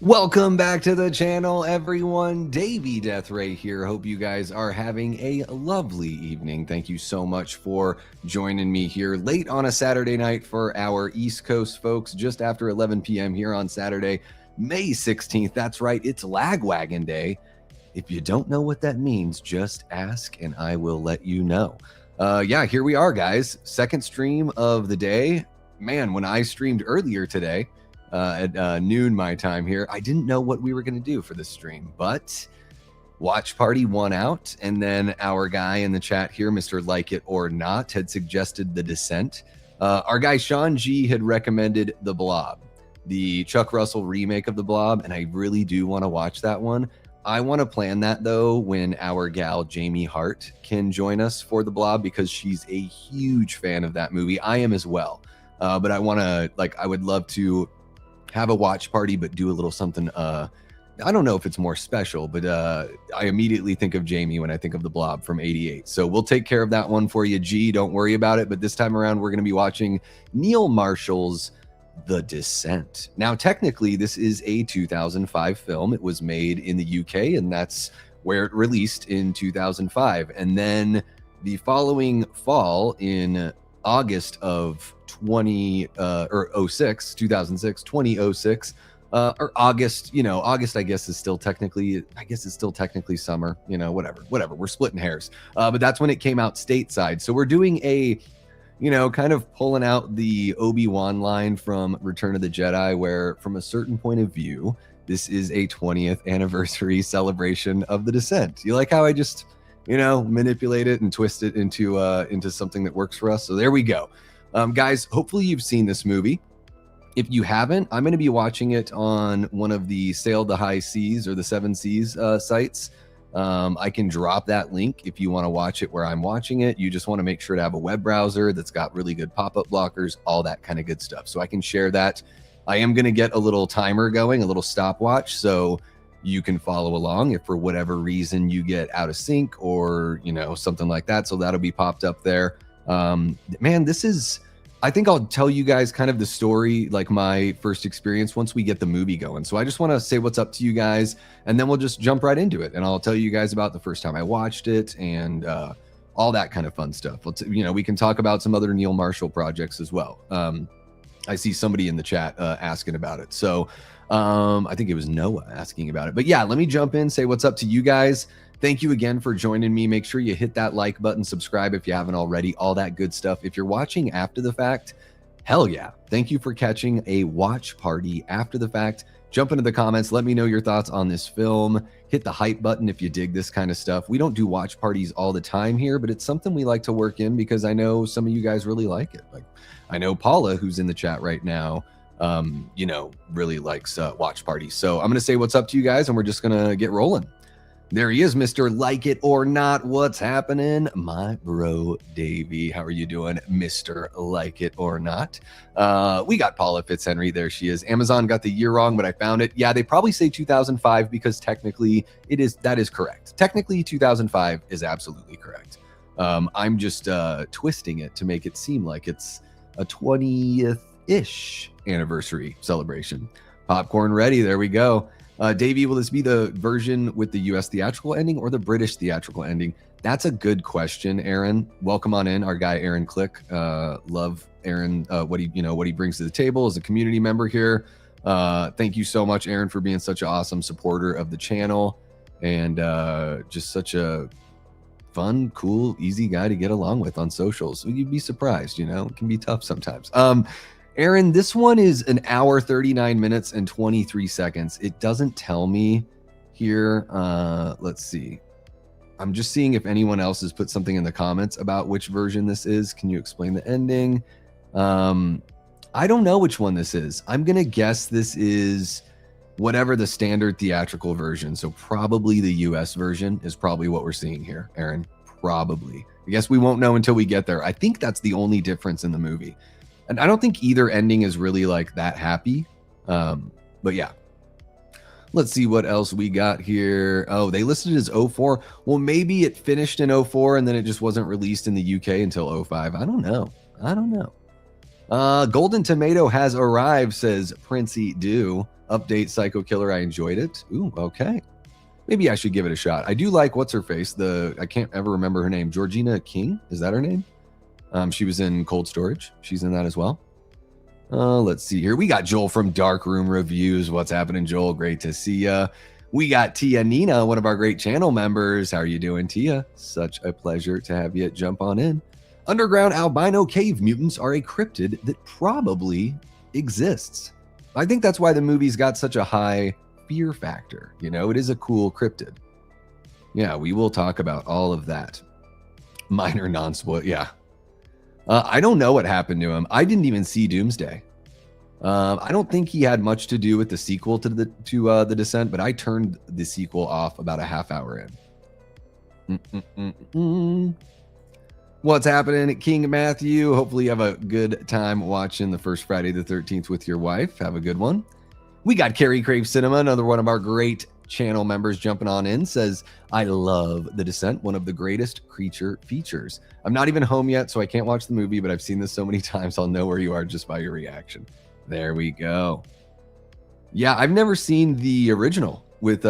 Welcome back to the channel, everyone. Davey Deathray here. Hope you guys are having a lovely evening. Thank you so much for joining me here late on a Saturday night for our East Coast folks, just after 11 p.m. here on Saturday, May 16th. That's right, it's Lagwagon Day. If you don't know what that means, just ask and I will let you know. Yeah, here we are, guys. Second stream of the day. Man, when I streamed earlier today, at noon my time here, I didn't know what we were going to do for this stream, but Watch Party won out, and then our guy in the chat here, Mr. Like It or Not, had suggested The Descent. Our guy Sean G had recommended The Blob, the Chuck Russell remake of The Blob, and I really do want to watch that one. I want to plan that, though, when our gal Jamie Hart can join us for The Blob, because she's a huge fan of that movie. I am as well. But I want to, I would love to have a watch party, but do a little something. I don't know if it's more special, but I immediately think of Jamie when I think of The Blob from '88. So we'll take care of that one for you, G. Don't worry about it. But this time around, we're going to be watching Neil Marshall's The Descent. Now, technically, this is a 2005 film. It was made in the UK, and that's where it released in 2005. And then the following fall, in August of 2006, or August, August, I guess is still technically, summer, whatever. We're splitting hairs. But that's when it came out stateside. So we're doing a, kind of pulling out the Obi-Wan line from Return of the Jedi, where from a certain point of view, this is a 20th anniversary celebration of The Descent. You like how I just, manipulate it and twist it into something that works for us? So there we go. Guys, hopefully you've seen this movie. If you haven't, I'm going to be watching it on one of the Sail the High Seas or the Seven Seas sites. I can drop that link if you want to watch it where I'm watching it. You just want to make sure to have a web browser that's got really good pop-up blockers, all that kind of good stuff. So I can share that. I am going to get a little timer going, a little stopwatch, so you can follow along if for whatever reason you get out of sync or, something like that. So that'll be popped up there. Man, I think I'll tell you guys kind of the story, like my first experience, once we get the movie going. So I just want to say what's up to you guys, and then we'll just jump right into it. And I'll tell you guys about the first time I watched it and all that kind of fun stuff. We can talk about some other Neil Marshall projects as well. I see somebody in the chat asking about it. So I think it was Noah asking about it. But yeah, let me jump in, say what's up to you guys. Thank you again for joining me. Make sure you hit that like button, subscribe if you haven't already, all that good stuff. If you're watching after the fact, hell yeah. Thank you for catching a watch party after the fact. Jump into the comments. Let me know your thoughts on this film. Hit the hype button if you dig this kind of stuff. We don't do watch parties all the time here, but it's something we like to work in because I know some of you guys really like it. Like, I know Paula, who's in the chat right now, really likes watch parties. So I'm going to say what's up to you guys, and we're just going to get rolling. There he is, Mr. Like It or Not. What's happening? My bro, Davey. How are you doing, Mr. Like It or Not? We got Paula Fitzhenry. There she is. Amazon got the year wrong, but I found it. Yeah, they probably say 2005 because technically that is correct. Technically, 2005 is absolutely correct. I'm just twisting it to make it seem like it's a 20th-ish anniversary celebration. Popcorn ready. There we go. Davey, will this be the version with the US theatrical ending or the British theatrical ending? That's a good question, Aaron. Welcome on in, our guy Aaron Click. Love Aaron, what he brings to the table as a community member here. Thank you so much, Aaron, for being such an awesome supporter of the channel and just such a fun, cool, easy guy to get along with on socials. You'd be surprised, it can be tough sometimes. Aaron, this one is an hour, 39 minutes, and 23 seconds. It doesn't tell me here. Let's see. I'm just seeing if anyone else has put something in the comments about which version this is. Can you explain the ending? I don't know which one this is. I'm going to guess this is whatever the standard theatrical version. So probably the US version is probably what we're seeing here, Aaron. Probably. I guess we won't know until we get there. I think that's the only difference in the movie. And I don't think either ending is really like that happy. But yeah. Let's see what else we got here. Oh, they listed it as 04. Well, maybe it finished in 04 and then it just wasn't released in the UK until 05. I don't know. Golden Tomato has arrived, says Princey Do. Update Psycho Killer. I enjoyed it. Ooh, okay. Maybe I should give it a shot. I do like what's her face. I can't ever remember her name. Georgina King. Is that her name? She was in Cold Storage. She's in that as well. Let's see here. We got Joel from Dark Room Reviews. What's happening, Joel? Great to see ya. We got Tia Nina, one of our great channel members. How are you doing, Tia? Such a pleasure to have you jump on in. Underground albino cave mutants are a cryptid that probably exists. I think that's why the movie's got such a high fear factor. You know, it is a cool cryptid. Yeah, we will talk about all of that. Minor non-spoil. Yeah. I don't know what happened to him. I didn't even see Doomsday. I don't think he had much to do with the sequel to the Descent, but I turned the sequel off about a half hour in. What's happening, King Matthew? Hopefully you have a good time watching the first Friday the 13th with your wife. Have a good one. We got Carrie Crave Cinema, another one of our great channel members jumping on in, says, I love The Descent, one of the greatest creature features. I'm not even home yet, so I can't watch the movie, but I've seen this so many times, I'll know where you are just by your reaction. There we go. Yeah, I've never seen the original with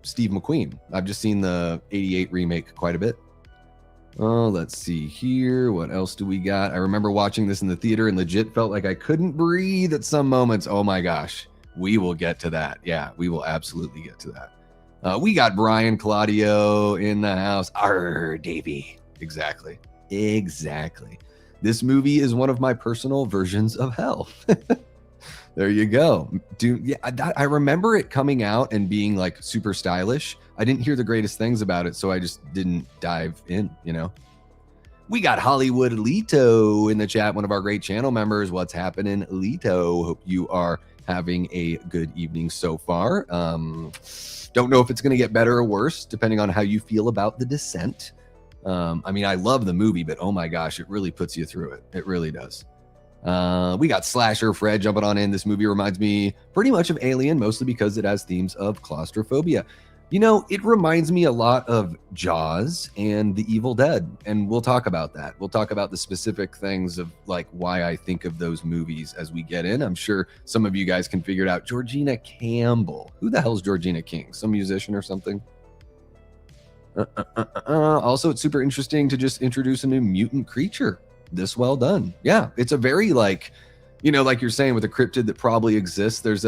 Steve McQueen. I've just seen the 88 remake quite a bit. Oh, let's see here. What else do we got? I remember watching this in the theater and legit felt like I couldn't breathe at some moments. Oh my gosh. We will get to that. Yeah, we will absolutely get to that. We got Brian Claudio in the house. Arr, Davey. Exactly. This movie is one of my personal versions of hell. There you go. Dude, yeah, I remember it coming out and being like super stylish. I didn't hear the greatest things about it, so I just didn't dive in, you know. We got Hollywood Lito in the chat, one of our great channel members. What's happening, Lito? Hope you are having a good evening so far. Don't know if it's going to get better or worse, depending on how you feel about The Descent. I mean, I love the movie, but oh my gosh, it really puts you through it. It really does. We got Slasher Fred jumping on in. This movie reminds me pretty much of Alien, mostly because it has themes of claustrophobia. You know, it reminds me a lot of Jaws and The Evil Dead, and we'll talk about that. We'll talk about the specific things of like why I think of those movies as we get in. I'm sure some of you guys can figure it out. Georgina Campbell. Who the hell's Georgina King? Some musician or something? Also, it's super interesting to just introduce a new mutant creature this well done. Yeah, it's a very like, you know, like you're saying with a cryptid that probably exists. There's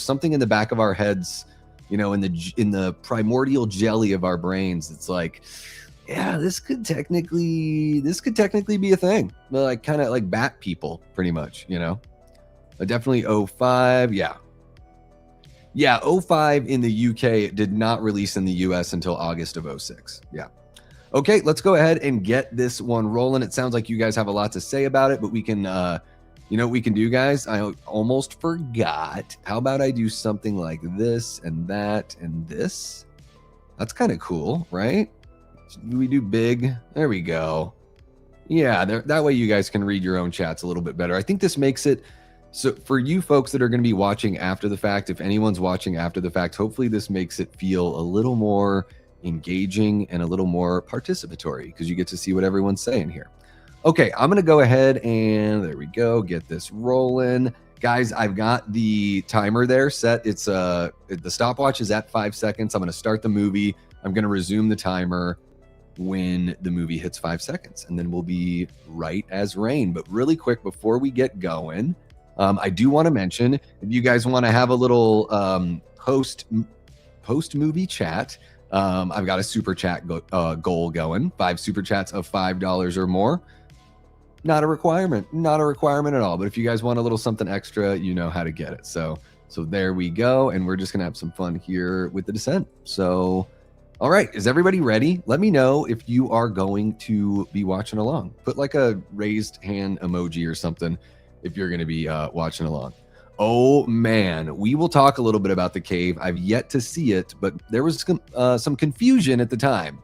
something in the back of our heads, you know, in the primordial jelly of our brains. It's like, yeah, this could technically be a thing. Like kind of like bat people, pretty much, you know. But definitely 05, yeah. 05 in the UK. It did not release in the US until August of 06. Yeah. Okay, let's go ahead and get this one rolling. It sounds like you guys have a lot to say about it, but we can, you know what we can do, guys? I almost forgot. How about I do something like this and that and this? That's kind of cool, right? We do big. There we go. Yeah, that way you guys can read your own chats a little bit better. I think this makes it so for you folks that are going to be watching after the fact, if anyone's watching after the fact, hopefully this makes it feel a little more engaging and a little more participatory because you get to see what everyone's saying here. Okay, I'm gonna go ahead and there we go, get this rolling, guys. I've got the timer there set. It's the stopwatch is at 5 seconds. I'm gonna start the movie. I'm gonna resume the timer when the movie hits 5 seconds, and then we'll be right as rain. But really quick before we get going, I do want to mention if you guys want to have a little post movie chat. I've got a super chat goal going. 5 super chats of $5 or more. Not a requirement at all. But if you guys want a little something extra, you know how to get it. So there we go. And we're just going to have some fun here with The Descent. So, all right. Is everybody ready? Let me know if you are going to be watching along. Put like a raised hand emoji or something if you're going to be watching along. Oh man, we will talk a little bit about The Cave. I've yet to see it, but there was some confusion at the time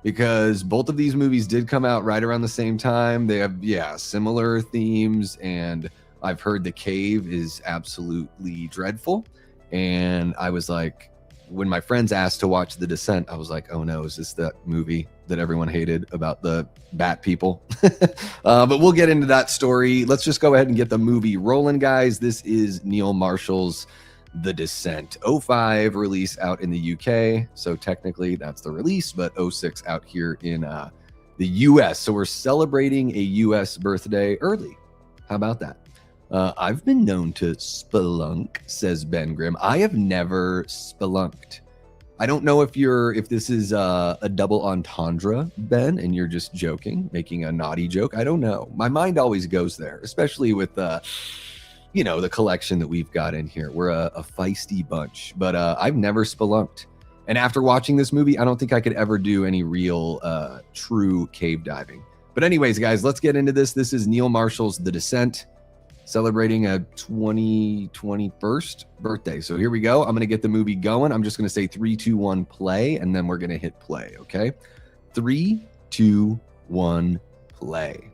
because both of these movies did come out right around the same time. They have, yeah, similar themes, and I've heard The Cave is absolutely dreadful. And I was like, when my friends asked to watch The Descent, I was like, oh no, is this that movie that everyone hated about the bat people? But we'll get into that story. Let's just go ahead and get the movie rolling, guys. This is Neil Marshall's The Descent. 05 release out in the UK. So technically that's the release, but 06 out here in the US. So we're celebrating a US birthday early. How about that? I've been known to spelunk, says Ben Grimm. I have never spelunked. I don't know if this is a double entendre, Ben, and you're just joking, making a naughty joke. I don't know. My mind always goes there, especially with the collection that we've got in here. We're a feisty bunch, but I've never spelunked. And after watching this movie, I don't think I could ever do any real true cave diving. But anyways, guys, let's get into this. This is Neil Marshall's The Descent, celebrating a 21st birthday. So here we go. I'm going to get the movie going. I'm just going to say 3, 2, 1, play, and then we're going to hit play, okay? 3, 2, 1, play.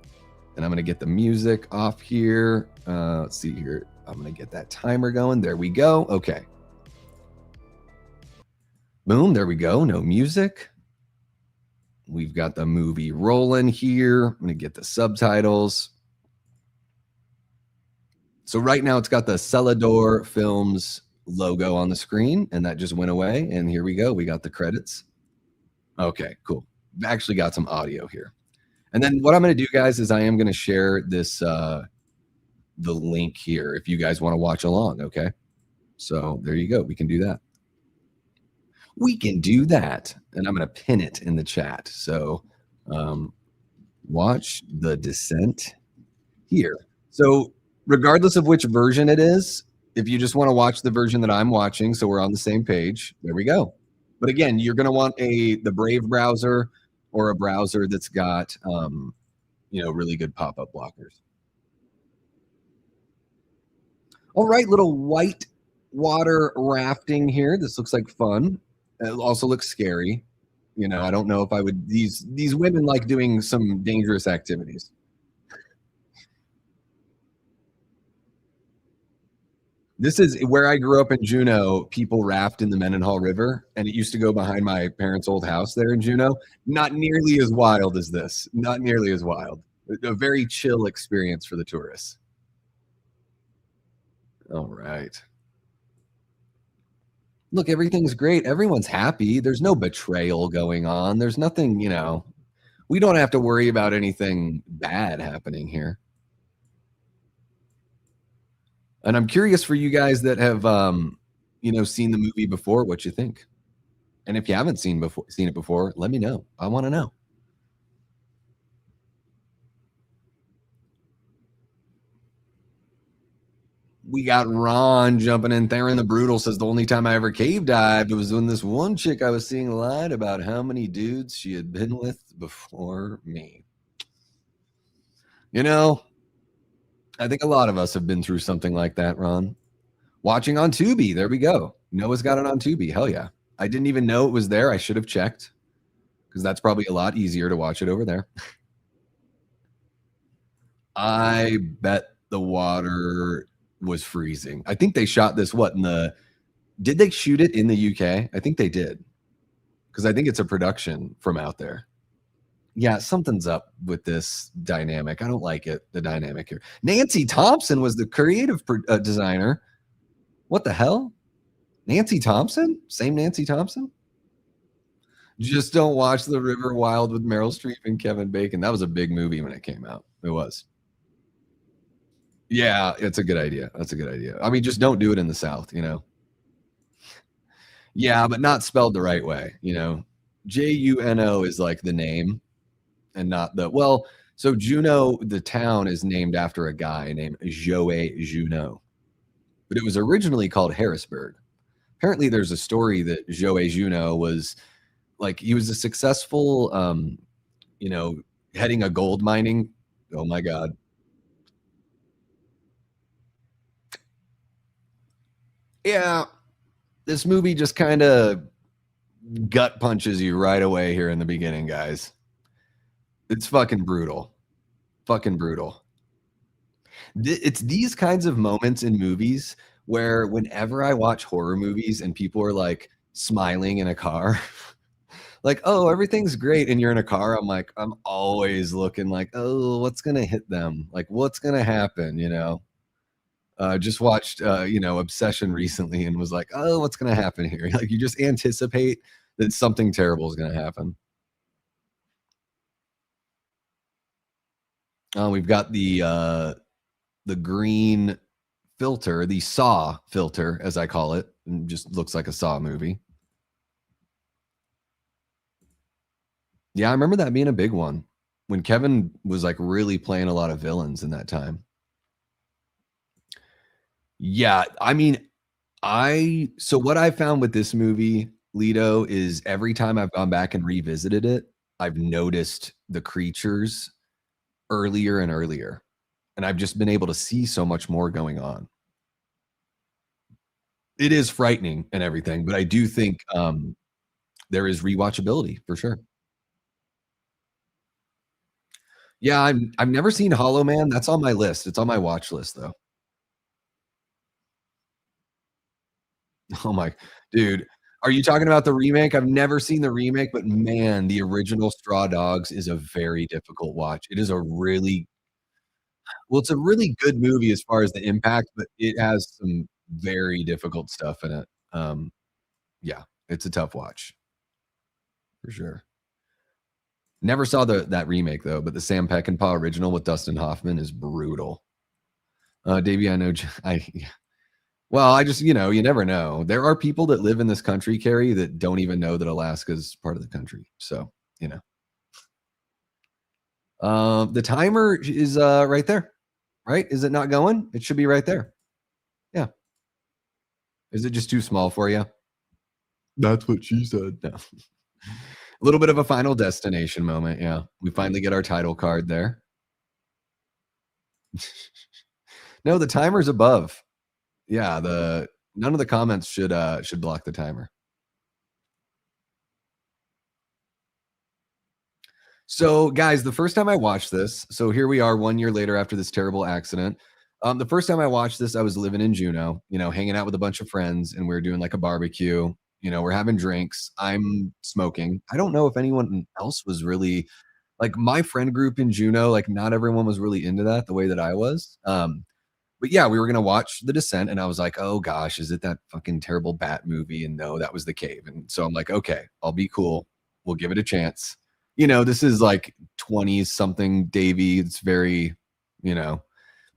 And I'm going to get the music off here. Let's see here. I'm going to get that timer going. There we go. Okay. Boom. There we go. No music. We've got the movie rolling here. I'm going to get the subtitles. So right now it's got the Celador Films logo on the screen, and that just went away. And here we go. We got the credits. Okay, cool. Actually got some audio here. And then what I'm going to do, guys, is I am going to share this, the link here if you guys want to watch along, okay? So there you go. We can do that. We can do that. And I'm going to pin it in the chat. So watch The Descent here. So regardless of which version it is, if you just want to watch the version that I'm watching, so we're on the same page, there we go. But again, you're going to want the Brave browser or a browser that's got, really good pop-up blockers. All right, little white water rafting here. This looks like fun. It also looks scary. I don't know if I would. These women like doing some dangerous activities. This is where I grew up in Juneau. People raft in the Mendenhall River, and it used to go behind my parents' old house there in Juneau. Not nearly as wild as this. Not nearly as wild. A very chill experience for the tourists. All right. Look, everything's great. Everyone's happy. There's no betrayal going on. There's nothing, we don't have to worry about anything bad happening here. And I'm curious for you guys that have, seen the movie before, what you think. And if you haven't seen it before, let me know. I want to know. We got Ron jumping in. Theron the Brutal says the only time I ever cave dived was when this one chick I was seeing lied about how many dudes she had been with before me. I think a lot of us have been through something like that, Ron. Watching on Tubi. There we go. Noah's got it on Tubi. Hell yeah. I didn't even know it was there. I should have checked because that's probably a lot easier to watch it over there. I bet the water was freezing. I think they shot this did they shoot it in the UK? I think they did, because I think it's a production from out there. Yeah, something's up with this dynamic. I don't like it, the dynamic here. Nancy Thompson was the creative designer. What the hell? Nancy Thompson? Same Nancy Thompson? Just don't watch The River Wild with Meryl Streep and Kevin Bacon. That was a big movie when it came out. It was. Yeah, it's a good idea. That's a good idea. I mean, just don't do it in the South, Yeah, but not spelled the right way, Juno is like the name and not so Juneau, the town, is named after a guy named Joey Juneau. But it was originally called Harrisburg. Apparently there's a story that Joey Juneau was he was a successful heading a gold mining. Oh my God. Yeah, this movie just kind of gut punches you right away here in the beginning, guys. It's fucking brutal. Fucking brutal. It's these kinds of moments in movies where whenever I watch horror movies and people are like smiling in a car. Like, "Oh, everything's great," and you're in a car, I'm like, I'm always looking like, "Oh, what's gonna hit them? Like, what's gonna happen?" You know? Just watched, Obsession recently and was like, "Oh, what's gonna happen here?" Like, you just anticipate that something terrible is gonna happen. We've got the green filter, the Saw filter, as I call it, and just looks like a Saw movie. Yeah, I remember that being a big one when Kevin was, like, really playing a lot of villains in that time. Yeah, I mean, I so what I found with this movie, Lido, is every time I've gone back and revisited it, I've noticed the creatures earlier and earlier, and I've just been able to see so much more going on. It is frightening and everything, but I do think, there is rewatchability for sure. Yeah, I've never seen Hollow Man, that's on my list, it's on my watch list, though. Oh my dude, are you talking about the remake? I've never seen the remake, but man, the original Straw Dogs is a very difficult watch. It is a really well, it's a really good movie as far as the impact, but it has some very difficult stuff in it. Yeah, it's a tough watch for sure. Never saw that remake though, but the Sam Peckinpah original with Dustin Hoffman is brutal. Davey, I know I well, I just, you never know. There are people that live in this country, Carrie, that don't even know that Alaska's part of the country. So, you know. The timer is right there, right? Is it not going? It should be right there. Yeah. Is it just too small for you? That's what she said. No. A little bit of a Final Destination moment. Yeah. We finally get our title card there. No, the timer's above. Yeah, the none of the comments should block the timer. So, guys, the first time I watched this, so here we are 1 year later after this terrible accident. The first time I watched this, I was living in Juneau, hanging out with a bunch of friends, and we are doing like a barbecue. We're having drinks. I'm smoking. I don't know if anyone else was really like my friend group in Juneau, like not everyone was really into that the way that I was. But yeah, we were gonna watch The Descent, and I was like, "Oh gosh, is it that fucking terrible bat movie?" And no, that was The Cave. And so I'm like, "Okay, I'll be cool. We'll give it a chance." This is like 20s something Davey. It's very, you know,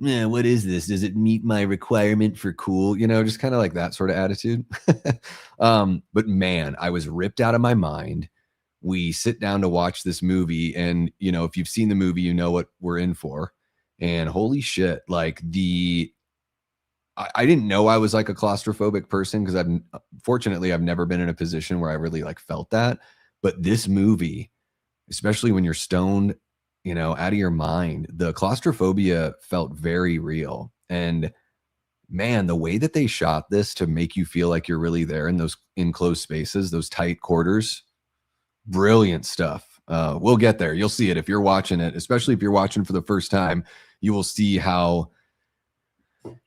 yeah, what is this? Does it meet my requirement for cool? Just kind of like that sort of attitude. But man, I was ripped out of my mind. We sit down to watch this movie, and if you've seen the movie, you know what we're in for. And holy shit, like I didn't know I was like a claustrophobic person because fortunately I've never been in a position where I really like felt that. But this movie, especially when you're stoned, out of your mind, the claustrophobia felt very real. And man, the way that they shot this to make you feel like you're really there in those enclosed spaces, those tight quarters, brilliant stuff. We'll get there. You'll see it if you're watching it, especially if you're watching for the first time. You will see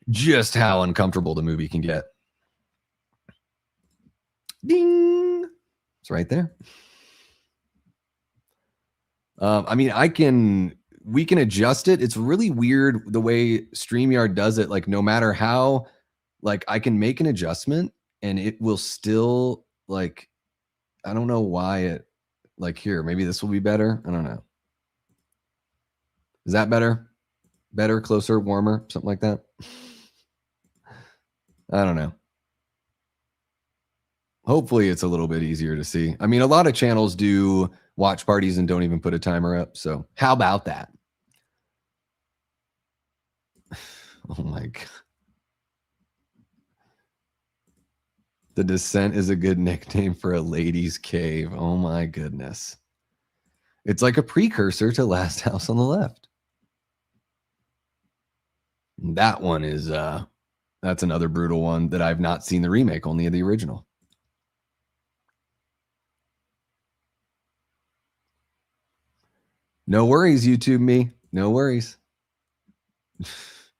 just how uncomfortable the movie can get. Ding! It's right there. I mean, we can adjust it. It's really weird the way StreamYard does it. Like, no matter how, like, I can make an adjustment and it will still, like, I don't know why like, here, maybe this will be better. I don't know. Is that better? Better, closer, warmer, something like that? I don't know. Hopefully it's a little bit easier to see. I mean, a lot of channels do watch parties and don't even put a timer up. So how about that? Oh my God. The Descent is a good nickname for a ladies' cave. Oh my goodness. It's like a precursor to Last House on the Left. That one is that's another brutal one that I've not seen the remake, only the original. No worries, YouTube me. No worries.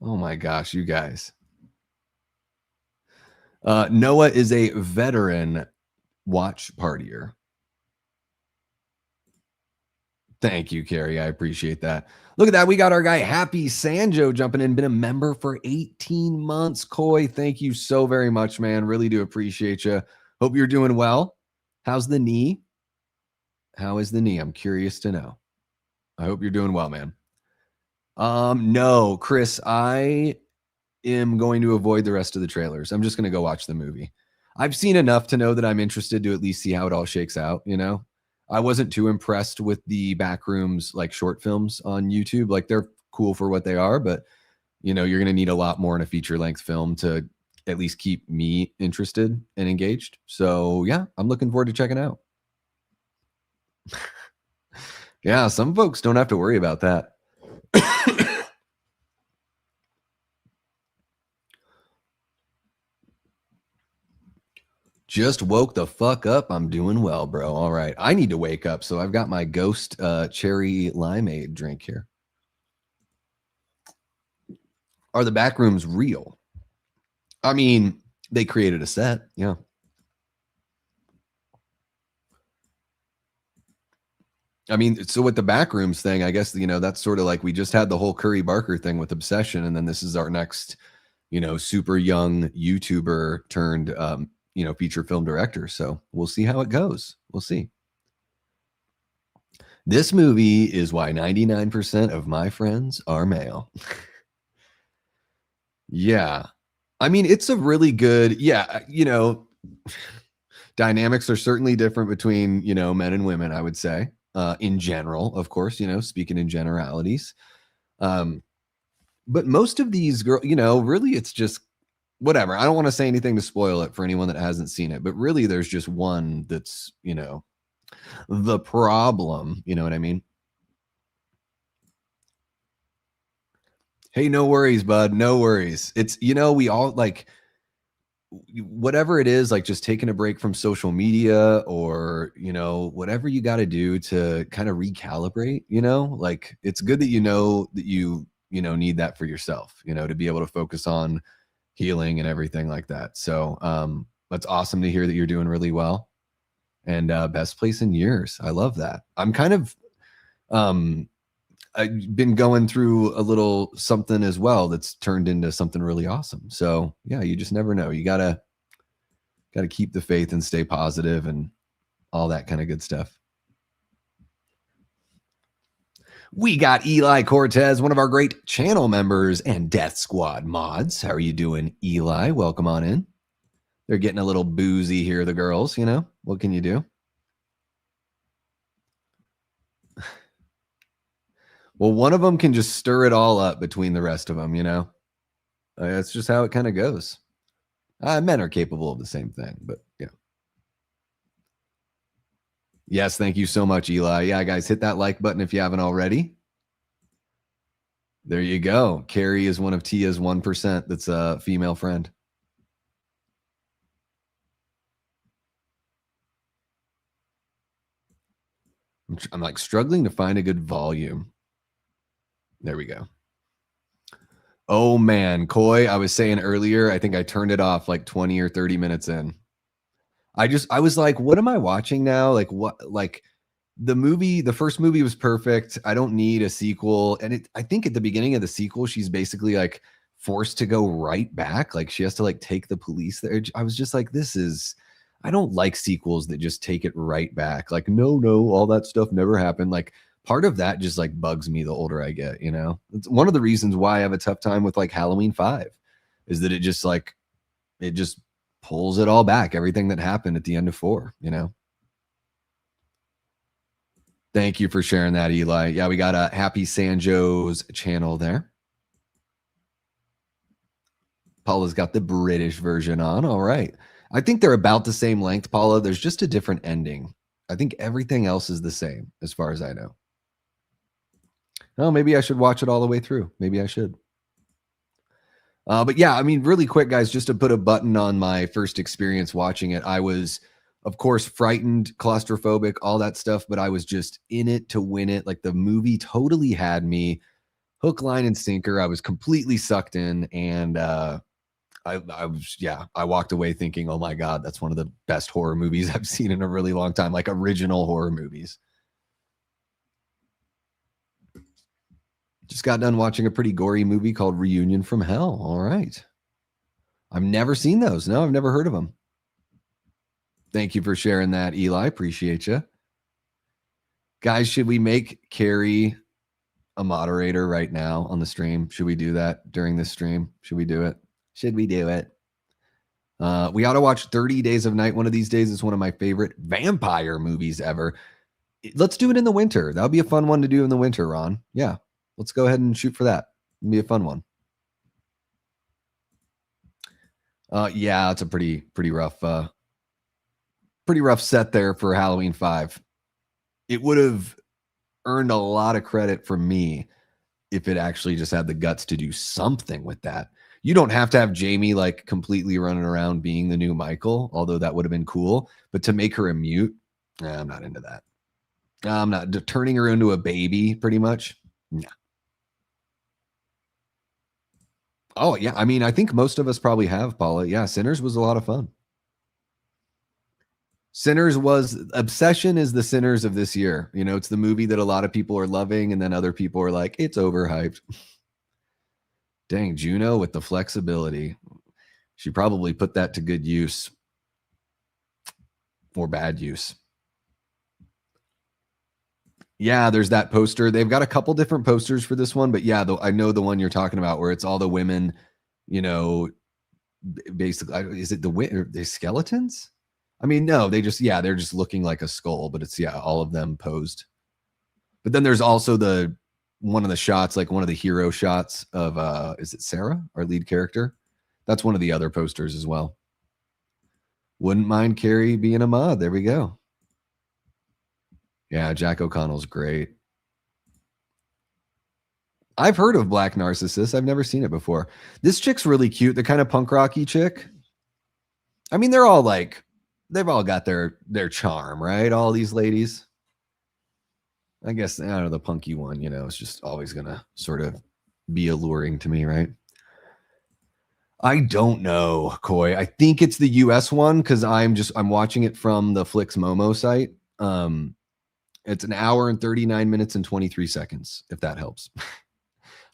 Oh my gosh, you guys. Noah is a veteran watch partier. Thank you, Carrie. I appreciate that. Look at that. We got our guy Happy Sanjo jumping in, been a member for 18 months. Coy, thank you so very much, man. Really do appreciate you. Hope you're doing well. How's the knee? How is the knee? I'm curious to know. I hope you're doing well, man. No, Chris, I am going to avoid the rest of the trailers. I'm just going to go watch the movie. I've seen enough to know that I'm interested to at least see how it all shakes out, you know? I wasn't too impressed with the Backrooms like short films on YouTube. Like they're cool for what they are, but you know, you're going to need a lot more in a feature length film to at least keep me interested and engaged. So yeah, I'm looking forward to checking out. Yeah, some folks don't have to worry about that. Just woke the fuck up. I'm doing well, bro. All right. I need to wake up. So I've got my ghost cherry limeade drink here. Are the Backrooms real? I mean, they created a set. Yeah. I mean, so with the Backrooms thing, I guess, you know, that's sort of like we just had the whole Curry Barker thing with Obsession. And then this is our next, you know, super young YouTuber turned, you know, feature film director. So we'll see how it goes. We'll see. This movie is why 99% of my friends are male. Yeah. I mean, it's a really good, yeah, you know, dynamics are certainly different between, you know, men and women, I would say, in general, of course, you know, speaking in generalities. But most of these girls, you know, really it's just whatever. I don't want to say anything to spoil it for anyone that hasn't seen it, but really there's just one that's, you know, the problem, you know what I mean? Hey, no worries, bud. No worries. It's, you know, we all like whatever it is, like just taking a break from social media or, you know, whatever you got to do to kind of recalibrate, you know, like it's good that you know, need that for yourself, you know, to be able to focus on healing and everything like that. So, that's awesome to hear that you're doing really well and, best place in years. I love that. I'm kind of, I've been going through a little something as well that's turned into something really awesome. So yeah, you just never know. You gotta keep the faith and stay positive and all that kind of good stuff. We got Eli Cortez, one of our great channel members and Death Squad mods. How are you doing, Eli? Welcome on in. They're getting a little boozy here, the girls, you know? What can you do? Well, one of them can just stir it all up between the rest of them, you know? That's just how it kind of goes. Men are capable of the same thing, but yeah. Yes, thank you so much, Eli. Yeah, guys, hit that like button if you haven't already. There you go. Carrie is one of Tia's 1% that's a female friend. I'm like struggling to find a good volume. There we go. Oh man, Coy, I was saying earlier, I think I turned it off like 20 or 30 minutes in. I was like, what am I watching now? Like what, like the first movie was perfect. I don't need a sequel. And I think at the beginning of the sequel, she's basically like forced to go right back. Like she has to like take the police there. I was just like, I don't like sequels that just take it right back. Like, no, all that stuff never happened. Like part of that just like bugs me the older I get, you know? It's one of the reasons why I have a tough time with like Halloween 5 is that it just pulls it all back, everything that happened at the end of 4, you know? Thank you for sharing that, Eli. Yeah, we got a Happy Sanjo's channel there. Paula's got the British version on. All right. I think they're about the same length, Paula. There's just a different ending. I think everything else is the same as far as I know. Oh, maybe I should watch it all the way through. Maybe I should. But yeah, I mean, really quick, guys, just to put a button on my first experience watching it, I was, of course, frightened, claustrophobic, all that stuff, but I was just in it to win it. Like the movie totally had me hook, line, and sinker. I was completely sucked in, and I walked away thinking, oh my God, that's one of the best horror movies I've seen in a really long time, like original horror movies. Just got done watching a pretty gory movie called Reunion from Hell. All right. I've never seen those. No, I've never heard of them. Thank you for sharing that, Eli. Appreciate you. Guys, should we make Carrie a moderator right now on the stream? Should we do that during this stream? Should we do it? Should we do it? We ought to watch 30 Days of Night one of these days. It's one of my favorite vampire movies ever. Let's do it in the winter. That'll be a fun one to do in the winter, Ron. Yeah, let's go ahead and shoot for that. It'll be a fun one. Yeah, it's a pretty rough set there for Halloween 5. It would have earned a lot of credit from me if it actually just had the guts to do something with that. You don't have to have Jamie like completely running around being the new Michael, although that would have been cool. But to make her a mute, I'm not into that. I'm not turning her into a baby, pretty much. Yeah. Oh, yeah. I mean, I think most of us probably have, Paula. Yeah, Sinners was a lot of fun. Sinners was Obsession is the Sinners of this year. You know, it's the movie that a lot of people are loving, and then other people are like, it's overhyped. Dang, Juno with the flexibility. She probably put that to good use or bad use. Yeah, there's that poster. They've got a couple different posters for this one, but yeah, I know the one you're talking about where it's all the women, you know, basically, is it the skeletons? I mean, no, they're just looking like a skull, but it's, all of them posed. But then there's also one of the shots, like one of the hero shots of, is it Sarah, our lead character? That's one of the other posters as well. Wouldn't mind Carrie being a mod. There we go. Yeah, Jack O'Connell's great. I've heard of Black Narcissus. I've never seen it before. This chick's really cute. The kind of punk rocky chick. I mean, they're all like, they've all got their charm, right? All these ladies. I guess, I don't know, the punky one, you know, it's just always going to sort of be alluring to me, right? I don't know, Coy. I think it's the US one because I'm watching it from the Flix Momo site. It's an hour and 39 minutes and 23 seconds, if that helps.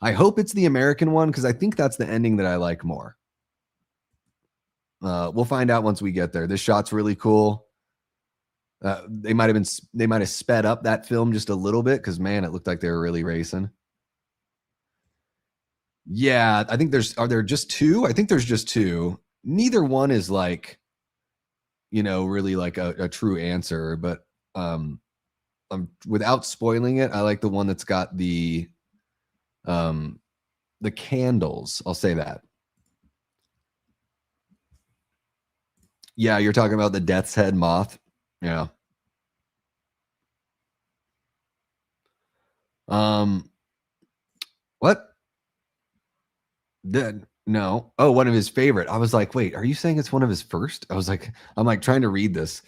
I hope it's the American one because I think that's the ending that I like more. We'll find out once we get there. This shot's really cool. They might have sped up that film just a little bit because, man, it looked like they were really racing. Yeah, I think are there just two? I think there's just two. Neither one is like, you know, really like a true answer, but without spoiling it, I like the one that's got the candles. I'll say that. Yeah, you're talking about the Death's Head moth. Yeah. What? No. Oh, one of his favorite. I was like, wait, are you saying it's one of his first? I'm like trying to read this.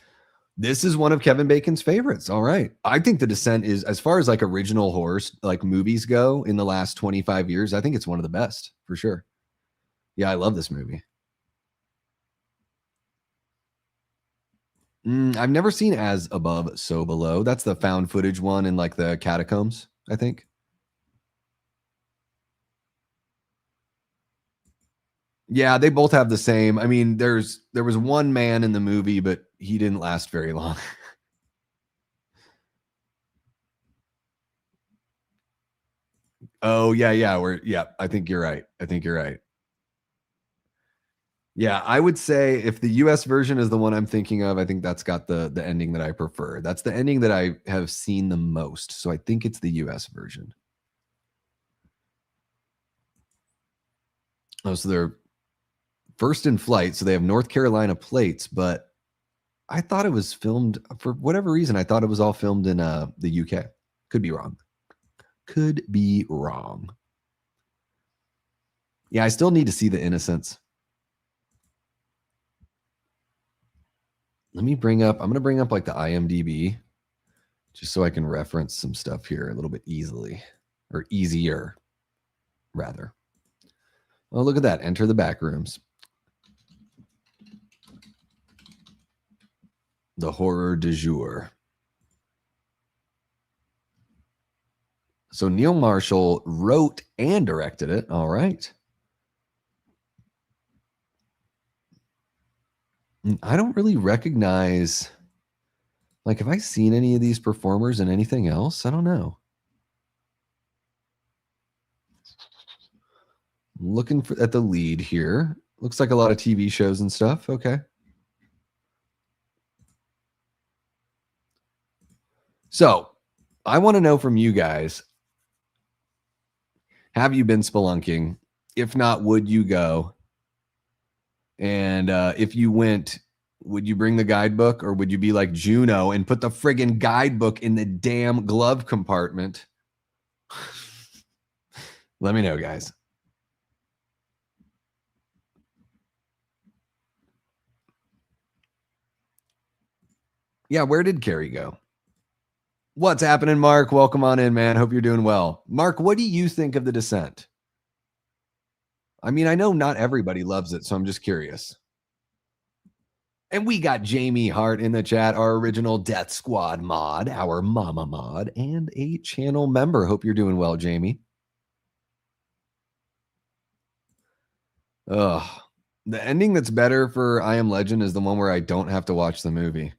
This is one of Kevin Bacon's favorites. All right. I think The Descent is, as far as like original horror like movies go in the last 25 years, I think it's one of the best for sure. Yeah, I love this movie. I've never seen As Above, So Below. That's the found footage one in like the catacombs, I think. Yeah, they both have the same. I mean, there was one man in the movie, but he didn't last very long. Oh, yeah. I think you're right. Yeah, I would say if the US version is the one I'm thinking of, I think that's got the ending that I prefer. That's the ending that I have seen the most. So I think it's the US version. Oh, so they're first in flight. So they have North Carolina plates, but I thought it was filmed for whatever reason. I thought it was all filmed in the UK. Could be wrong. Yeah, I still need to see The Innocents. I'm going to bring up like the IMDb just so I can reference some stuff here a little bit easily, or easier rather. Oh, look at that. Enter the Backrooms. The horror du jour. So Neil Marshall wrote and directed it. All right. I don't really recognize, like, have I seen any of these performers in anything else? I don't know. Looking at the lead here. Looks like a lot of TV shows and stuff. Okay. So I want to know from you guys, have you been spelunking? If not, would you go? And if you went, would you bring the guidebook, or would you be like Juno and put the friggin' guidebook in the damn glove compartment? Let me know, guys. Yeah, where did Carrie go? What's happening, Mark? Welcome on in, man. Hope you're doing well. Mark, what do you think of The Descent? I mean, I know not everybody loves it, so I'm just curious. And we got Jamie Hart in the chat, our original Death Squad mod, our mama mod, and a channel member. Hope you're doing well, Jamie. Ugh. The ending that's better for I Am Legend is the one where I don't have to watch the movie.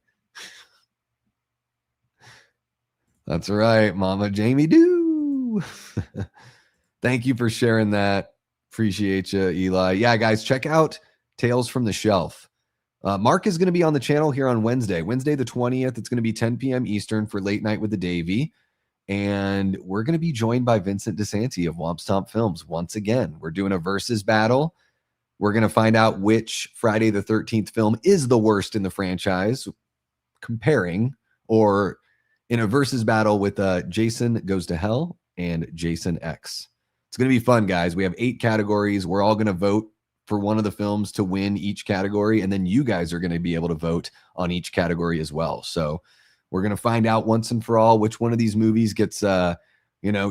That's right, Mama Jamie do. Thank you for sharing that. Appreciate you, Eli. Yeah, guys, check out Tales from the Shelf. Mark is going to be on the channel here on Wednesday the 20th. It's going to be 10 p.m. Eastern for Late Night with the Davey. And we're going to be joined by Vincent DeSanti of Womp Stomp Films once again. We're doing a versus battle. We're going to find out which Friday the 13th film is the worst in the franchise, comparing or in a versus battle with Jason Goes to Hell and Jason X. It's going to be fun, guys. We have 8 categories. We're all going to vote for one of the films to win each category, and then you guys are going to be able to vote on each category as well. So we're going to find out once and for all which one of these movies gets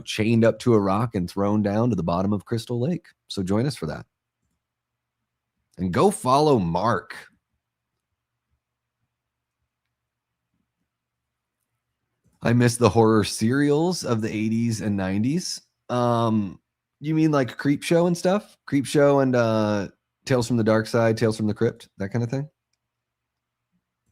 chained up to a rock and thrown down to the bottom of Crystal Lake. So join us for that. And go follow Mark. I miss the horror serials of the 80s and 90s. You mean like Creep Show and stuff? Creep Show and Tales from the Dark Side, Tales from the Crypt, that kind of thing?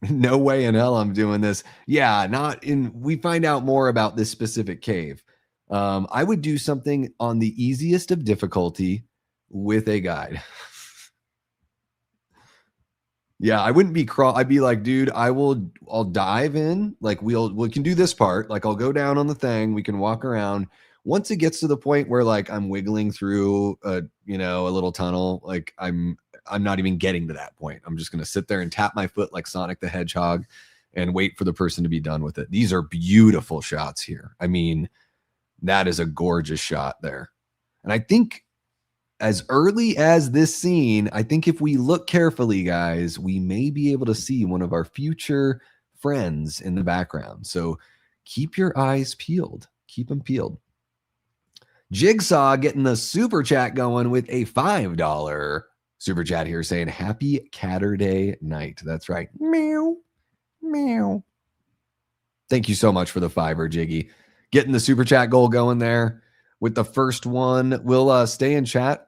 No way in hell I'm doing this. Yeah, we find out more about this specific cave. I would do something on the easiest of difficulty with a guide. Yeah, I wouldn't be I'd be like, dude, I'll dive in. Like we can do this part. Like I'll go down on the thing. We can walk around. Once it gets to the point where like I'm wiggling through a little tunnel, like I'm not even getting to that point. I'm just going to sit there and tap my foot like Sonic the Hedgehog and wait for the person to be done with it. These are beautiful shots here. I mean, that is a gorgeous shot there. And I think as early as this scene, I think if we look carefully, guys, we may be able to see one of our future friends in the background. So keep your eyes peeled. Keep them peeled. Jigsaw getting the super chat going with a $5 super chat here saying happy Catterday night. That's right. Meow. Meow. Thank you so much for the $5, Jiggy. Getting the super chat goal going there with the first one. We'll stay in chat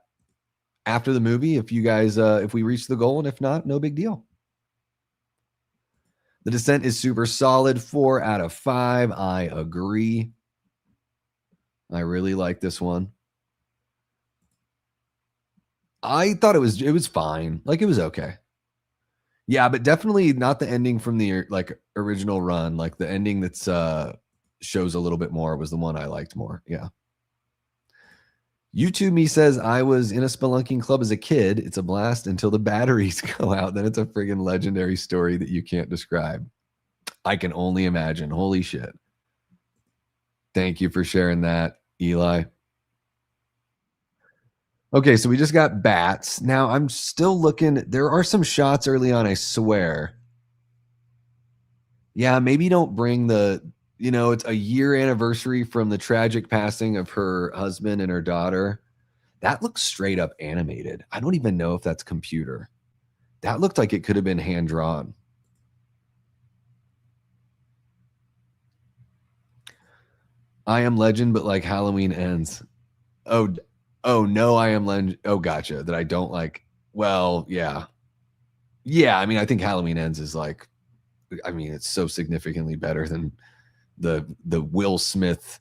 after the movie if you guys if we reach the goal, and if not, no big deal. The Descent is super solid. 4 out of 5. I agree. I really like this one. I thought it was fine. Like it was okay. Yeah, but definitely not the ending from the like original run. Like the ending that's shows a little bit more was the one I liked more. Yeah. YouTube me says I was in a spelunking club as a kid. It's a blast until the batteries go out. Then it's a friggin' legendary story that you can't describe. I can only imagine. Holy shit. Thank you for sharing that, Eli. Okay, so we just got bats. Now I'm still looking. There are some shots early on, I swear. Yeah, maybe don't bring it's a year anniversary from the tragic passing of her husband and her daughter. That looks straight up animated. I don't even know if that's computer. That looked like it could have been hand drawn. I Am Legend, but like Halloween Ends. Oh, oh no, I Am Legend. Oh, gotcha. That I don't like. Well, yeah, yeah. I mean, I think Halloween Ends is like. I mean, it's so significantly better than the Will Smith,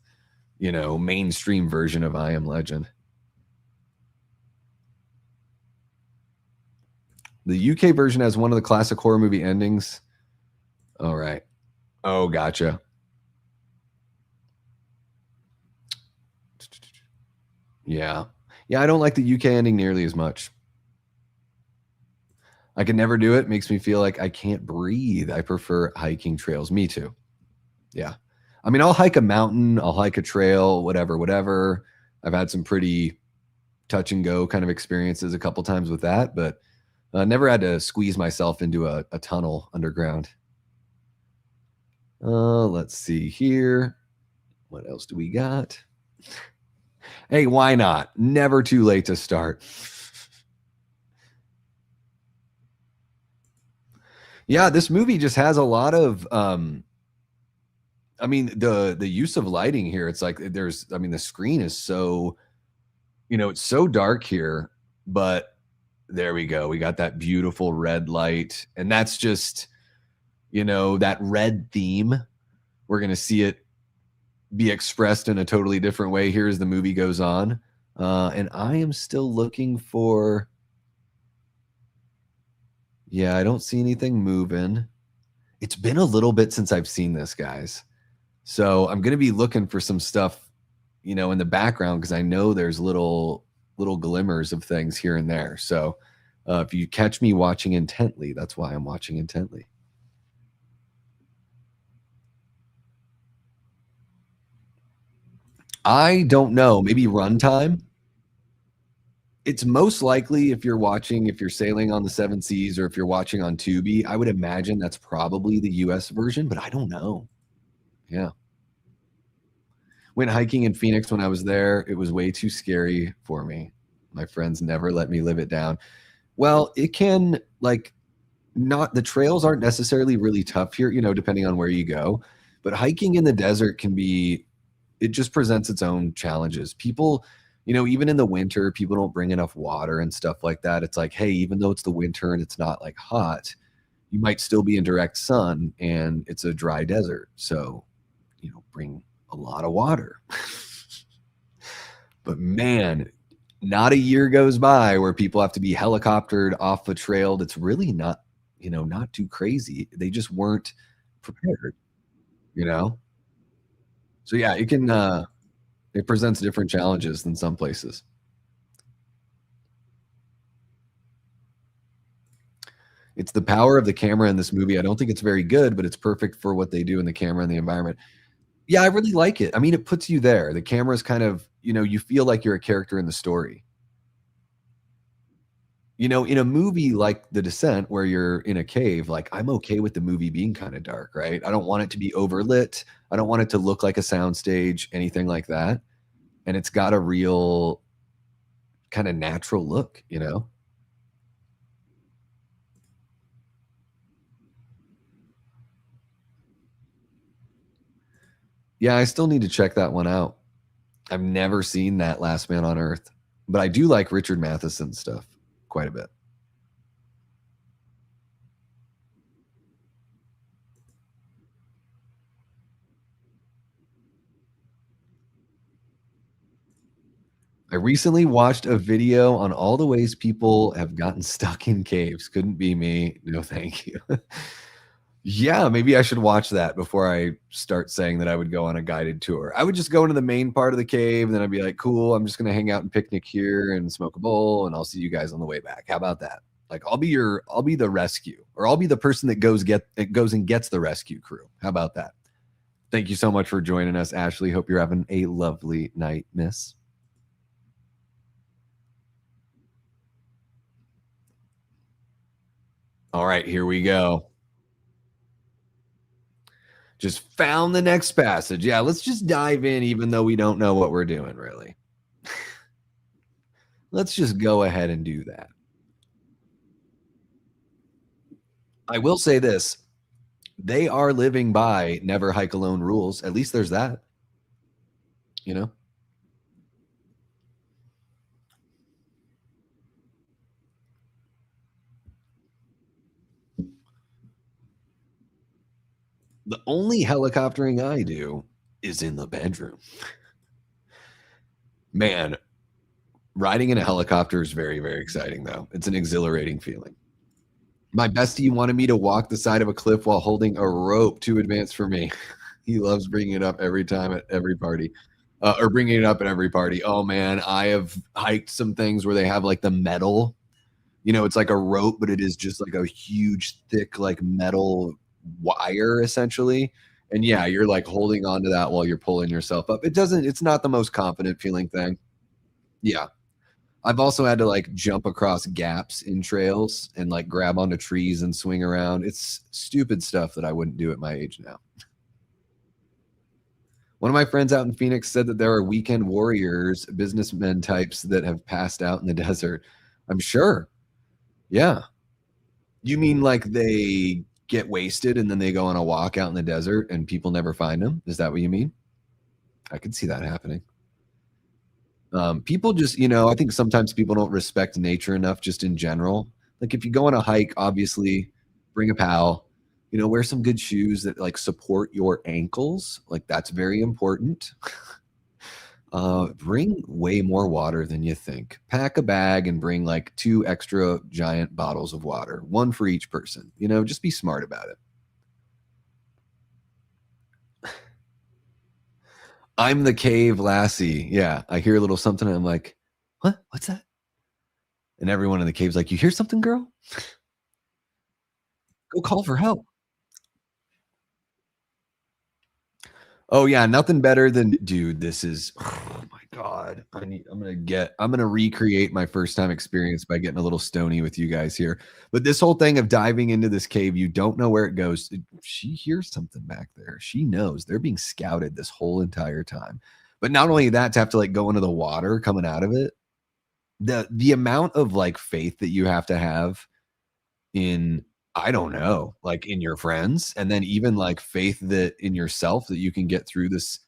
mainstream version of I Am Legend. The UK version has one of the classic horror movie endings. All right. Oh, gotcha. Yeah. Yeah, I don't like the UK ending nearly as much. I can never do it. Makes me feel like I can't breathe. I prefer hiking trails. Me too. Yeah. I mean, I'll hike a mountain, I'll hike a trail, whatever, whatever. I've had some pretty touch and go kind of experiences a couple times with that, but never had to squeeze myself into a tunnel underground. Let's see here. What else do we got? Hey, why not? Never too late to start. Yeah, this movie just has a lot of I mean, the use of lighting here, it's like I mean, the screen is so, it's so dark here, but there we go. We got that beautiful red light, and that's just, that red theme. We're going to see it be expressed in a totally different way here as the movie goes on. And I am still looking for, yeah, I don't see anything moving. It's been a little bit since I've seen this, guys. So I'm going to be looking for some stuff, in the background, because I know there's little glimmers of things here and there. So if you catch me watching intently, that's why I'm watching intently. I don't know. Maybe runtime. It's most likely if you're sailing on the seven seas, or if you're watching on Tubi, I would imagine that's probably the US version, but I don't know. Yeah. Went hiking in Phoenix when I was there. It was way too scary for me. My friends never let me live it down. Well, it can, like, not, the trails aren't necessarily really tough here, depending on where you go. But hiking in the desert it just presents its own challenges. People, even in the winter, people don't bring enough water and stuff like that. It's like, hey, even though it's the winter and it's not like hot, you might still be in direct sun and it's a dry desert. So, bring a lot of water. But man, not a year goes by where people have to be helicoptered off a trail that's really not, not too crazy. They just weren't prepared, you know? So yeah, it presents different challenges than some places. It's the power of the camera in this movie. I don't think it's very good, but it's perfect for what they do in the camera and the environment. Yeah, I really like it. I mean, it puts you there. The camera's kind of, you feel like you're a character in the story. In a movie like The Descent where you're in a cave, like, I'm okay with the movie being kind of dark, right? I don't want it to be overlit. I don't want it to look like a soundstage, anything like that. And it's got a real kind of natural look. Yeah, I still need to check that one out. I've never seen that Last Man on Earth, but I do like Richard Matheson stuff quite a bit. I recently watched a video on all the ways people have gotten stuck in caves. Couldn't be me. No, thank you. Yeah, maybe I should watch that before I start saying that I would go on a guided tour. I would just go into the main part of the cave, and then I'd be like, cool, I'm just gonna hang out and picnic here and smoke a bowl, and I'll see you guys on the way back. How about that? Like, I'll be the rescue, or I'll be the person that goes and gets the rescue crew. How about that? Thank you so much for joining us, Ashley. Hope you're having a lovely night, miss. All right, here we go. Just found the next passage. Yeah, let's just dive in, even though we don't know what we're doing, really. Let's just go ahead and do that. I will say this, they are living by never hike alone rules. At least there's that. you know? The only helicoptering I do is in the bedroom. Man, riding in a helicopter is very, very exciting, though. It's an exhilarating feeling. My bestie wanted me to walk the side of a cliff while holding a rope too advanced for me. He loves bringing it up every time at every party, or bringing it up at every party. Oh man, I have hiked some things where they have like the metal. It's like a rope, but it is just like a huge, thick, like metal wire essentially. And yeah, you're like holding on to that while you're pulling yourself up. It's not the most confident feeling thing. Yeah. I've also had to like jump across gaps in trails and like grab onto trees and swing around. It's stupid stuff that I wouldn't do at my age now. One of my friends out in Phoenix said that there are weekend warriors, businessmen types that have passed out in the desert. I'm sure. Yeah. You mean like they get wasted and then they go on a walk out in the desert and people never find them? Is that what you mean? I could see that happening. People just, I think sometimes people don't respect nature enough just in general. Like if you go on a hike, obviously bring a pal, wear some good shoes that like support your ankles. Like that's very important. Bring way more water than you think. Pack a bag and bring like 2 extra giant bottles of water, one for each person. Just be smart about it. I'm the cave lassie. Yeah, I hear a little something and I'm like, "What? What's that?" And everyone in the cave's like, "You hear something, girl? Go call for help." Oh yeah, nothing better than dude, this is oh my god. I'm gonna recreate my first time experience by getting a little stony with you guys here. But this whole thing of diving into this cave, you don't know where it goes. She hears something back there. She knows they're being scouted this whole entire time. But not only that, to have to like go into the water coming out of it, the amount of like faith that you have to have in I don't know, like in your friends, and then even like faith that in yourself that you can get through this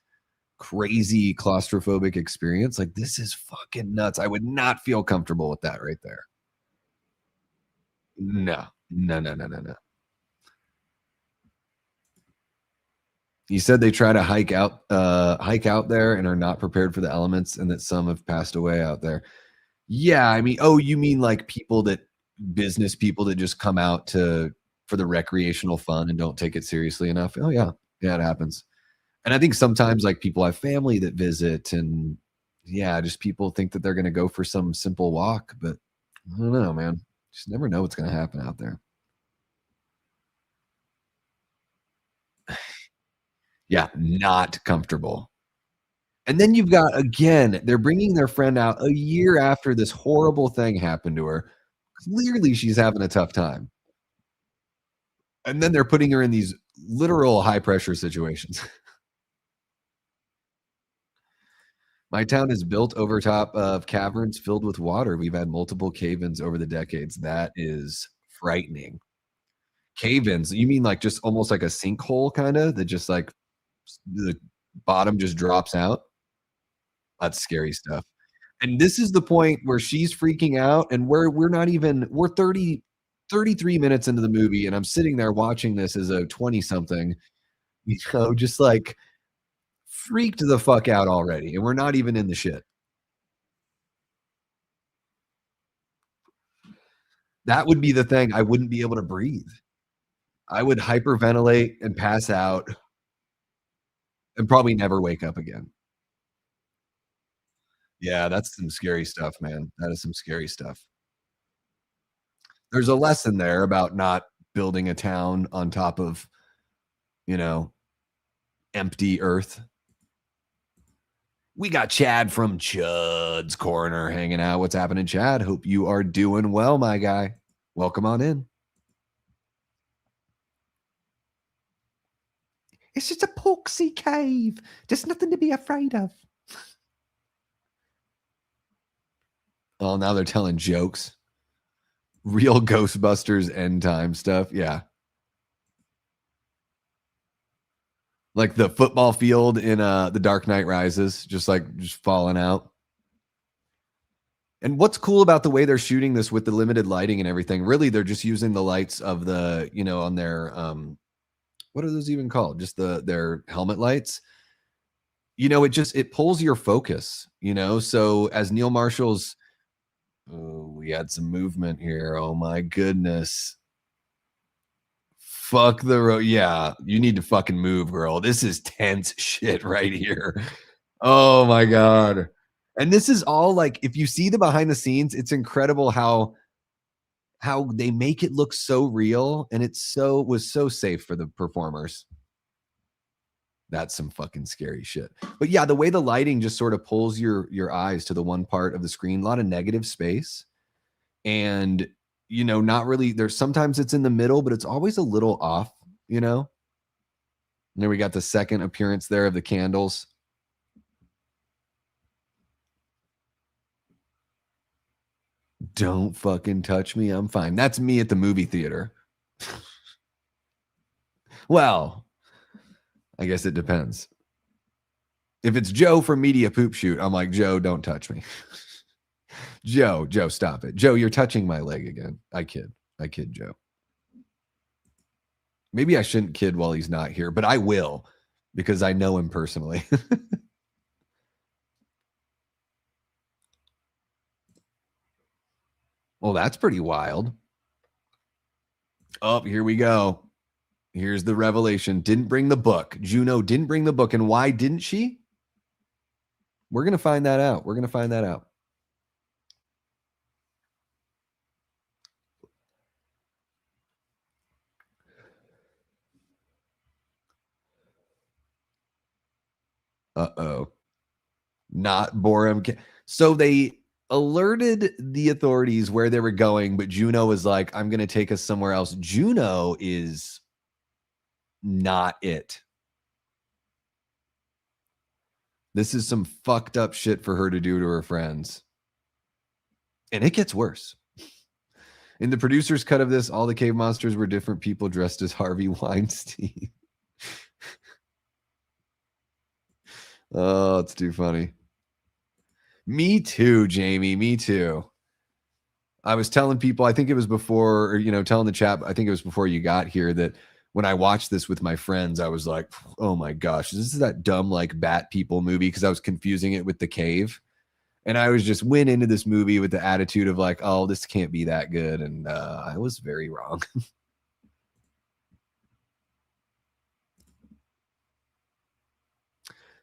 crazy claustrophobic experience. Like this is fucking nuts. I would not feel comfortable with that right there. No, no, no, no, no, no. You said they try to hike out there and are not prepared for the elements, and that some have passed away out there. Yeah, I mean, oh, you mean like business people that just come out to for the recreational fun and don't take it seriously enough? Oh yeah, yeah, it happens. And I think sometimes like people have family that visit, and yeah, just people think that they're going to go for some simple walk, but I don't know, man. Just never know what's going to happen out there. Yeah, not comfortable. And then you've got again, they're bringing their friend out a year after this horrible thing happened to her. Clearly, she's having a tough time. And then they're putting her in these literal high pressure situations. My town is built over top of caverns filled with water. We've had multiple cave-ins over the decades. That is frightening. Cave-ins, you mean like just almost like a sinkhole kinda that just like the bottom just drops out? That's scary stuff. And this is the point where she's freaking out and we're not even we're 33 minutes into the movie and I'm sitting there watching this as a 20 something, just like freaked the fuck out already, and we're not even in the shit. That would be the thing, I wouldn't be able to breathe. I would hyperventilate and pass out and probably never wake up again. Yeah, that's some scary stuff, man. That is some scary stuff. There's a lesson there about not building a town on top of, you know, empty earth. We got Chad from Chud's Corner hanging out. What's happening, Chad? Hope you are doing well, my guy. Welcome on in. It's just a poxy cave. There's nothing to be afraid of. Oh, now they're telling jokes. Real Ghostbusters end time stuff. Yeah. Like the football field in The Dark Knight Rises, just falling out. And what's cool about the way they're shooting this with the limited lighting and everything, really they're just using the lights of the, on their what are those even called? Just their helmet lights. It pulls your focus, So as Neil Marshall's, oh, we had some movement here. Oh my goodness. Fuck the road. Yeah, you need to fucking move, girl. This is tense shit right here. Oh my God. And this is all like, if you see the behind the scenes, it's incredible how they make it look so real, and was so safe for the performers. That's some fucking scary shit. But yeah, the way the lighting just sort of pulls your eyes to the one part of the screen, a lot of negative space. And not really, sometimes it's in the middle, but it's always a little off, And then we got the second appearance there of the candles. Don't fucking touch me. I'm fine. That's me at the movie theater. Well, I guess it depends. If it's Joe from Media Poop Shoot, I'm like, Joe, don't touch me. Joe, stop it. Joe, you're touching my leg again. I kid Joe. Maybe I shouldn't kid while he's not here, but I will, because I know him personally. Well, that's pretty wild. Oh, here we go. Here's the revelation. Didn't bring the book. Juno didn't bring the book. And why didn't she? We're going to find that out. Uh-oh. Not Borum. So they alerted the authorities where they were going, but Juno was like, I'm going to take us somewhere else. Juno is not it. This is some fucked up shit for her to do to her friends. And it gets worse. In the producer's cut of this, all the cave monsters were different people dressed as Harvey Weinstein. Oh, it's too funny. Me too, Jamie. Me too. I was telling people, I think it was before, or, telling the chat, I think it was before you got here, that when I watched this with my friends, I was like, oh my gosh, this is that dumb, like, Bat People movie, because I was confusing it with The Cave. And I was just went into this movie with the attitude of like, oh, this can't be that good. And I was very wrong.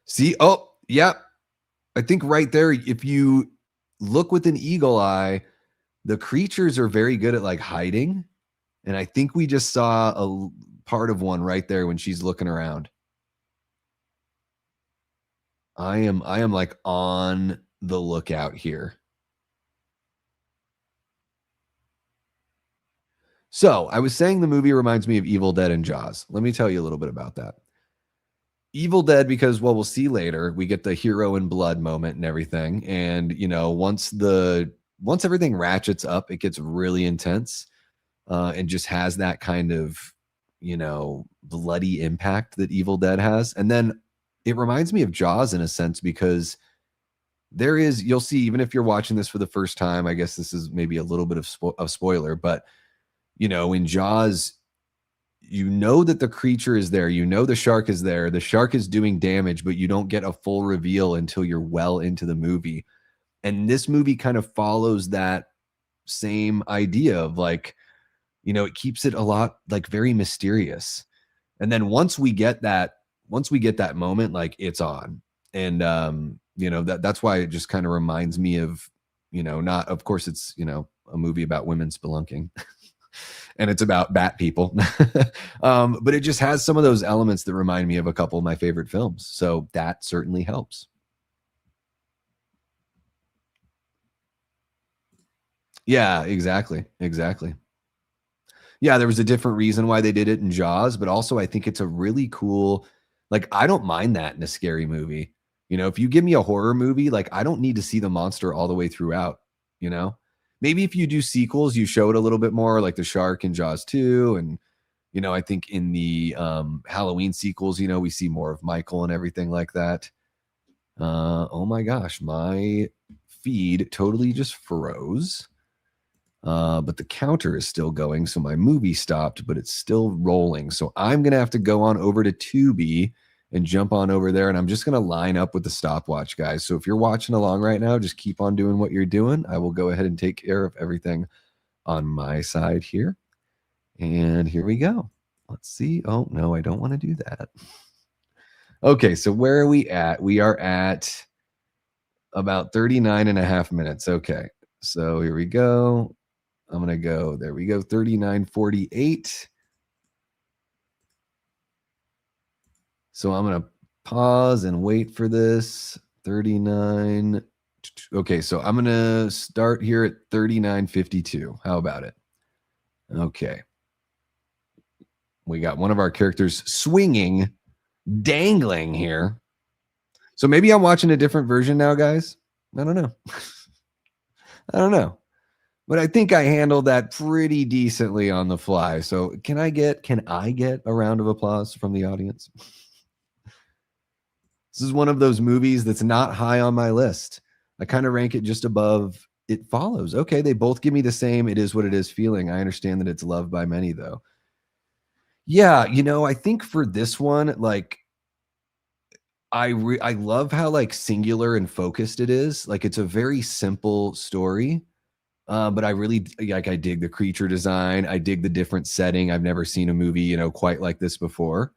See, oh, yeah. I think right there, if you look with an eagle eye, the creatures are very good at like hiding. And I think we just saw a part of one right there when she's looking around. I am like on the lookout here. So I was saying the movie reminds me of Evil Dead and Jaws. Let me tell you a little bit about that. Evil Dead, because, well, we'll see later, we get the hero in blood moment and everything. And, once everything ratchets up, it gets really intense and just has that kind of, bloody impact that Evil Dead has. And then it reminds me of Jaws in a sense, because you'll see, even if you're watching this for the first time, I guess this is maybe a little bit of spoiler, but, in Jaws, that the creature is there. The shark is there. The shark is doing damage, but you don't get a full reveal until you're well into the movie. And this movie kind of follows that same idea of like, it keeps it a lot like very mysterious. And then once we get that moment, like it's on. And that's why it just kind of reminds me of, not, of course it's, a movie about women spelunking. And it's about bat people. But it just has some of those elements that remind me of a couple of my favorite films. So that certainly helps. Yeah, exactly. Yeah, there was a different reason why they did it in Jaws, but also I think it's a really cool, like, I don't mind that in a scary movie. If you give me a horror movie, like, I don't need to see the monster all the way throughout, Maybe if you do sequels, you show it a little bit more, like the shark in Jaws 2 and, You know, I think in the Halloween sequels, you know, we see more of Michael and everything like that. Oh my gosh, my feed totally just froze. But the counter is still going, so my movie stopped, but it's still rolling. So I'm gonna have to go on over to Tubi and jump on over there, and I'm just gonna line up with the stopwatch, guys. So if you're watching along right now, just keep on doing what you're doing. I will go ahead and take care of everything on my side here. And here we go. Let's see. Oh, no, I don't want to do that. Okay, so where are we at? We are at about 39 and a half minutes. Okay, so here we go. I'm going to go, there we go, 39:48. So I'm going to pause and wait for this. 39. Okay, so I'm going to start here at 39:52. How about it? Okay. We got one of our characters swinging, dangling here. So maybe I'm watching a different version now, guys. I don't know. I don't know. But I think I handled that pretty decently on the fly. So can I get a round of applause from the audience? This is one of those movies that's not high on my list. I kind of rank it just above It Follows. Okay, they both give me the same it is what it is feeling. I understand that it's loved by many though. Yeah, you know, I think for this one, like I love how like singular and focused it is. Like it's a very simple story. But I really like I dig the creature design. I dig the different setting. I've never seen a movie, you know, quite like this before.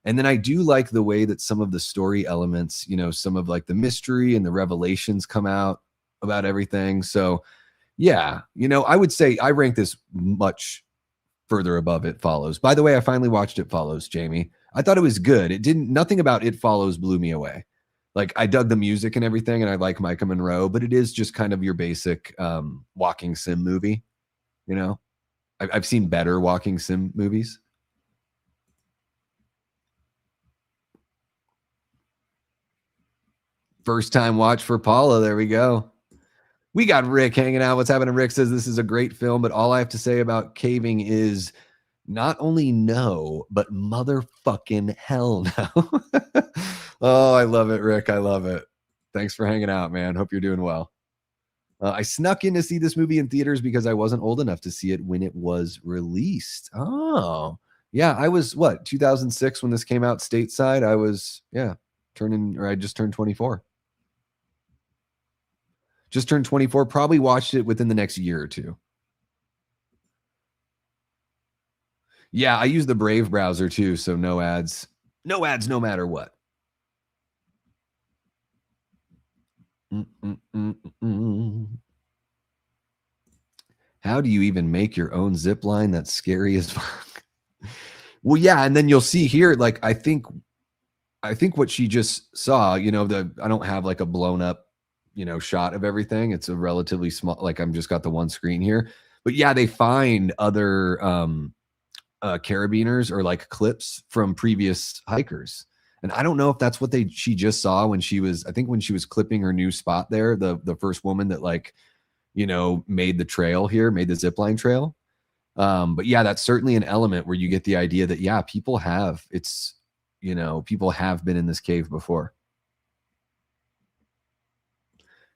And then I do like the way that some of the story elements, you know, some of like the mystery and the revelations come out about everything. So yeah, you know, I would say I rank this much further above It Follows. By the way, I finally watched It Follows, Jamie. I thought it was good. Nothing about It Follows blew me away. Like I dug the music and everything, and I like Micah Monroe, but it is just kind of your basic walking sim movie. You know, I've seen better walking sim movies. First time watch for Paula. There we go. We got Rick hanging out. What's happening? Rick says this is a great film, but all I have to say about caving is not only no, but motherfucking hell no. Oh, I love it, Rick. I love it. Thanks for hanging out, man. Hope you're doing well. I snuck in to see this movie in theaters because I wasn't old enough to see it when it was released. Oh, yeah. I was 2006 when this came out stateside. I was, I just turned 24. Just turned 24. Probably watched it within the next year or two. Yeah, I use the Brave browser too, so no ads. No ads no matter what. How do you even make your own zip line? That's scary as fuck. Well, yeah, and then you'll see here, like I think what she just saw, you know, I don't have like a blown up, you know, shot of everything. It's a relatively small, like I'm just got the one screen here. But yeah, they find other carabiners or like clips from previous hikers. And I don't know if that's what she just saw when she was clipping her new spot there, the first woman that like, you know, made the trail here, made the zipline trail. But yeah, that's certainly an element where you get the idea that, yeah, people have been in this cave before.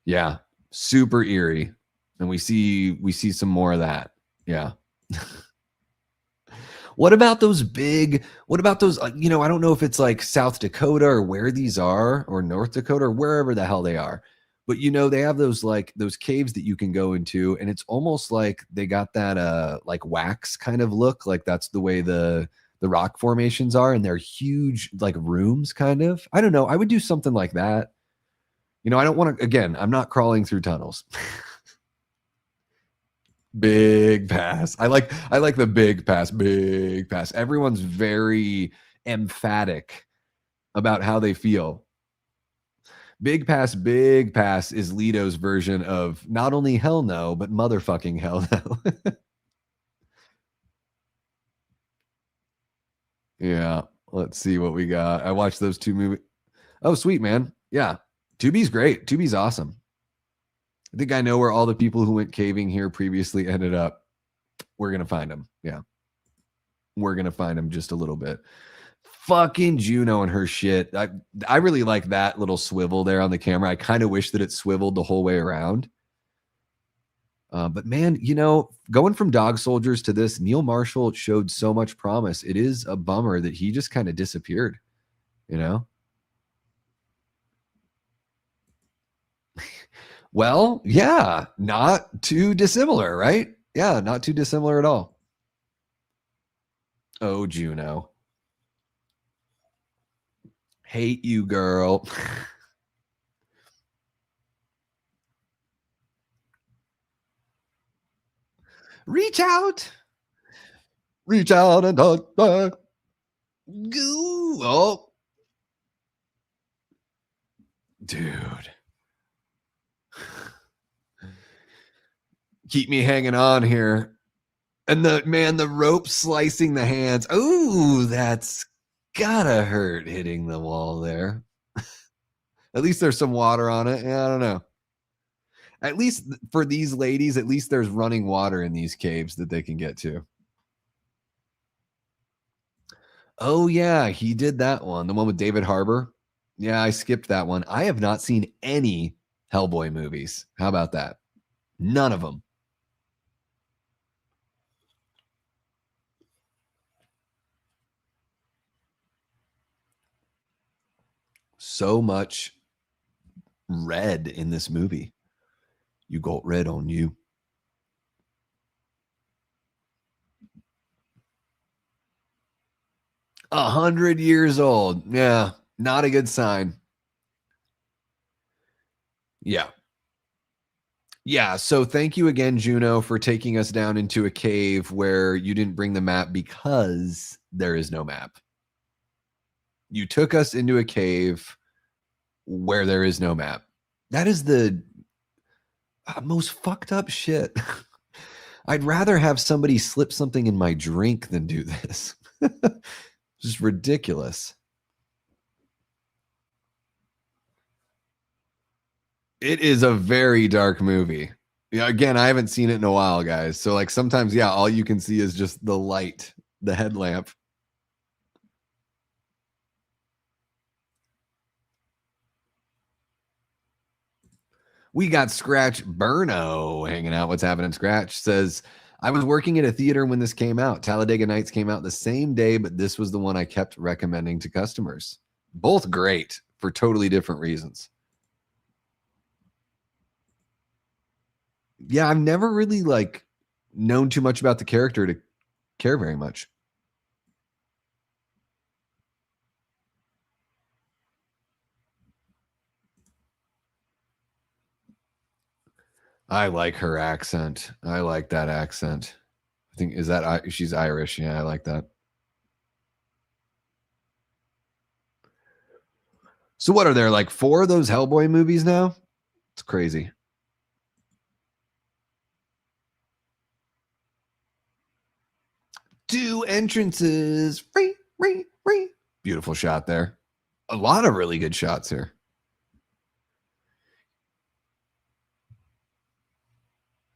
Yeah. Super eerie. And we see some more of that. Yeah. What about those, you know, I don't know if it's like South Dakota or where these are, or North Dakota or wherever the hell they are. But you know, they have those caves that you can go into, and it's almost like they got that like wax kind of look, like that's the way the rock formations are, and they're huge like rooms kind of. I don't know. I would do something like that. You know, I don't want to, again, I'm not crawling through tunnels. Big pass. I like the big pass. Big pass. Everyone's very emphatic about how they feel. Big pass is Lito's version of not only hell no, but motherfucking hell no. Yeah. Let's see what we got. I watched those two movies. Oh, sweet, man. Yeah. Tubi's great. Tubi's awesome. I think I know where all the people who went caving here previously ended up. We're going to find them. Yeah. We're gonna find him just a little bit. Fucking Juno and her shit. I really like that little swivel there on the camera. I kind of wish that it swiveled the whole way around. But man, going from Dog Soldiers to this, Neil Marshall showed so much promise. It is a bummer that he just kind of disappeared, you know? Well, yeah, not too dissimilar, right? Yeah, not too dissimilar at all. Oh, Juno. Hate you, girl. Reach out. Reach out and touch back. Goo. Oh, dude. Keep me hanging on here. And the rope slicing the hands. Oh, that's gotta hurt hitting the wall there. At least there's some water on it. Yeah, I don't know. At least for these ladies, at least there's running water in these caves that they can get to. Oh, yeah, he did that one. The one with David Harbour. Yeah, I skipped that one. I have not seen any Hellboy movies. How about that? None of them. So much red in this movie. You got red on you. 100 years old. Yeah, not a good sign. Yeah. Yeah. So thank you again, Juno, for taking us down into a cave where you didn't bring the map because there is no map. You took us into a cave where there is no map. That is the most fucked up shit. I'd rather have somebody slip something in my drink than do this. Just ridiculous. It is a very dark movie. Yeah, again, I haven't seen it in a while, guys. So like sometimes, yeah, all you can see is just the light, the headlamp. We got Scratch Burno hanging out. What's happening? Scratch says, I was working at a theater when this came out. Talladega Nights came out the same day, but this was the one I kept recommending to customers. Both great for totally different reasons. Yeah, I've never really like known too much about the character to care very much. I like her accent. I like that accent. I think is that she's Irish. Yeah, I like that. So what are there like 4 of those Hellboy movies now? It's crazy. Two entrances. Free. Beautiful shot there. A lot of really good shots here.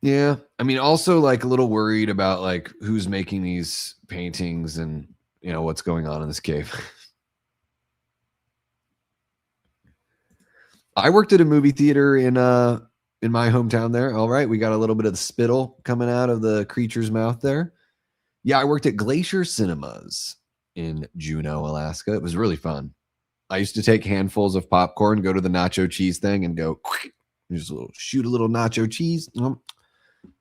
Yeah. I mean, also like a little worried about like who's making these paintings and what's going on in this cave. I worked at a movie theater in my hometown there. All right. We got a little bit of the spittle coming out of the creature's mouth there. Yeah, I worked at Glacier Cinemas in Juneau, Alaska. It was really fun. I used to take handfuls of popcorn, go to the nacho cheese thing, and go just shoot a little nacho cheese.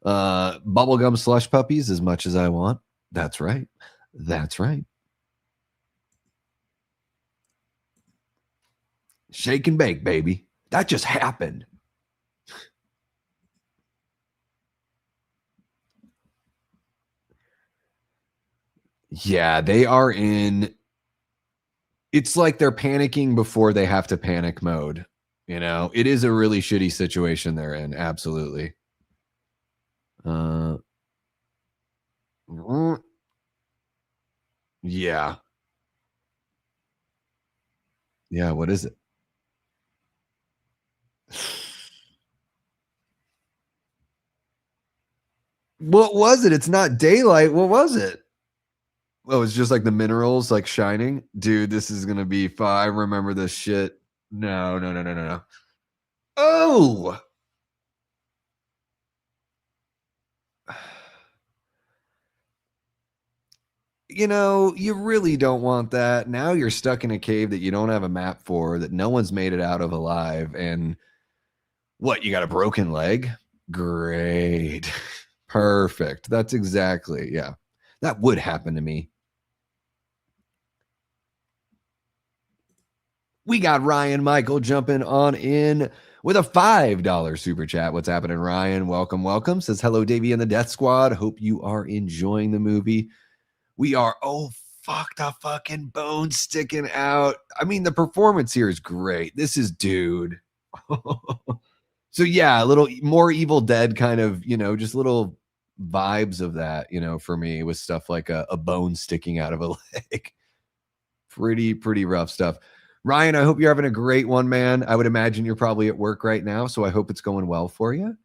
Bubblegum slush puppies as much as I want. That's right. That's right. Shake and bake, baby. That just happened. Yeah, they are in. It's like they're panicking before they have to panic mode. It is a really shitty situation they're in. Absolutely. Yeah. Yeah. What is it? What was it? It's not daylight. What was it? Oh, it's just like the minerals like shining. Dude, this is gonna be fun. I remember this shit. No, no, no, no, no, no. Oh, you really don't want that. Now you're stuck in a cave that you don't have a map for, that no one's made it out of alive. And what, you got a broken leg? Great. Perfect. That's exactly, yeah. That would happen to me. We got Ryan Michael jumping on in with a $5 super chat. What's happening, Ryan? Welcome, welcome. Says, hello, Davey and the Death Squad. Hope you are enjoying the movie. We are, oh, fuck, the fucking bone sticking out. I mean, the performance here is great. This is dude. So, yeah, a little more Evil Dead kind of, just little vibes of that, for me with stuff like a bone sticking out of a leg. Pretty rough stuff. Ryan, I hope you're having a great one, man. I would imagine you're probably at work right now, so I hope it's going well for you.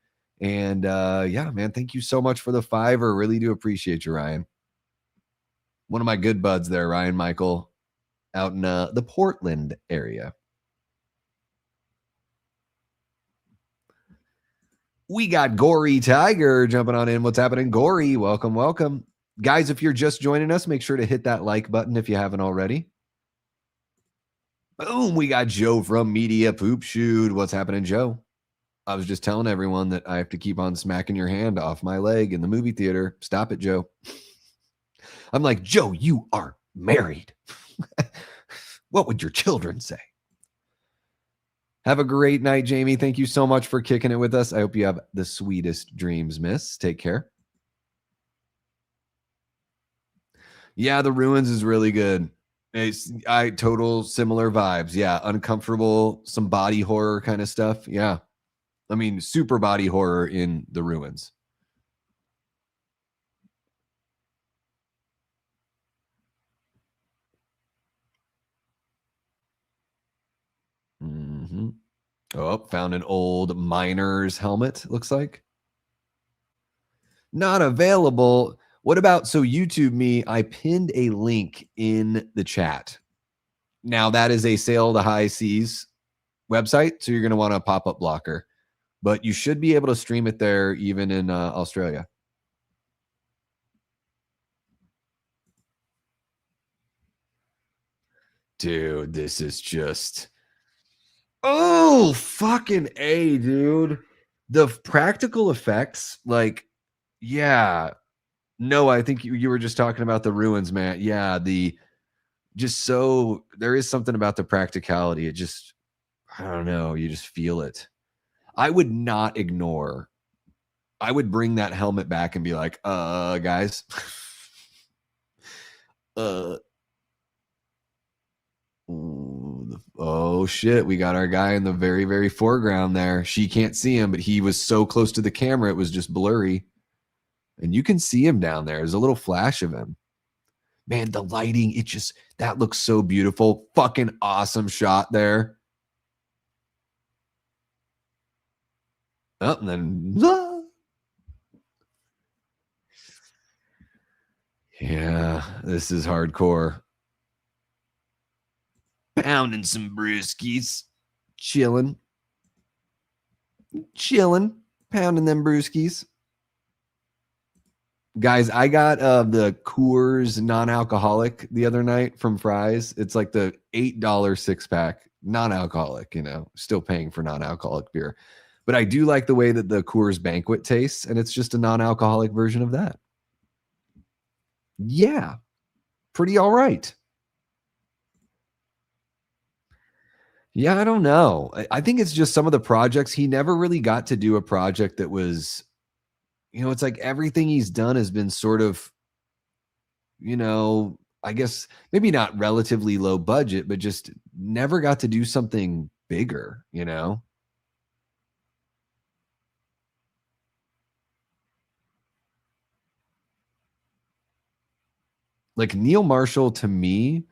And yeah, man, thank you so much for the $5. Really do appreciate you, Ryan. One of my good buds there, Ryan Michael, out in the Portland area. We got Gory Tiger jumping on in. What's happening, Gory? Welcome, welcome. Guys, if you're just joining us, make sure to hit that like button if you haven't already. Boom, we got Joe from Media Poop Shoot. What's happening, Joe? I was just telling everyone that I have to keep on smacking your hand off my leg in the movie theater. Stop it, Joe. I'm like, Joe, you are married. What would your children say? Have a great night, Jamie. Thank you so much for kicking it with us. I hope you have the sweetest dreams, miss. Take care. Yeah, The Ruins is really good. Total similar vibes. Yeah, uncomfortable, some body horror kind of stuff. Yeah. I mean, super body horror in The Ruins. Mm-hmm. Oh, found an old miner's helmet, looks like. Not available. What about, so YouTube me, I pinned a link in the chat. Now, that is a Sail to High Seas website, so you're going to want a pop-up blocker. But you should be able to stream it there even in Australia. Dude, this is just... Oh, fucking A, dude. The practical effects, like, yeah. No, I think you were just talking about The Ruins, man. Yeah, there is something about the practicality. It just, I don't know, you just feel it. I would not ignore. I would bring that helmet back and be like, guys. Oh shit, we got our guy in the very, very foreground there. She can't see him, but he was so close to the camera, it was just blurry. And you can see him down there. There's a little flash of him. Man, the lighting, that looks so beautiful. Fucking awesome shot there. Oh, and then... Yeah, this is hardcore. Pounding some brewskis. Chilling. Pounding them brewskis. Guys, I got the Coors non-alcoholic the other night from Fry's. It's like the $8 6-pack, non-alcoholic, still paying for non-alcoholic beer. But I do like the way that the Coors Banquet tastes, and it's just a non-alcoholic version of that. Yeah, pretty all right. Yeah, I don't know. I think it's just some of the projects. He never really got to do a project that was, it's like everything he's done has been sort of, I guess maybe not relatively low budget, but just never got to do something bigger, Like Neil Marshall, to me,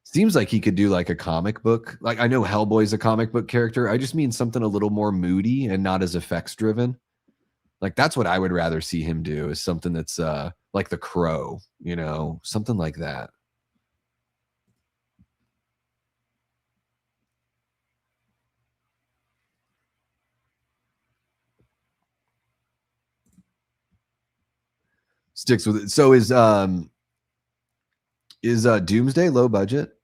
seems like he could do like a comic book. Like I know Hellboy's a comic book character. I just mean something a little more moody and not as effects driven. Like that's what I would rather see him do, is something that's like The Crow, you know, something like that. Sticks with it. So is Doomsday low budget?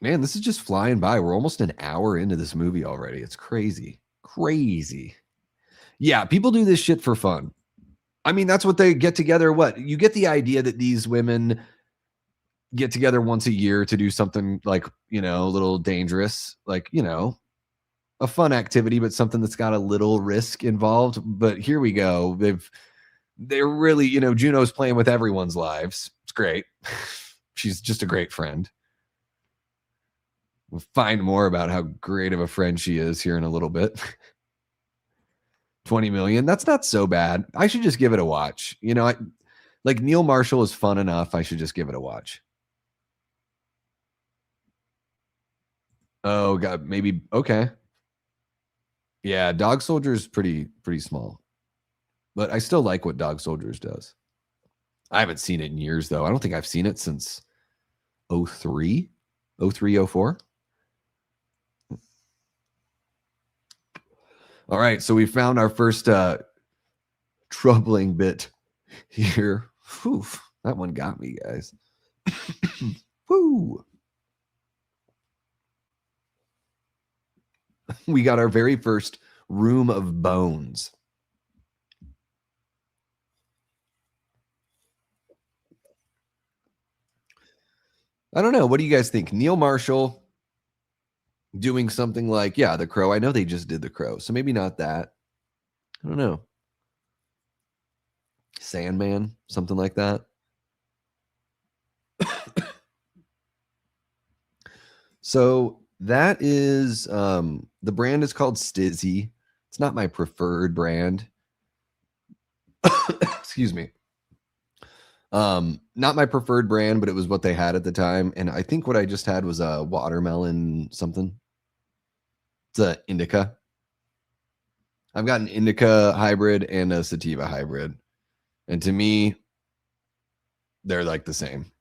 Man, this is just flying by. We're almost an hour into this movie already. It's crazy. Crazy. Yeah, people do this shit for fun. I mean, that's what they get together. What? You get the idea that these women get together once a year to do something like, you know, a little dangerous, like, you know, a fun activity, but something that's got a little risk involved. But here we go. They're really, you know, Juno's playing with everyone's lives. It's great. She's just a great friend. We'll find more about how great of a friend she is here in a little bit. 20 million. That's not so bad. I should just give it a watch. You know, like Neil Marshall is fun enough. I should just give it a watch. Oh God, maybe okay. Yeah, Dog Soldier is pretty small, but I still like what Dog Soldiers does. I haven't seen it in years though. I don't think I've seen it since 03, 03, 04. All right, so we found our first troubling bit here. Whew, that one got me, guys. Woo. We got our very first room of bones. I don't know. What do you guys think? Neil Marshall doing something like, yeah, The Crow. I know they just did The Crow, so maybe not that. I don't know. Sandman, something like that. So that is the brand is called Stizzy. It's not my preferred brand. Excuse me. Not my preferred brand, but it was what they had at the time. And I think what I just had was a watermelon something. It's a indica. I've got an indica hybrid and a sativa hybrid. And to me, they're like the same.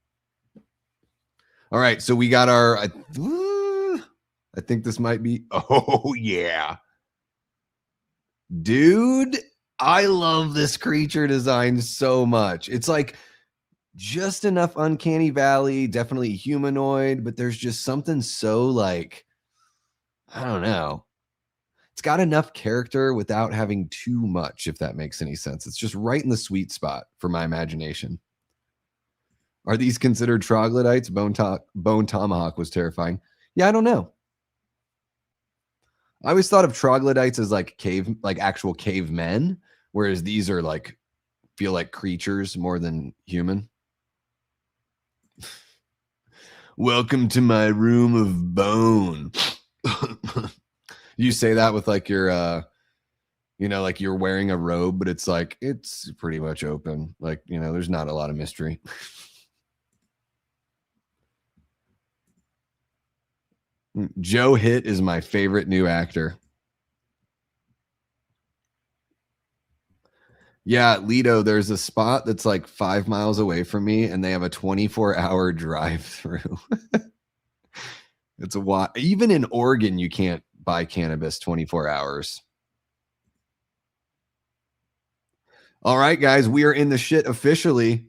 All right, so we got our I think this might be oh yeah. Dude, I love this creature design so much. It's like just enough uncanny valley, definitely humanoid, but there's just something so like I don't know. It's got enough character without having too much, if that makes any sense. It's just right in the sweet spot for my imagination. Are these considered troglodytes? Bone Tomahawk was terrifying. Yeah, I don't know. I always thought of troglodytes as like actual cavemen, whereas these are like feel like creatures more than human. Welcome to my room of bone. You say that with like your you know, like you're wearing a robe, but it's like it's pretty much open. Like, you know, there's not a lot of mystery. Joe Hitt is my favorite new actor. Yeah, Lido, there's a spot that's like 5 miles away from me, and they have a 24-hour drive-through. It's a lot. Even in Oregon, you can't buy cannabis 24 hours. All right, guys, we are in the shit officially.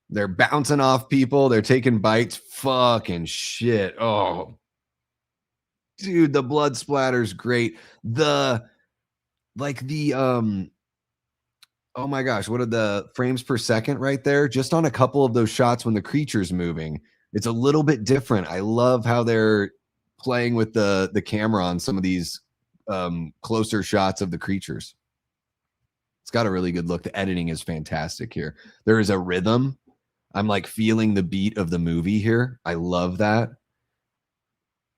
They're bouncing off people. They're taking bites. Fucking shit. Oh, dude, the blood splatter's great. Oh my gosh, what are the frames per second right there? Just on a couple of those shots when the creature's moving, it's a little bit different. I love how they're playing with the camera on some of these closer shots of the creatures. It's got a really good look. The editing is fantastic here. There is a rhythm. I'm like feeling the beat of the movie here. I love that.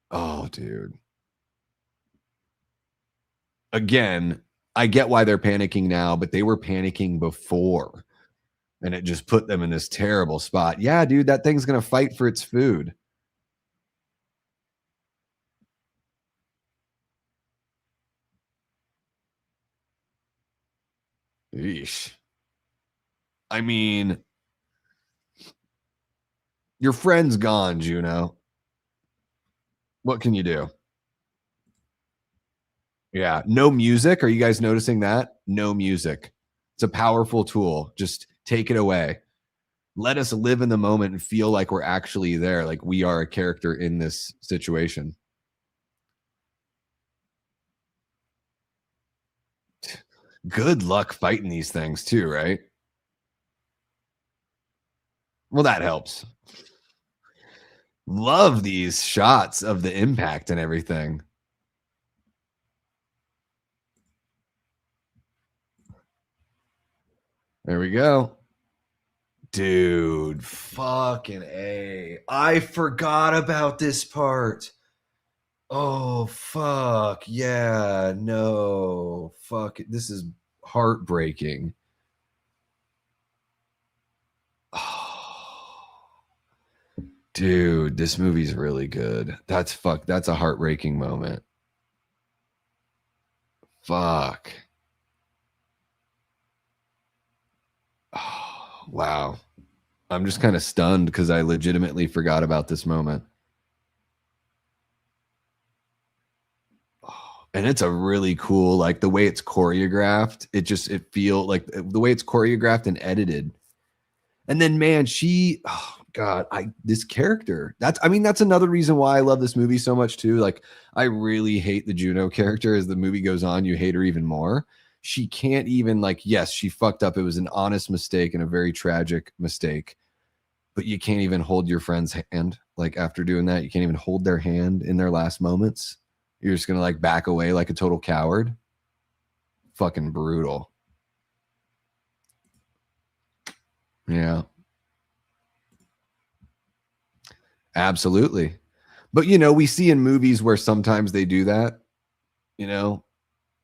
Oh, dude. Again, I get why they're panicking now, but they were panicking before. And it just put them in this terrible spot. Yeah, dude, that thing's going to fight for its food. Eesh. I mean, your friend's gone, Juno. What can you do? Yeah. No music. Are you guys noticing that? No music. It's a powerful tool. Just take it away. Let us live in the moment and feel like we're actually there, like we are a character in this situation. Good luck fighting these things too, right? Well, that helps. Love these shots of the impact and everything. There we go. Dude, fucking A. I forgot about this part. Oh, fuck. Yeah, no. Fuck. This is heartbreaking. Oh, dude, this movie's really good. That's a heartbreaking moment. Fuck. Oh, wow. I'm just kind of stunned because I legitimately forgot about this moment. And it's a really cool, like the way it's choreographed. It feel like the way it's choreographed and edited. And then, man, oh God, this character. That's another reason why I love this movie so much too. Like, I really hate the Juno character. As the movie goes on, you hate her even more. She can't even, like, yes, she fucked up. It was an honest mistake and a very tragic mistake. But you can't even hold your friend's hand. Like, after doing that, you can't even hold their hand in their last moments. You're just gonna like back away like a total coward. Fucking brutal. Yeah, absolutely. But we see in movies where sometimes they do that. You know,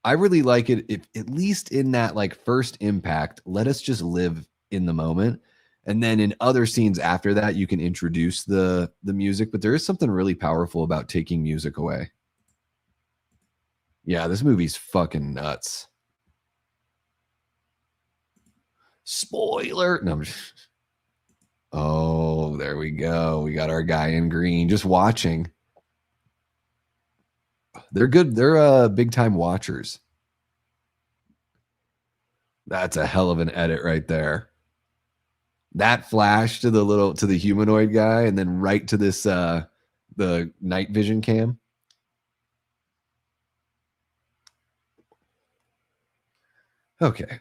I really like it if at least in that like first impact, let us just live in the moment. And then in other scenes after that, you can introduce the music. But there is something really powerful about taking music away. Yeah, this movie's fucking nuts. Spoiler. No, oh, there we go. We got our guy in green just watching. They're good. They're big time watchers. That's a hell of an edit right there. That flash to the humanoid guy and then right to this the night vision cam. Okay.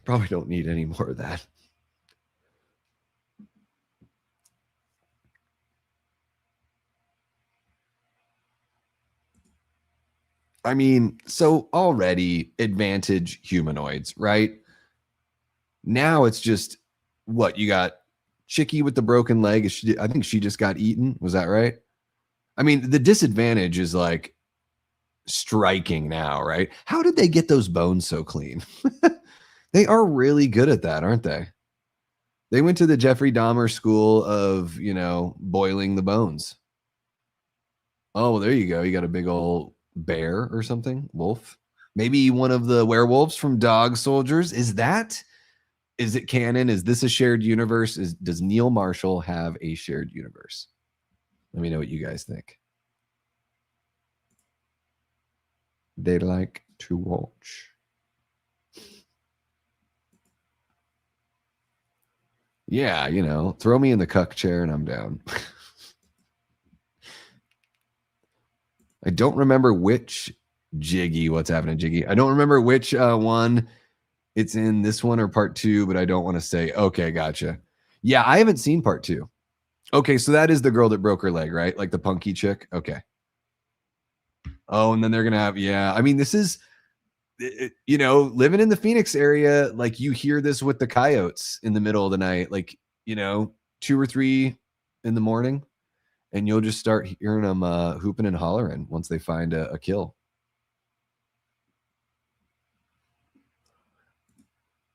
Probably don't need any more of that. I mean, so already advantage humanoids, right? Now it's just what you got Chicky with the broken leg. I think she just got eaten. Was that right? I mean, the disadvantage is like striking now, right? How did they get those bones so clean? They are really good at that, aren't they? They went to the Jeffrey Dahmer school of, boiling the bones. Oh, well, there you go. You got a big old bear or something, wolf. Maybe one of the werewolves from Dog Soldiers. Is it canon? Is this a shared universe? Does Neil Marshall have a shared universe? Let me know what you guys think. They like to watch. Yeah, throw me in the cuck chair and I'm down. I don't remember which Jiggy. What's happening, Jiggy? I don't remember which one it's in, this one or part two, but I don't want to say. Okay, gotcha. Yeah, I haven't seen part two. Okay, so that is the girl that broke her leg, right? Like the punky chick. Okay. Oh, and then they're gonna have, yeah. I mean, this is, living in the Phoenix area, like you hear this with the coyotes in the middle of the night, like 2 or 3 in the morning, and you'll just start hearing them hooping and hollering once they find a kill.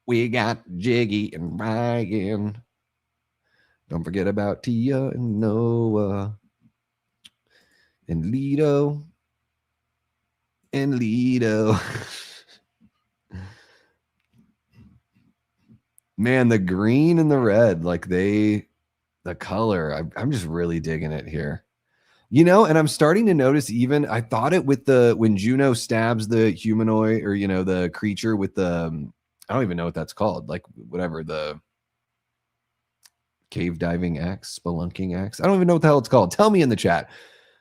We got Jiggy and Ryan. Don't forget about Tia and Noah and Lido and Lido. Man, the green and the red, like the color, I'm just really digging it here. You know, and I'm starting to notice even I thought it with when Juno stabs the humanoid or the creature with the I don't even know what that's called, like whatever, the cave diving axe, spelunking axe. I don't even know what the hell it's called. Tell me in the chat.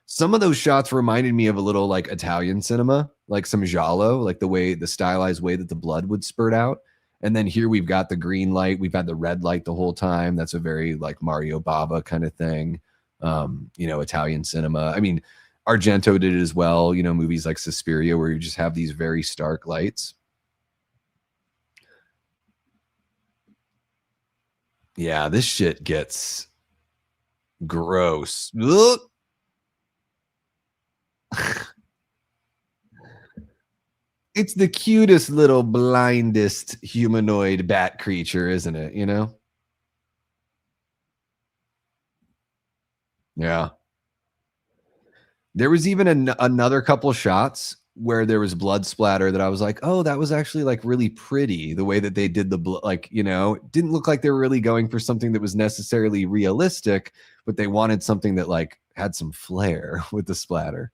Some of those shots reminded me of a little like Italian cinema, like some giallo, like the stylized way that the blood would spurt out. And then here we've got the green light. We've had the red light the whole time. That's a very like Mario Bava kind of thing. Italian cinema. I mean, Argento did it as well. Movies like Suspiria where you just have these very stark lights. Yeah, this shit gets gross. It's the cutest little blindest humanoid bat creature, isn't it? Yeah. There was even another couple shots where there was blood splatter that I was like, oh, that was actually like really pretty. The way that they did the blood, like, it didn't look like they were really going for something that was necessarily realistic, but they wanted something that like had some flair with the splatter.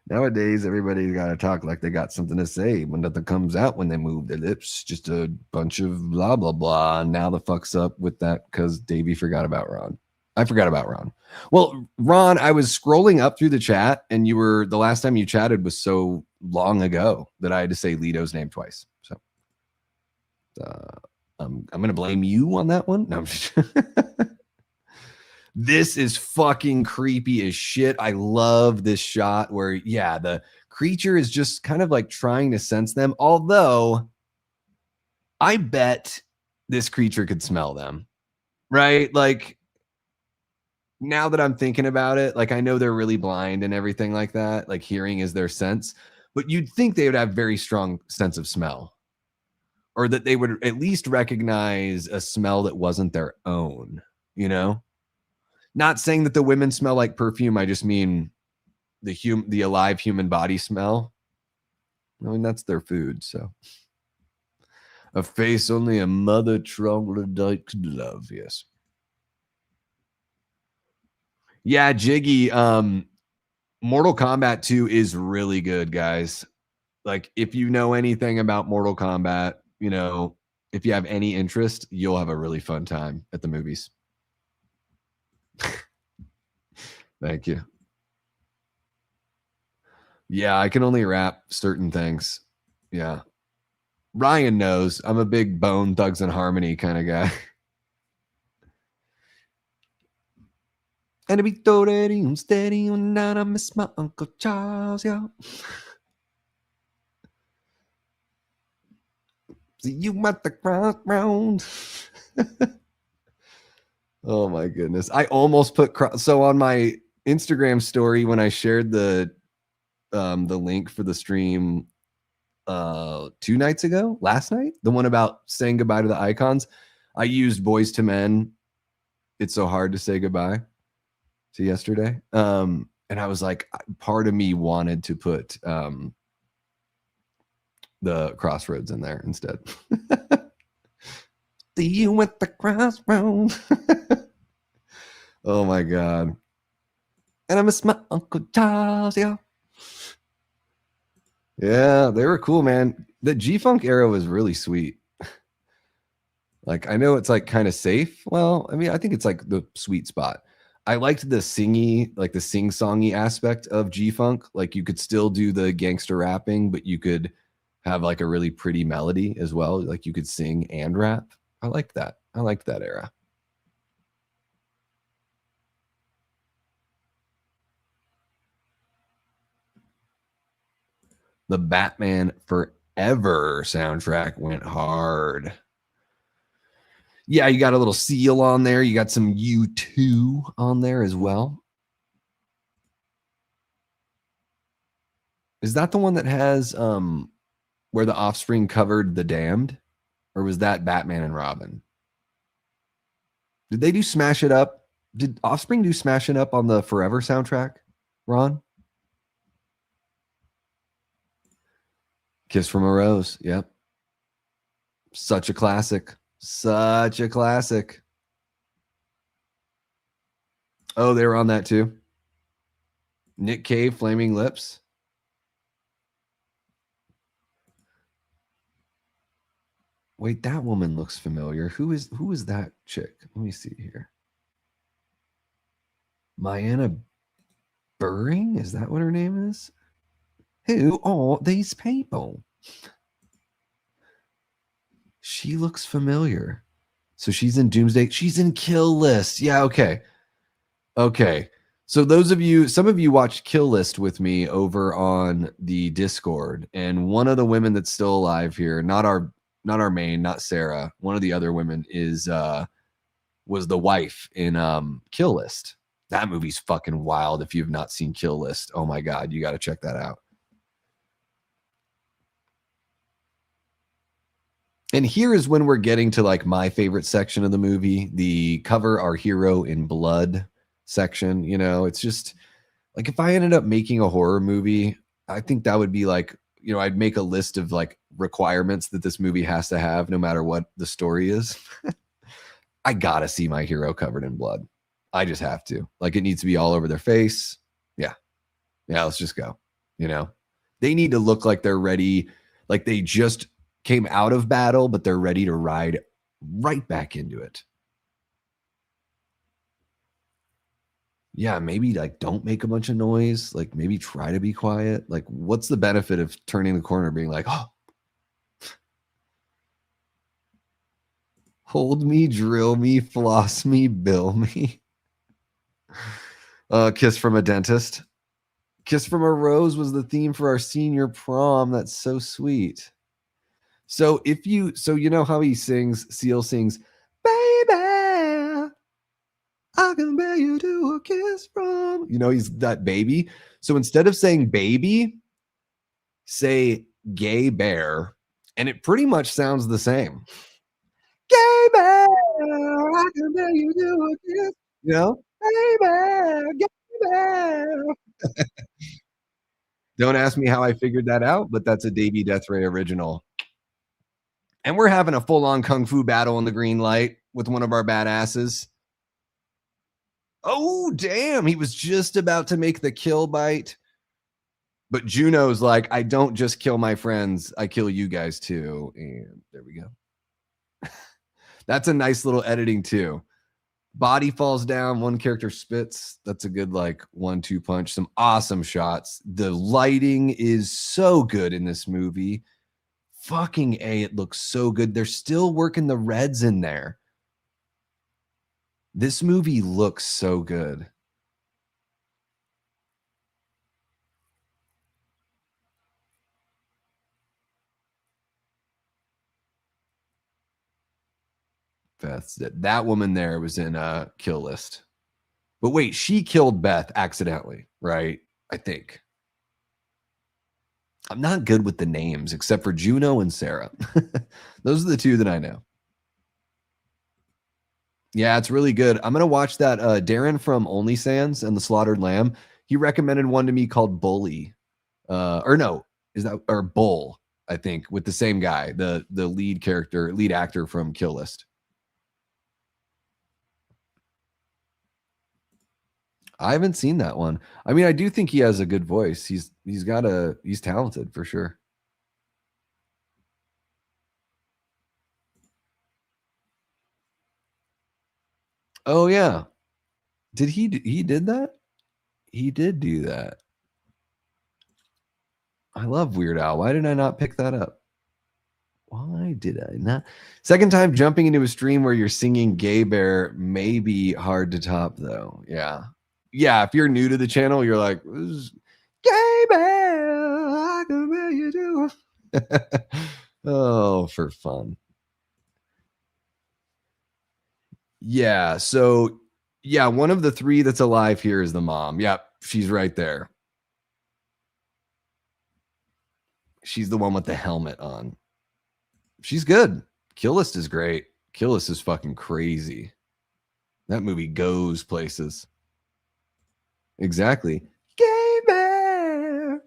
Nowadays, everybody's got to talk like they got something to say. When nothing comes out when they move their lips, just a bunch of blah, blah, blah. And now the fuck's up with that because Davey forgot about Ron. I forgot about Ron. Well, Ron, I was scrolling up through the chat and the last time you chatted was so long ago that I had to say Lito's name twice. So I'm going to blame you on that one. No, I'm just This is fucking creepy as shit. I love this shot where, yeah, the creature is just kind of like trying to sense them. Although I bet this creature could smell them, right? Like now that I'm thinking about it, like I know they're really blind and everything like that. Like hearing is their sense, but you'd think they would have very strong sense of smell, or that they would at least recognize a smell that wasn't their own, Not saying that the women smell like perfume. I just mean the alive human body smell. I mean, that's their food. So a face only a mother troglodyte could love. Yes. Yeah, Jiggy. Mortal Kombat 2 is really good, guys. Like, if you know anything about Mortal Kombat, if you have any interest, you'll have a really fun time at the movies. Thank you. Yeah, I can only rap certain things. Yeah. Ryan knows I'm a big Bone Thugs and Harmony kind of guy. And to be steady and steady and now I miss my Uncle Charles, yeah. See you at the crossround. Oh my goodness. I almost put so on my Instagram story when I shared the link for the stream 2 nights ago, last night, the one about saying goodbye to the icons. I used Boys to Men. It's so hard to say goodbye to yesterday. And I was like, part of me wanted to put the Crossroads in there instead. See you at the crossroads. Oh my God. And I miss my Uncle Charles, yeah. Yeah, they were cool, man. The G-Funk era was really sweet. Like, I know it's like kind of safe. Well, I mean, I think it's like the sweet spot. I liked the singy, like the sing-songy aspect of G-Funk. Like you could still do the gangster rapping, but you could have like a really pretty melody as well. Like you could sing and rap. I liked that. I liked that era. The Batman Forever soundtrack went hard. Yeah, you got a little Seal on there. You got some U2 on there as well. Is that the one that has where the Offspring covered The Damned? Or was that Batman and Robin? Did they do Smash It Up? Did Offspring do Smash It Up on the Forever soundtrack, Ron? Kiss from a Rose. Yep. Such a classic. Such a classic. Oh, they were on that too. Nick Cave, Flaming Lips. Wait, that woman looks familiar. Who is that chick? Let me see here. Mayanna Buring? Is that what her name is? Who are these people? She looks familiar. So she's in Doomsday. She's in Kill List. Yeah, okay. Okay. So some of you watched Kill List with me over on the Discord, and one of the women that's still alive here, not our main, not Sarah, one of the other women was the wife in Kill List. That movie's fucking wild. If you've not seen Kill List, oh my God, you got to check that out. And here is when we're getting to like my favorite section of the movie, the cover our hero in blood section. You know, it's just like if I ended up making a horror movie, I think that would be like, you know, I'd make a list of like requirements that this movie has to have no matter what the story is. I gotta see my hero covered in blood. I just have to. Like, it needs to be all over their face. Yeah. Yeah, let's just go. You know, they need to look like they're ready, like they just came out of battle, but they're ready to ride right back into it. Yeah, maybe like don't make a bunch of noise. Like maybe try to be quiet. Like, what's the benefit of turning the corner being like, oh, hold me, drill me, floss me, bill me. Kiss from a Dentist. Kiss from a Rose was the theme for our senior prom. That's so sweet. So you know how he sings, Seal sings, baby, I can bear you to a kiss from, you know, he's that baby. So instead of saying baby, say gay bear, and it pretty much sounds the same. Gay bear, I can bear you to a kiss, you know, baby, gay bear. Don't ask me how I figured that out, but that's a Davey Deathray original. And we're having a full-on kung fu battle in the green light with one of our badasses. Oh, damn. He was just about to make the kill bite. But Juno's like, I don't just kill my friends. I kill you guys too. And there we go. That's a nice little editing too. Body falls down. One character spits. That's a good like 1-2 punch. Some awesome shots. The lighting is so good in this movie. Fucking A, it looks so good. They're still working the reds in there. This movie looks so good. That woman there was in a Kill List. But wait, she killed Beth accidentally, right? I think. I'm not good with the names except for Juno and Sarah. Those are the two that I know. Yeah, it's really good. I'm gonna watch that. Darren from Only Sans and the Slaughtered Lamb. He recommended one to me called Bully. Or no, is that or Bull? I think with the same guy, the lead actor from Kill List. I haven't seen that one. I mean, I do think he has a good voice. He's talented for sure. Oh yeah. Did he did that? He did do that. I love Weird Al. Why did I not pick that up? Why did I not? Second time jumping into a stream where you're singing Gay Bear may be hard to top though. Yeah. Yeah, if you're new to the channel, you're like, Gay Bear, I can bear you do. Oh, for fun. Yeah, so yeah, one of the three that's alive here is the mom. Yep, she's right there. She's the one with the helmet on. She's good. Kill List is great. Kill List is fucking crazy. That movie goes places. Exactly. Gay Bear.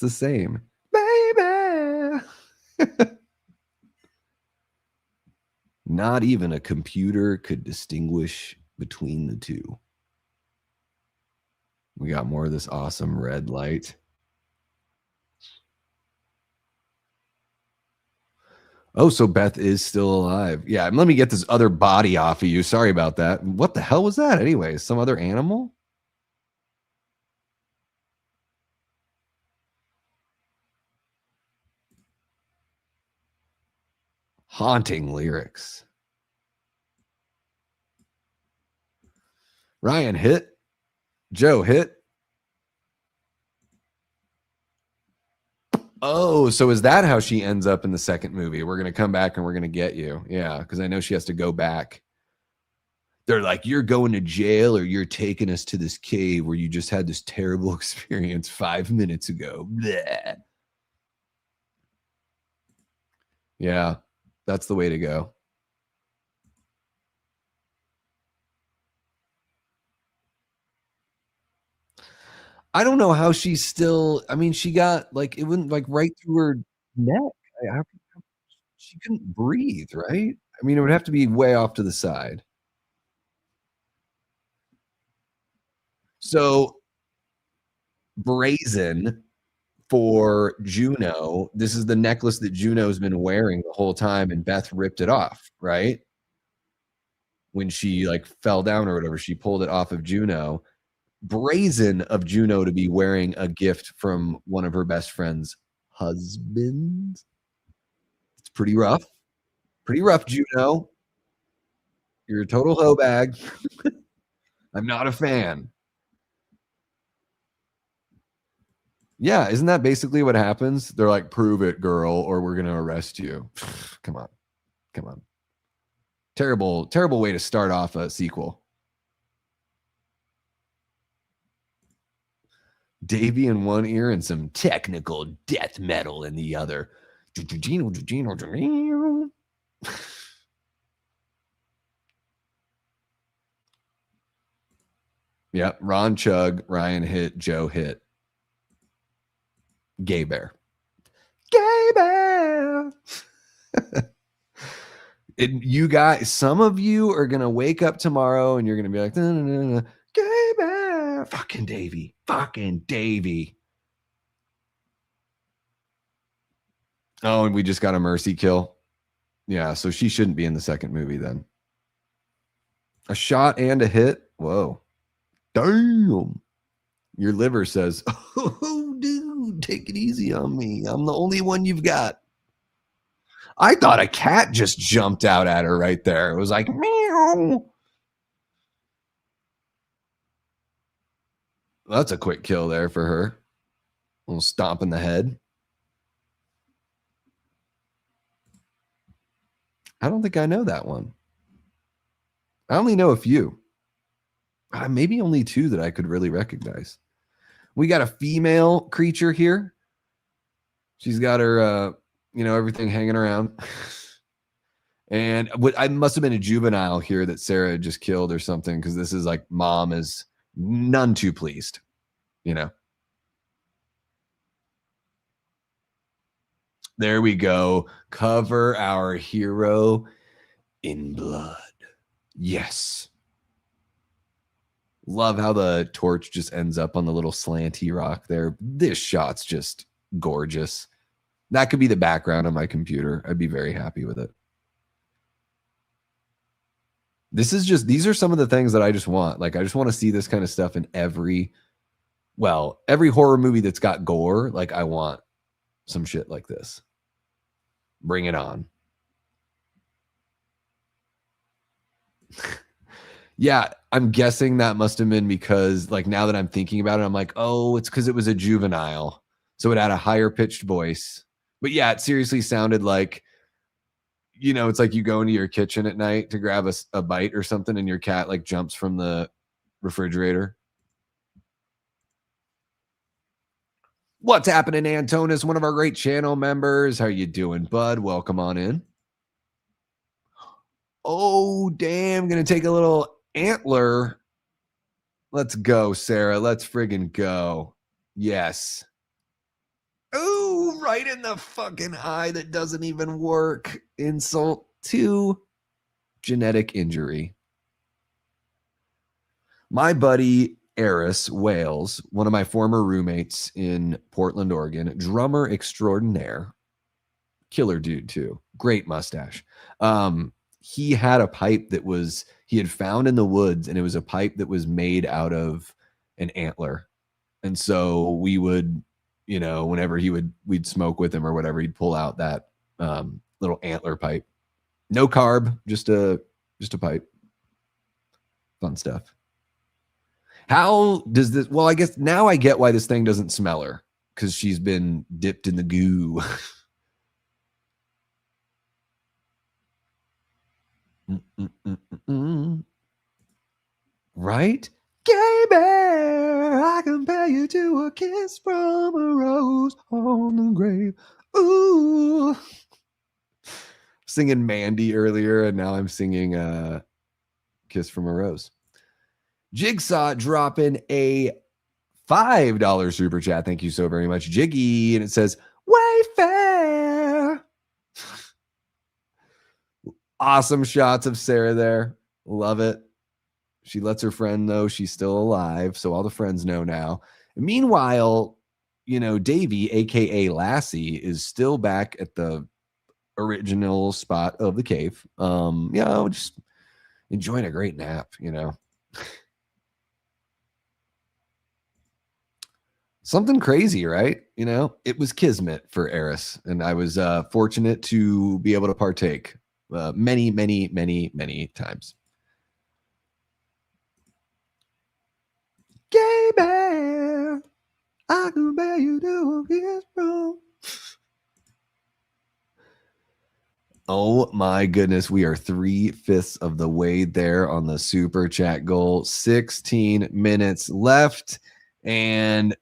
the same. Baby. Not even a computer could distinguish between the two. We got more of this awesome red light. Oh, so Beth is still alive. Yeah, and let me get this other body off of you. Sorry about that. What the hell was that anyway? Some other animal? Haunting lyrics. Ryan hit. Joe hit. Oh, so is that how she ends up in the second movie? We're going to come back and we're going to get you. Yeah, because I know she has to go back. They're like, you're going to jail or you're taking us to this cave where you just had this terrible experience 5 minutes ago. Bleh. Yeah, that's the way to go. I don't know how she's still. I mean, she got like it went like right through her neck. She couldn't breathe, right? I mean, it would have to be way off to the side. So brazen for Juno. This is the necklace that Juno's been wearing the whole time, and Beth ripped it off, right? When she like fell down or whatever, she pulled it off of Juno. Brazen of Juno to be wearing a gift from one of her best friend's husbands. It's pretty rough. Pretty rough, Juno. You're a total hoe bag. I'm not a fan. Yeah, isn't that basically what happens? They're like, prove it, girl, or we're going to arrest you. Come on. Come on. Terrible, terrible way to start off a sequel. Davey in one ear and some technical death metal in the other. Yep. Ron chug, Ryan hit, Joe hit. Gay bear. Gay bear. You guys, some of you are gonna wake up tomorrow and you're gonna be like, no, no, no, no. Gay bear. Fucking Davey. Fucking Davey. Oh, and we just got a mercy kill. Yeah, so she shouldn't be in the second movie then. A shot and a hit. Whoa. Damn. Your liver says, oh, dude, take it easy on me. I'm the only one you've got. I thought a cat just jumped out at her right there. It was like, meow. That's a quick kill there for her. A little stomp in the head. I don't think I know that one. I only know a few. Maybe only two that I could really recognize. We got a female creature here. She's got her, everything hanging around. And I must have been a juvenile here that Sarah just killed or something, because this is like mom is none too pleased, There we go. Cover our hero in blood. Yes. Love how the torch just ends up on the little slanty rock there. This shot's just gorgeous. That could be the background on my computer. I'd be very happy with it. These are some of the things that I just want. Like, I just want to see this kind of stuff in every horror movie that's got gore. Like, I want some shit like this. Bring it on. Yeah, I'm guessing that must have been because, like, now that I'm thinking about it, I'm like, oh, it's because it was a juvenile. So it had a higher pitched voice. But yeah, it seriously sounded like, it's like you go into your kitchen at night to grab a bite or something and your cat like jumps from the refrigerator. What's happening, Antonis? One of our great channel members. How you doing, bud? Welcome on in. Oh, damn. Gonna take a little antler. Let's go, Sarah. Let's friggin' go. Yes. Ooh, right in the fucking eye that doesn't even work. Insult to genetic injury. My buddy Eris Wales, one of my former roommates in Portland, Oregon, drummer extraordinaire, killer dude too, great mustache. He had a pipe that was he had found in the woods, and it was a pipe that was made out of an antler. And so we would, whenever we'd smoke with him or whatever, he'd pull out that little antler pipe. No carb, just a pipe. Fun stuff. How does this? Well, I guess now I get why this thing doesn't smell her, because she's been dipped in the goo. Right? Gay bear, I compare you to a kiss from a rose on the grave. Ooh. Singing Mandy earlier, and now I'm singing Kiss from a Rose. Jigsaw dropping a $5 super chat. Thank you so very much, Jiggy. And it says, Wayfair. Awesome shots of Sarah there. Love it. She lets her friend know she's still alive, so all the friends know now. Meanwhile, Davey, aka Lassie, is still back at the original spot of the cave. Just enjoying a great nap, Something crazy, right? It was kismet for Eris, and I was fortunate to be able to partake many, many, many, many times. Gay bear, I can bear you to a kiss from. Oh my goodness, we are 3/5 of the way there on the super chat goal. 16 minutes left, and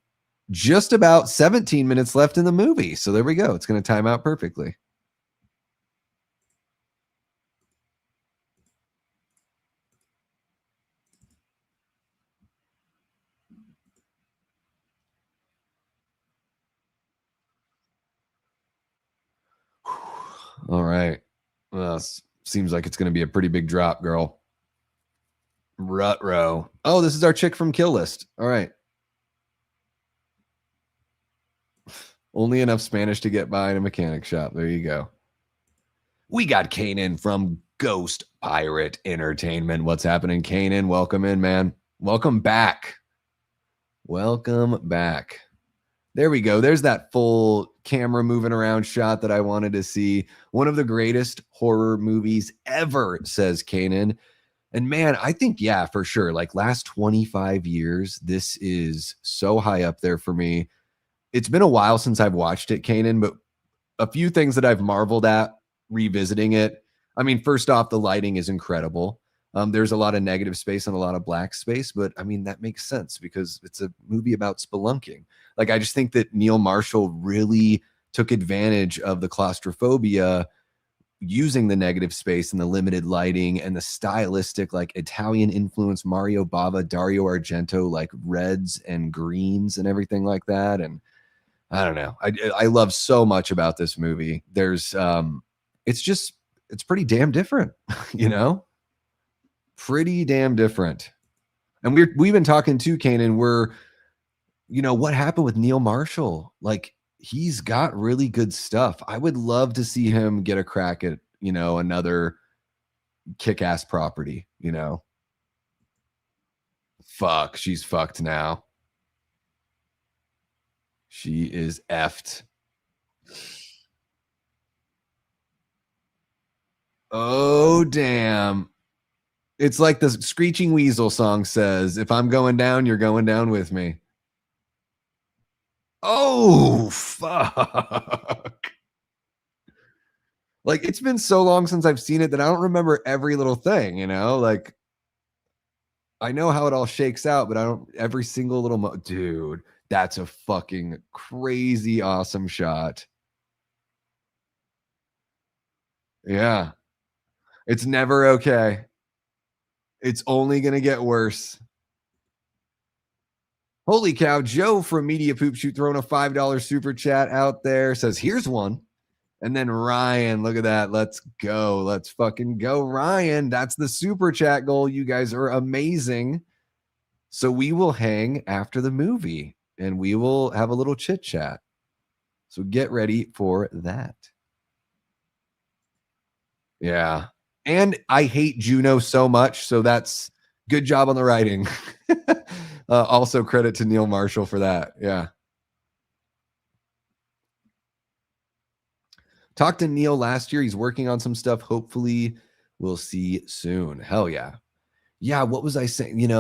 just about 17 minutes left in the movie. So there we go. It's going to time out perfectly. All right. Well, seems like it's going to be a pretty big drop, girl. Rutro. Oh, this is our chick from Kill List. All right. Only enough Spanish to get by in a mechanic shop. There you go. We got Kanan from Ghost Pirate Entertainment. What's happening, Kanan? Welcome in, man. Welcome back. Welcome back. There we go. There's that full camera moving around shot that I wanted to see. One of the greatest horror movies ever, says Kanan. And man, I think, yeah, for sure. Like last 25 years, this is so high up there for me. It's been a while since I've watched it, Kanan, but a few things that I've marveled at revisiting it. I mean, first off, the lighting is incredible. There's a lot of negative space and a lot of black space, but I mean, that makes sense because it's a movie about spelunking. Like, I just think that Neil Marshall really took advantage of the claustrophobia using the negative space and the limited lighting and the stylistic, like Italian influence, Mario Bava, Dario Argento, like reds and greens and everything like that. And I don't know. I love so much about this movie. There's it's pretty damn different, pretty damn different. And we've been talking to Kanan. What happened with Neil Marshall? Like, he's got really good stuff. I would love to see him get a crack at, another kick-ass property, Fuck, she's fucked now. She is effed. Oh, damn. It's like the Screeching Weasel song says, if I'm going down, you're going down with me. Oh, fuck. Like, it's been so long since I've seen it that I don't remember every little thing, Like, I know how it all shakes out, but I don't every single little dude, that's a fucking crazy awesome shot. Yeah. It's never okay. It's only going to get worse. Holy cow. Joe from Media Poop Shoot throwing a $5 super chat out there says, here's one. And then Ryan, look at that. Let's go. Let's fucking go, Ryan. That's the super chat goal. You guys are amazing. So we will hang after the movie and we will have a little chit chat. So get ready for that. Yeah. And I hate Juno so much. So that's good job on the writing. Also credit to Neil Marshall for that. Yeah. Talked to Neil last year. He's working on some stuff. Hopefully we'll see soon. Hell yeah. Yeah. What was I saying?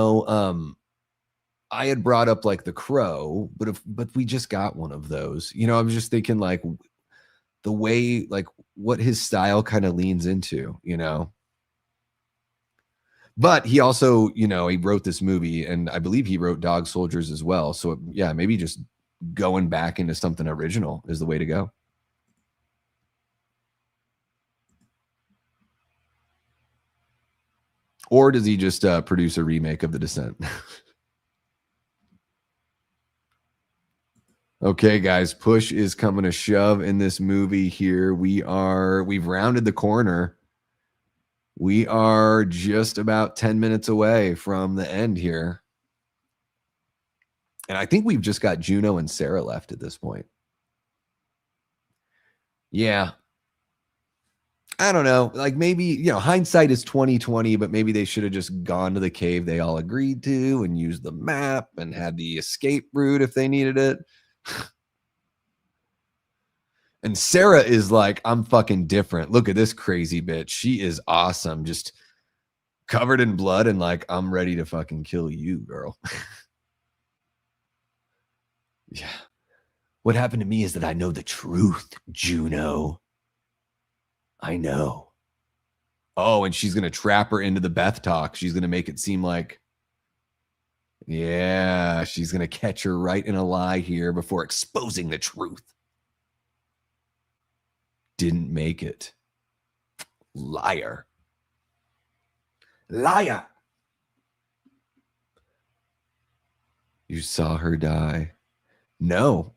I had brought up like The Crow, but we just got one of those. I was just thinking like the way like what his style kind of leans into, But he also, he wrote this movie and I believe he wrote Dog Soldiers as well. So yeah, maybe just going back into something original is the way to go. Or does he just produce a remake of The Descent? Okay, guys, push is coming to shove in this movie here. We've rounded the corner. We are just about 10 minutes away from the end here. And I think we've just got Juno and Sarah left at this point. Yeah. I don't know. Like maybe, hindsight is 2020, but maybe they should have just gone to the cave they all agreed to and used the map and had the escape route if they needed it. And Sarah is like, I'm fucking different. Look at this crazy bitch. She is awesome. Just covered in blood and like, I'm ready to fucking kill you, girl. Yeah. What happened to me is that I know the truth, Juno. I know. Oh, and she's going to trap her into the Beth talk. She's going to make it seem like, yeah, she's going to catch her right in a lie here before exposing the truth. Didn't make it. Liar. Liar. You saw her die. No.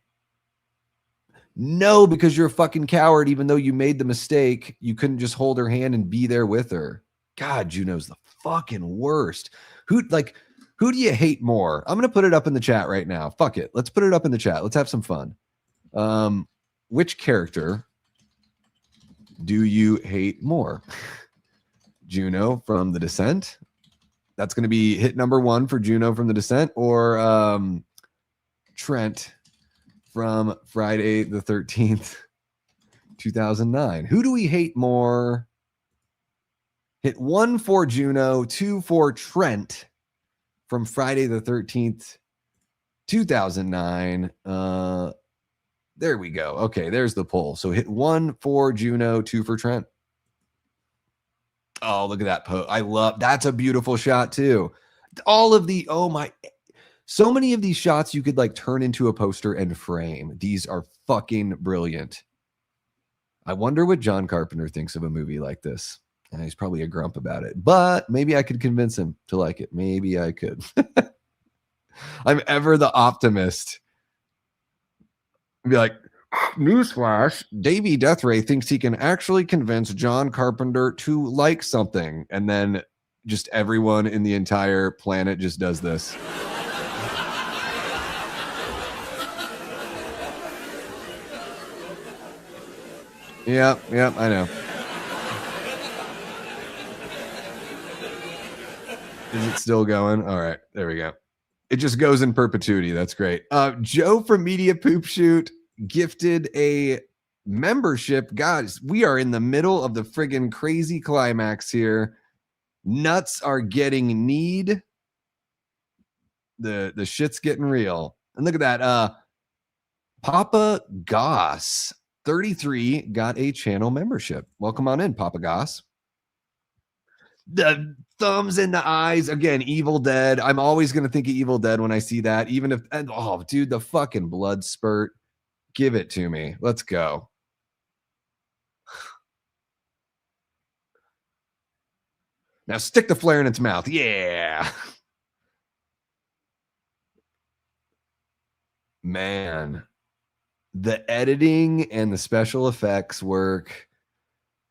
No, because you're a fucking coward. Even though you made the mistake, you couldn't just hold her hand and be there with her. God, Juno's the fucking worst. Who do you hate more? I'm going to put it up in the chat right now. Fuck it. Let's put it up in the chat. Let's have some fun. Which character do you hate more? Juno from The Descent? That's going to be hit number 1 for Juno from The Descent, or Trent from Friday the 13th, 2009. Who do we hate more? Hit 1 for Juno, 2 for Trent from Friday the 13th, 2009. There we go. Okay, there's the poll. So hit 1 for Juno, 2 for Trent. Oh, look at that post. That's a beautiful shot too. So many of these shots you could like turn into a poster and frame. These are fucking brilliant. I wonder what John Carpenter thinks of a movie like this. And he's probably a grump about it, but maybe I could convince him to like it. Maybe I could. I'm ever the optimist. I'd be like, newsflash, Davey Deathray thinks he can actually convince John Carpenter to like something. And then just everyone in the entire planet just does this. Yeah, I know. Is it still going? All right, there we go. It just goes in perpetuity. That's great. Joe from Media Poop Shoot gifted a membership. Guys, we are in the middle of the friggin' crazy climax here. Nuts are getting kneed. The shit's getting real. And look at that. Papa Goss 33 got a channel membership. Welcome on in, Papa Goss. The thumbs in the eyes again. Evil Dead. I'm always going to think of Evil Dead when I see that, even if, oh, dude, the fucking blood spurt. Give it to me. Let's go. Now stick the flare in its mouth. Yeah. Man, the editing and the special effects work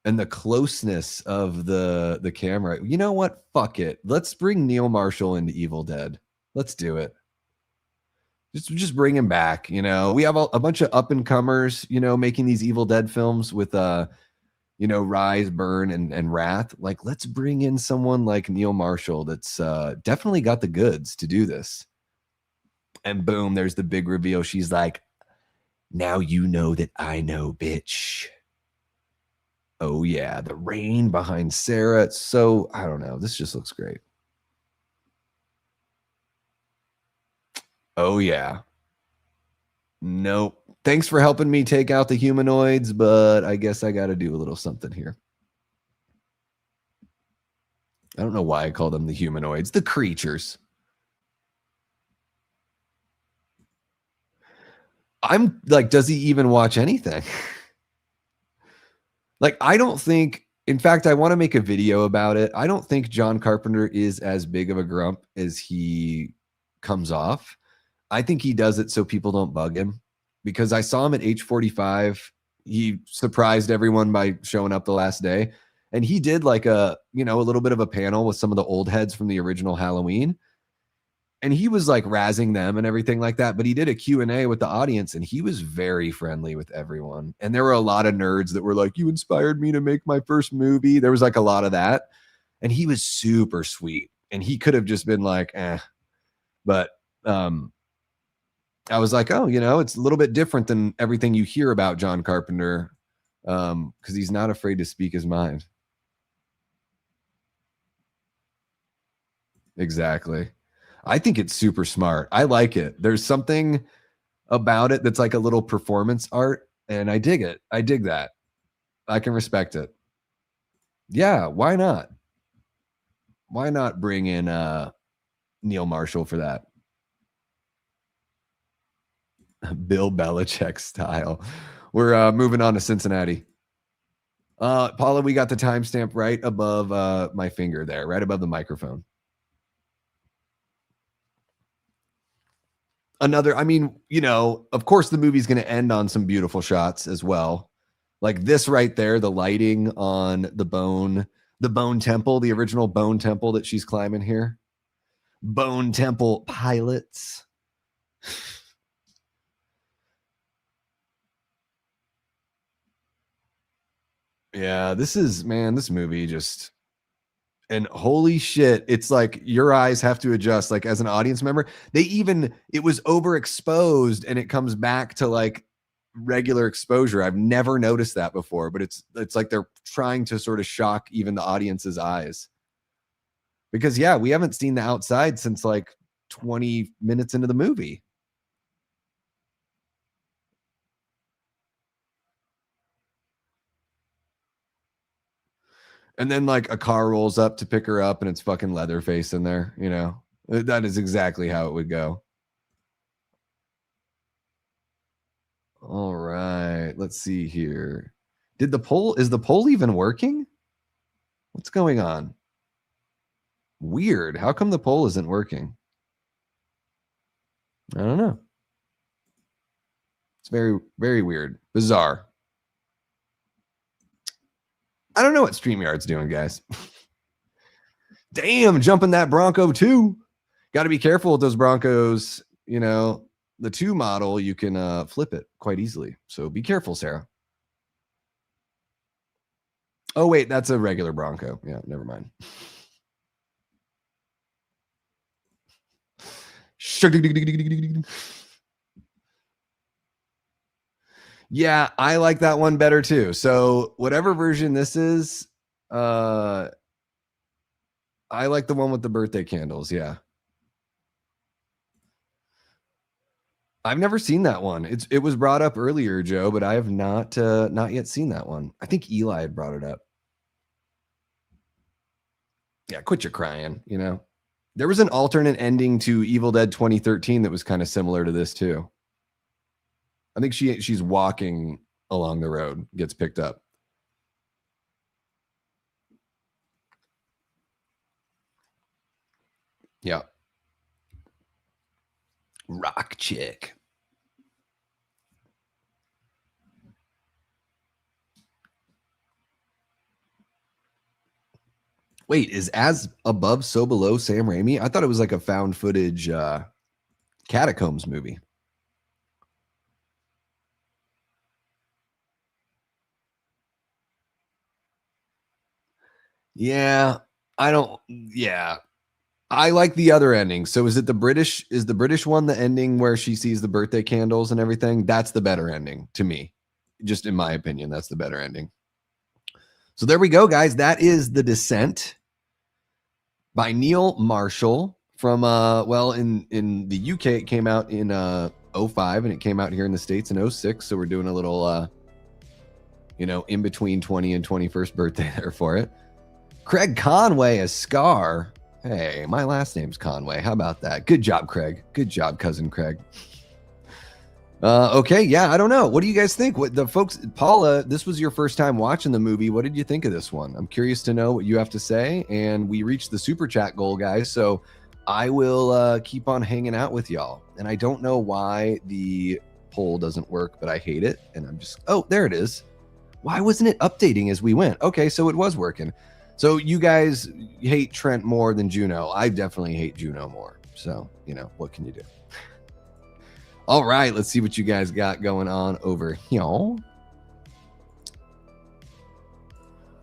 and the closeness of the camera. You know what? Fuck it. Let's bring Neil Marshall into Evil Dead. Let's do it. Just bring him back. You know, we have a bunch of up and comers, you know, making these Evil Dead films with you know, Rise, Burn, and Wrath. Like, let's bring in someone like Neil Marshall that's definitely got the goods to do this. And boom, there's the big reveal. She's like, now you know that I know, bitch. Oh yeah, the rain behind Sarah. It's so, I don't know. This just looks great. Oh yeah. Nope. Thanks for helping me take out the humanoids, but I guess I got to do a little something here. I don't know why I call them the humanoids, the creatures. I'm like, does he even watch anything? Like, I don't think, in fact, I want to make a video about it. I don't think John Carpenter is as big of a grump as he comes off. I think he does it so people don't bug him, because I saw him at H45. He surprised everyone by showing up the last day. And he did like a, you know, a little bit of a panel with some of the old heads from the original Halloween. And he was like razzing them and everything like that. But he did a Q&A with the audience, and he was very friendly with everyone. And there were a lot of nerds that were like, you inspired me to make my first movie. There was like a lot of that. And he was super sweet. And he could have just been like, eh. But I was like, oh, you know, it's a little bit different than everything you hear about John Carpenter, because he's not afraid to speak his mind. Exactly. I think it's super smart. I like it. There's something about it that's like a little performance art, and I dig it. I dig that. I can respect it. Yeah, why not? Why not bring in Neil Marshall for that? Bill Belichick style. We're moving on to Cincinnati. Paula, we got the timestamp right above my finger there, right above the microphone. Another, I mean, you know, of course the movie's going to end on some beautiful shots as well. Like this right there, the lighting on the bone temple, the original bone temple that she's climbing here. Bone temple pilots. Yeah, this is, man, this movie just, and holy shit, it's like your eyes have to adjust. Like as an audience member, it was overexposed and it comes back to like regular exposure. I've never noticed that before, but it's like they're trying to sort of shock even the audience's eyes. Because yeah, we haven't seen the outside since like 20 minutes into the movie. And then like a car rolls up to pick her up and it's fucking Leatherface in there, you know. That is exactly how it would go. All right, let's see here. Is the poll even working? What's going on? Weird. How come the poll isn't working? I don't know. It's very, very weird. Bizarre. I don't know what StreamYard's doing, guys. Damn, jumping that Bronco too. Got to be careful with those Broncos. You know, the 2 model, you can flip it quite easily. So be careful, Sarah. Oh, wait, that's a regular Bronco. Yeah, never mind. Yeah, I like that one better too. So whatever version this is, I like the one with the birthday candles. Yeah. I've never seen that one. It was brought up earlier, Joe, but I have not yet seen that one. I think Eli had brought it up. Yeah, quit your crying, you know. There was an alternate ending to Evil Dead 2013 that was kind of similar to this too. I think she's walking along the road, gets picked up. Yeah. Rock chick. Wait, is As Above, So Below Sam Raimi? I thought it was like a found footage Catacombs movie. Yeah, I don't. Yeah, I like the other ending. So is it the British? Is the British one the ending where she sees the birthday candles and everything? That's the better ending to me. Just in my opinion, that's the better ending. So there we go, guys. That is The Descent by Neil Marshall from well, in the UK it came out in 05 and it came out here in the States in 06. So we're doing a little in between 20 and 21st birthday there for it. Craig Conway as Scar. Hey, my last name's Conway. How about that? Good job, Craig. Good job, cousin Craig. Okay, yeah, I don't know. What do you guys think? What the folks, Paula, this was your first time watching the movie. What did you think of this one? I'm curious to know what you have to say. And we reached the super chat goal, guys. So I will keep on hanging out with y'all. And I don't know why the poll doesn't work, but I hate it. And I'm just, oh, there it is. Why wasn't it updating as we went? Okay, so it was working. So you guys hate Trent more than Juno. I definitely hate Juno more. So, what can you do? All right, let's see what you guys got going on over here.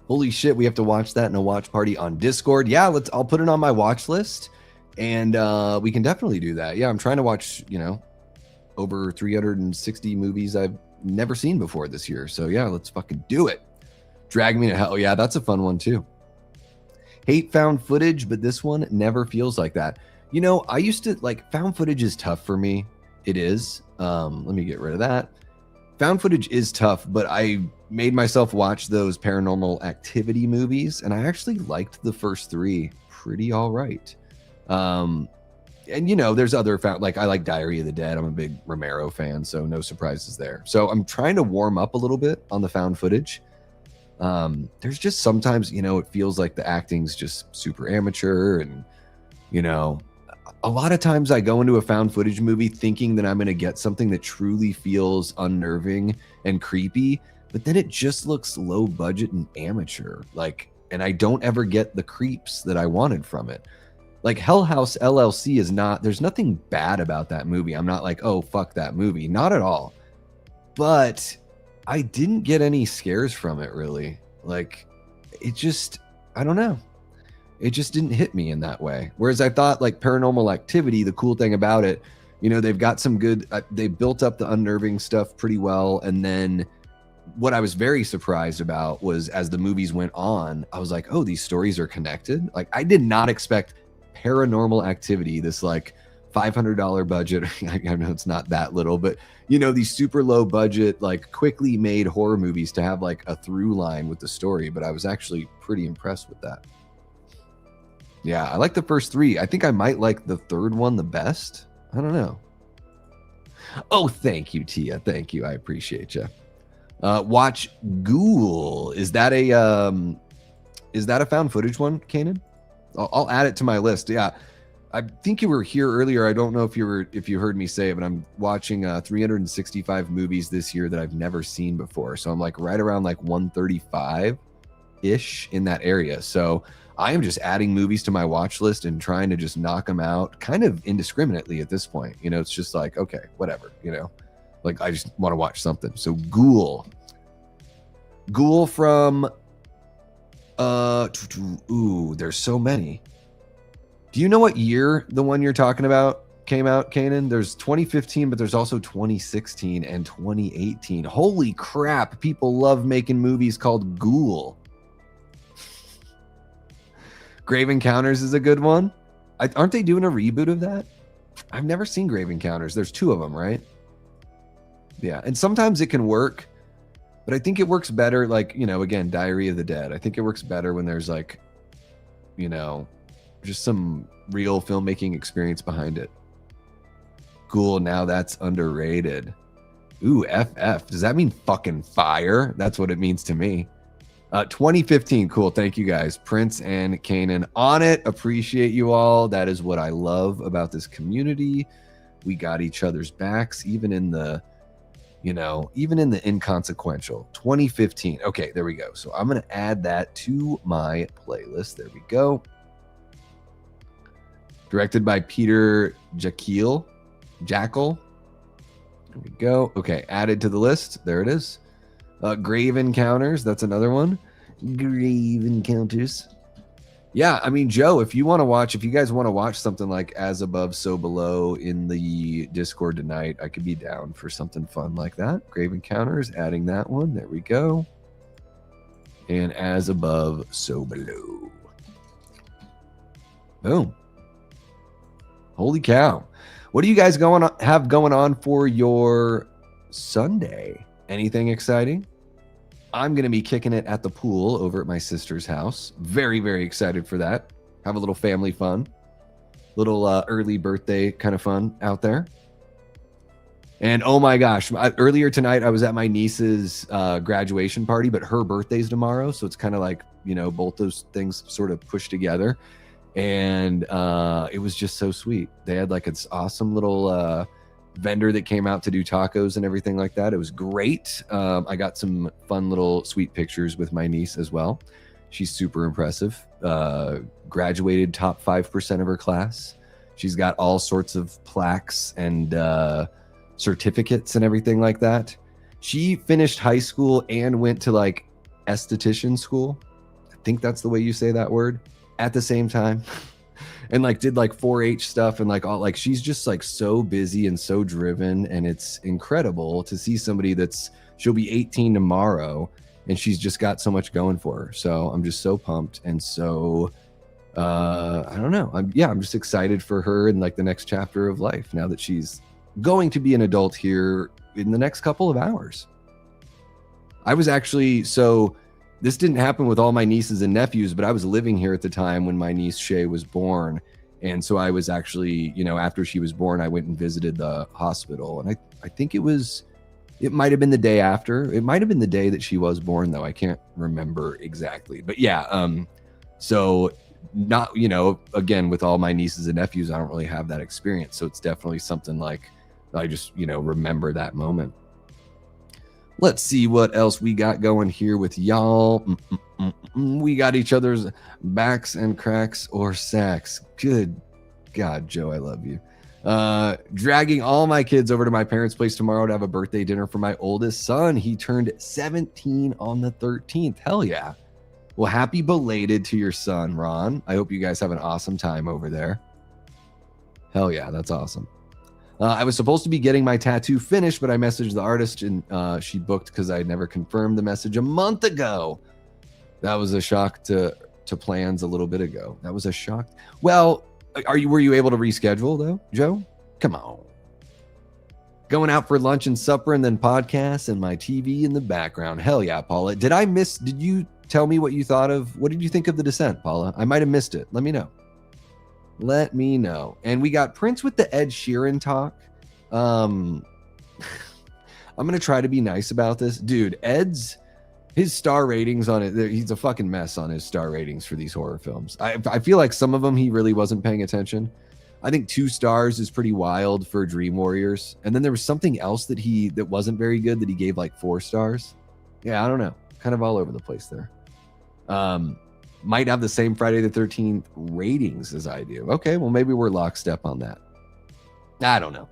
Holy shit, we have to watch that in a watch party on Discord. Yeah, I'll put it on my watch list, and we can definitely do that. Yeah, I'm trying to watch, over 360 movies I've never seen before this year. So yeah, let's fucking do it. Drag Me to Hell. Yeah, that's a fun one too. Hate found footage, but this one never feels like that. I used to found footage is tough for me. It is. Let me get rid of that. Found footage is tough, but I made myself watch those Paranormal Activity movies, and I actually liked the first three pretty all right. And there's other found, I like Diary of the Dead. I'm a big Romero fan, so no surprises there. So I'm trying to warm up a little bit on the found footage. There's just sometimes, it feels like the acting's just super amateur, and a lot of times I go into a found footage movie thinking that I'm going to get something that truly feels unnerving and creepy, but then it just looks low budget and amateur. And I don't ever get the creeps that I wanted from it. Hell House LLC is not, there's nothing bad about that movie. I'm not like, oh, fuck that movie. Not at all. But I didn't get any scares from it, really. It just, I don't know. It just didn't hit me in that way. Whereas I thought Paranormal Activity, the cool thing about it, they've got some good, they built up the unnerving stuff pretty well. And then what I was very surprised about was as the movies went on, I was like, oh, these stories are connected. I did not expect Paranormal Activity, this $500 budget. I know it's not that little, but these super low budget, quickly made horror movies to have a through line with the story. But I was actually pretty impressed with that. Yeah, I like the first three. I think I might like the third one the best. I don't know. Oh, thank you, Tia. Thank you. I appreciate you. Watch Ghoul. Is that a found footage one, Kanan? I'll add it to my list. Yeah. I think you were here earlier. I don't know if you heard me say it, but I'm watching 365 movies this year that I've never seen before. So I'm right around 135-ish in that area. So I am just adding movies to my watch list and trying to just knock them out kind of indiscriminately at this point. It's just okay, whatever, I just want to watch something. So Ghoul from, there's so many. Do you know what year the one you're talking about came out, Kanan? There's 2015, but there's also 2016 and 2018. Holy crap. People love making movies called Ghoul. Grave Encounters is a good one. Aren't they doing a reboot of that? I've never seen Grave Encounters. There's two of them, right? Yeah, and sometimes it can work, but I think it works better, again, Diary of the Dead. I think it works better when there's just some real filmmaking experience behind it. Ghoul, now that's underrated. Ooh, FF. Does that mean fucking fire? That's what it means to me. 2015. Cool. Thank you guys. Prince and Kanan on it. Appreciate you all. That is what I love about this community. We got each other's backs, even in the you know, even in the inconsequential. 2015. Okay, there we go. So I'm going to add that to my playlist. There we go. Directed by Peter Jackal. There we go. Okay, added to the list. There it is. Grave Encounters. That's another one. Grave Encounters. Yeah, I mean, Joe, if you guys want to watch something like As Above, So Below in the Discord tonight, I could be down for something fun like that. Grave Encounters, adding that one. There we go. And As Above, So Below. Boom. Holy cow. What do you guys have going on for your Sunday? Anything exciting? I'm going to be kicking it at the pool over at my sister's house. Very, very excited for that. Have a little family fun. Little early birthday kind of fun out there. And oh my gosh, earlier tonight I was at my niece's graduation party, but her birthday's tomorrow. So it's kind of like, you know, both those things sort of pushed together. And it was just so sweet. They had like this awesome little vendor that came out to do tacos and everything like that. It was great. I got some fun little sweet pictures with my niece as well. She's super impressive. Graduated top 5% of her class. She's got all sorts of plaques and certificates and everything like that. She finished high school and went to like esthetician school. I think that's the way you say that word, at the same time. And like did like 4-H stuff and like all, like she's just like so busy and so driven, and it's incredible to see somebody she'll be 18 tomorrow and she's just got so much going for her. So I'm just so pumped. And so I don't know, I'm just excited for her and like the next chapter of life now that she's going to be an adult here in the next couple of hours. I was actually, so this didn't happen with all my nieces and nephews, but I was living here at the time when my niece Shay was born. And so I was actually, you know, after she was born, I went and visited the hospital. And I think it might have been the day after. It might have been the day that she was born, though. I can't remember exactly. But yeah, so not, you know, again, with all my nieces and nephews, I don't really have that experience. So it's definitely something like I just, you know, remember that moment. Let's see what else we got going here with y'all. We got each other's backs and cracks or sacks. Good God, Joe, I love you. Dragging all my kids over to my parents' place tomorrow to have a birthday dinner for my oldest son. He turned 17 on the 13th. Hell yeah. Well, happy belated to your son, Ron. I hope you guys have an awesome time over there. Hell yeah, that's awesome. I was supposed to be getting my tattoo finished, but I messaged the artist and she booked because I had never confirmed the message a month ago. That was a shock to plans a little bit ago. That was a shock. Well, were you able to reschedule though, Joe? Come on. Going out for lunch and supper and then podcasts and my TV in the background. Hell yeah, Paula. Did you tell me what you thought of, what did you think of The Descent, Paula? I might have missed it. Let me know. Let me know. And we got Prince with the Ed Sheeran talk. I'm going to try to be nice about this. Dude, his star ratings on it, he's a fucking mess on his star ratings for these horror films. I feel like some of them he really wasn't paying attention. I think 2 stars is pretty wild for Dream Warriors. And then there was something else that wasn't very good that he gave like 4 stars. Yeah, I don't know. Kind of all over the place there. Might have the same Friday the 13th ratings as I do. Okay, well, maybe we're lockstep on that. I don't know.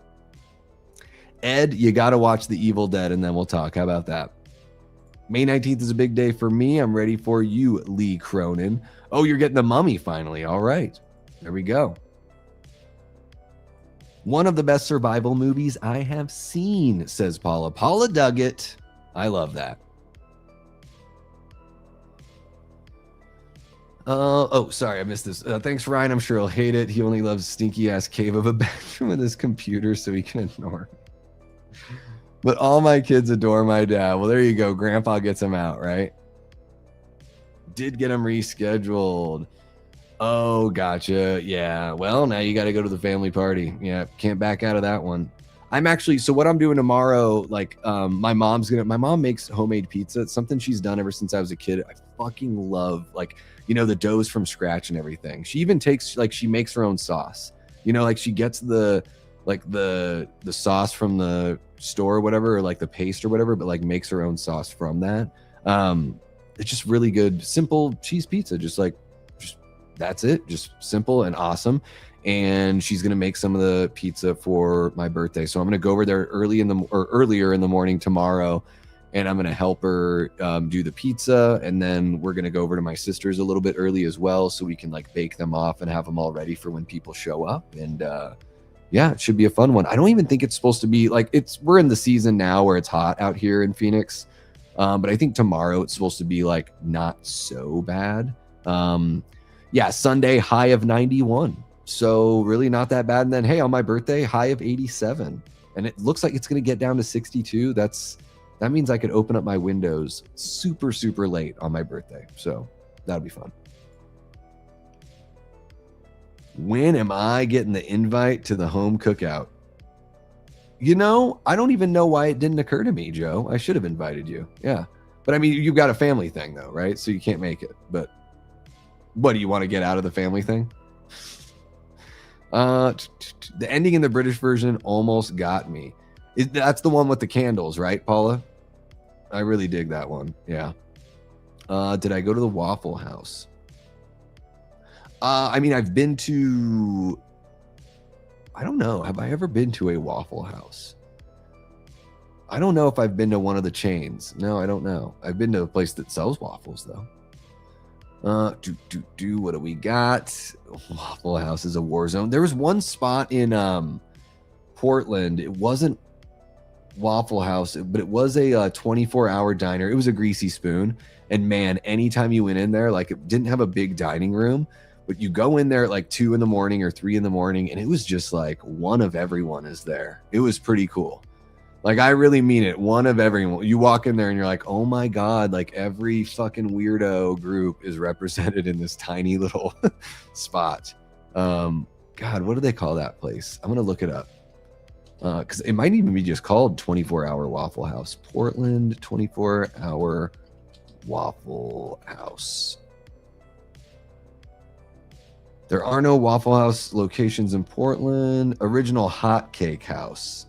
Ed, you got to watch The Evil Dead and then we'll talk. How about that? May 19th is a big day for me. I'm ready for you, Lee Cronin. Oh, you're getting The Mummy finally. All right. There we go. One of the best survival movies I have seen, says Paula. Paula dug it. I love that. Sorry, I missed this. Thanks, Ryan. I'm sure he'll hate it. He only loves stinky ass cave of a bedroom with his computer, so he can ignore it. But all my kids adore my dad. Well, there you go. Grandpa gets him out, right? Did get him rescheduled. Oh, gotcha. Yeah. Well, now you got to go to the family party. Yeah, can't back out of that one. So what I'm doing tomorrow, like, my mom makes homemade pizza. It's something she's done ever since I was a kid. I fucking love, like, you know, the doughs from scratch and everything. She even takes, like, she makes her own sauce. You know, like she gets the like the sauce from the store or whatever, or like the paste or whatever, but like makes her own sauce from that. It's just really good, simple cheese pizza. Just that's it. Just simple and awesome. And she's gonna make some of the pizza for my birthday. So I'm gonna go over there earlier in the morning tomorrow, and I'm gonna help her do the pizza. And then we're gonna go over to my sister's a little bit early as well, so we can like bake them off and have them all ready for when people show up. And yeah, it should be a fun one. I don't even think it's supposed to be like we're in the season now where it's hot out here in Phoenix. But I think tomorrow it's supposed to be like not so bad. Yeah, Sunday high of 91. So really not that bad. And then, hey, on my birthday, high of 87. And it looks like it's going to get down to 62. That means I could open up my windows super, super late on my birthday. So that'll be fun. When am I getting the invite to the home cookout? You know, I don't even know why it didn't occur to me, Joe. I should have invited you. Yeah. But I mean, you've got a family thing though, right? So you can't make it. But what, do you want to get out of the family thing? The ending in the British version almost got me. That's the one with the candles, right, Paula? I really dig that one. Yeah. Did I go to the Waffle House? I mean, I've been to, I don't know. Have I ever been to a Waffle House? I don't know if I've been to one of the chains. No, I don't know. I've been to a place that sells waffles though. What do we got? Waffle House is a war zone. There was one spot in Portland. It wasn't Waffle House, but it was a 24-hour diner. It was a Greasy Spoon. And man, anytime you went in there, like it didn't have a big dining room, but you go in there at like 2 in the morning or 3 in the morning, and it was just like one of everyone is there. It was pretty cool. Like, I really mean it. One of everyone. You walk in there and you're like, oh my God, like every fucking weirdo group is represented in this tiny little spot. God, what do they call that place? I'm going to look it up. Because it might even be just called 24-Hour Waffle House. Portland 24-Hour Waffle House. There are no Waffle House locations in Portland. Original Hot Cake House.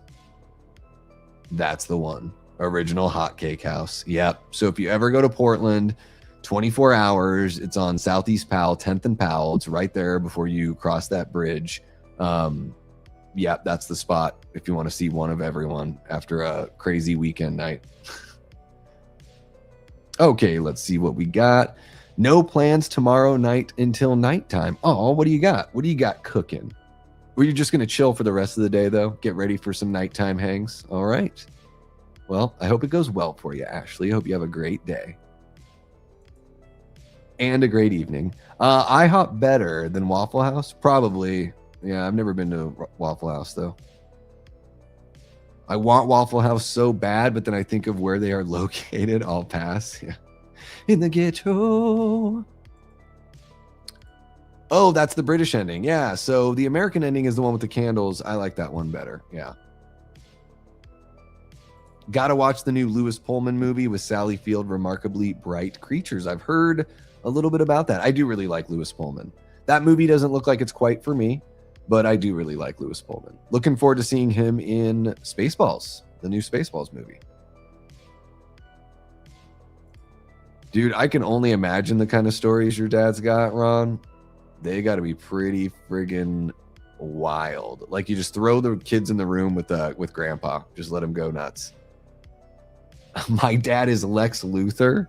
That's the one. Original Hot Cake House. Yep. So if you ever go to Portland, 24 hours, it's on Southeast Powell, 10th and Powell. It's right there before you cross that bridge. Yep, that's the spot if you want to see one of everyone after a crazy weekend night. Okay, let's see what we got. No plans tomorrow night until nighttime. Oh, what do you got? What do you got cooking? Were you just going to chill for the rest of the day, though? Get ready for some nighttime hangs? All right. Well, I hope it goes well for you, Ashley. I hope you have a great day. And a great evening. IHOP better than Waffle House? Probably. Yeah, I've never been to Waffle House, though. I want Waffle House so bad, but then I think of where they are located. I'll pass. Yeah. In the ghetto. Oh, that's the British ending. Yeah, so the American ending is the one with the candles. I like that one better. Yeah. Gotta watch the new Lewis Pullman movie with Sally Field, Remarkably Bright Creatures. I've heard a little bit about that. I do really like Lewis Pullman. That movie doesn't look like it's quite for me, but I do really like Lewis Pullman. Looking forward to seeing him in Spaceballs, the new Spaceballs movie. Dude, I can only imagine the kind of stories your dad's got, Ron. They got to be pretty friggin' wild. Like, you just throw the kids in the room with Grandpa. Just let him go nuts. My dad is Lex Luthor.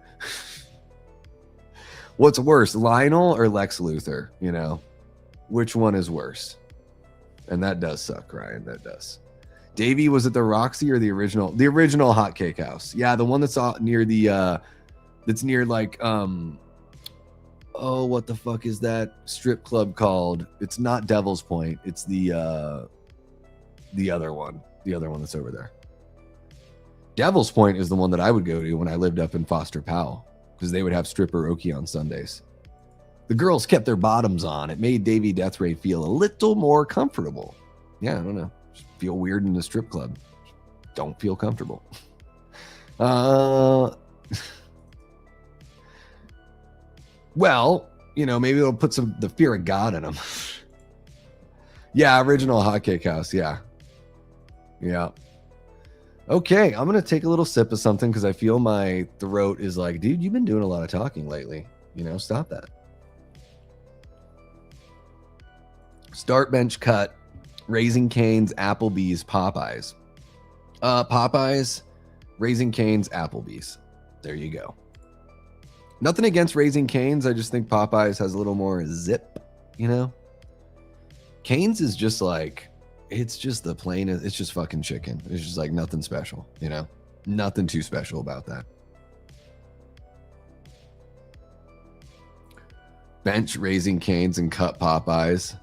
What's worse, Lionel or Lex Luthor? You know, which one is worse? And that does suck, Ryan. That does. Davey, was it the Roxy or the original? The original Hot Cake House. Yeah, the one that's near the that's near like oh, what the fuck is that strip club called? It's not Devil's Point. It's the other one. The other one that's over there. Devil's Point is the one that I would go to when I lived up in Foster Powell, because they would have stripperoke on Sundays. The girls kept their bottoms on. It made Davey Deathray feel a little more comfortable. Yeah, I don't know. Just feel weird in the strip club. Don't feel comfortable. Well, you know, maybe it'll put the fear of God in them. Yeah, original Hot Cake House. Yeah. Yeah. Okay, I'm gonna take a little sip of something because I feel my throat is like, dude, you've been doing a lot of talking lately. You know, stop that. Start, bench, cut, Raising Cane's, Applebee's, Popeyes. Popeyes, Raising Cane's, Applebee's. There you go. Nothing against Raising Cane's. I just think Popeyes has a little more zip, you know? Cane's is just like, it's just the plain, it's just fucking chicken. It's just like nothing special, you know? Nothing too special about that. Bench Raising Cane's and cut Popeyes.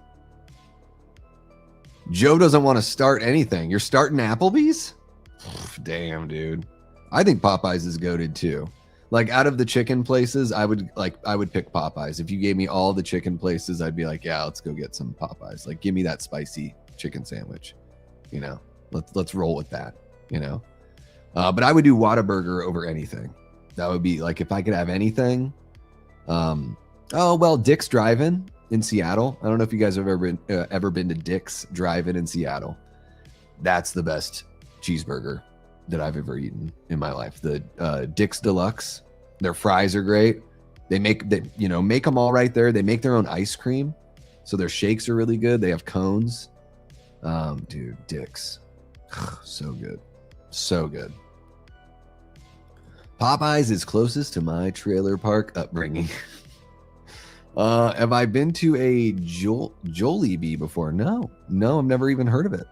Joe doesn't want to start anything. You're starting Applebee's? Damn, dude. I think Popeyes is goated too. Like out of the chicken places, I would pick Popeyes. If you gave me all the chicken places, I'd be like, yeah, let's go get some Popeyes. Like, give me that spicy chicken sandwich. You know, let's roll with that. You know, but I would do Whataburger over anything. That would be like if I could have anything. Oh well, Dick's Drive-In in Seattle. I don't know if you guys have ever been to Dick's Drive-In in Seattle. That's the best cheeseburger that I've ever eaten in my life. The Dick's Deluxe. Their fries are great. They make them all right there. They make their own ice cream, so their shakes are really good. They have cones. Dude, Dick's, so good, so good. Popeyes is closest to my trailer park upbringing. Have I been to a Jollibee before? No, I've never even heard of it.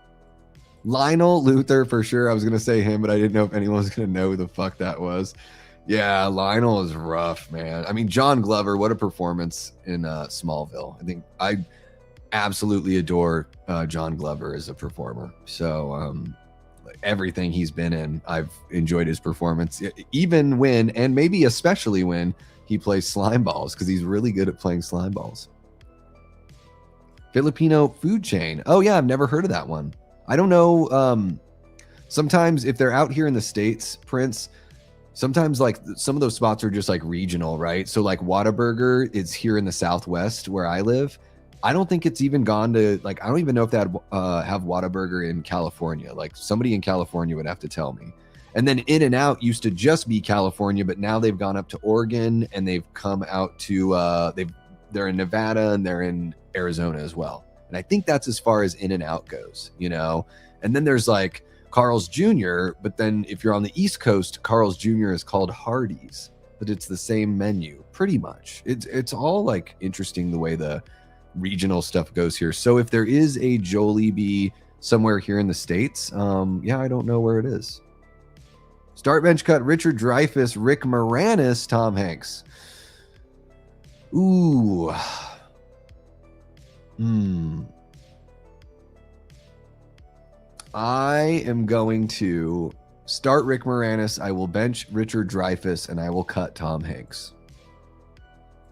Lionel Luther for sure. I was gonna say him, but I didn't know if anyone was gonna know who the fuck that was. Yeah, Lionel is rough, man. I mean, John Glover, what a performance in Smallville. I think I absolutely adore John Glover as a performer. So everything he's been in, I've enjoyed his performance, even when, and maybe especially when, he plays slime balls, because he's really good at playing slime balls. Filipino food chain. Oh yeah, I've never heard of that one. I don't know. Sometimes if they're out here in the States, Prince, sometimes like some of those spots are just like regional, right? So like Whataburger is here in the Southwest where I live. I don't think it's even gone to, like, I don't even know if they have Whataburger in California. Like somebody in California would have to tell me. And then In-N-Out used to just be California, but now they've gone up to Oregon and they've come out to they're in Nevada and they're in Arizona as well. And I think that's as far as In-N-Out goes, you know. And then there's like Carl's Jr., but then if you're on the East Coast, Carl's Jr. is called Hardee's, but it's the same menu pretty much. It's all like interesting the way the regional stuff goes here. So if there is a Jollibee somewhere here in the States, yeah, I don't know where it is. Start, bench, cut, Richard Dreyfuss, Rick Moranis, Tom Hanks. Ooh. I am going to start Rick Moranis. I will bench Richard Dreyfuss, and I will cut Tom Hanks.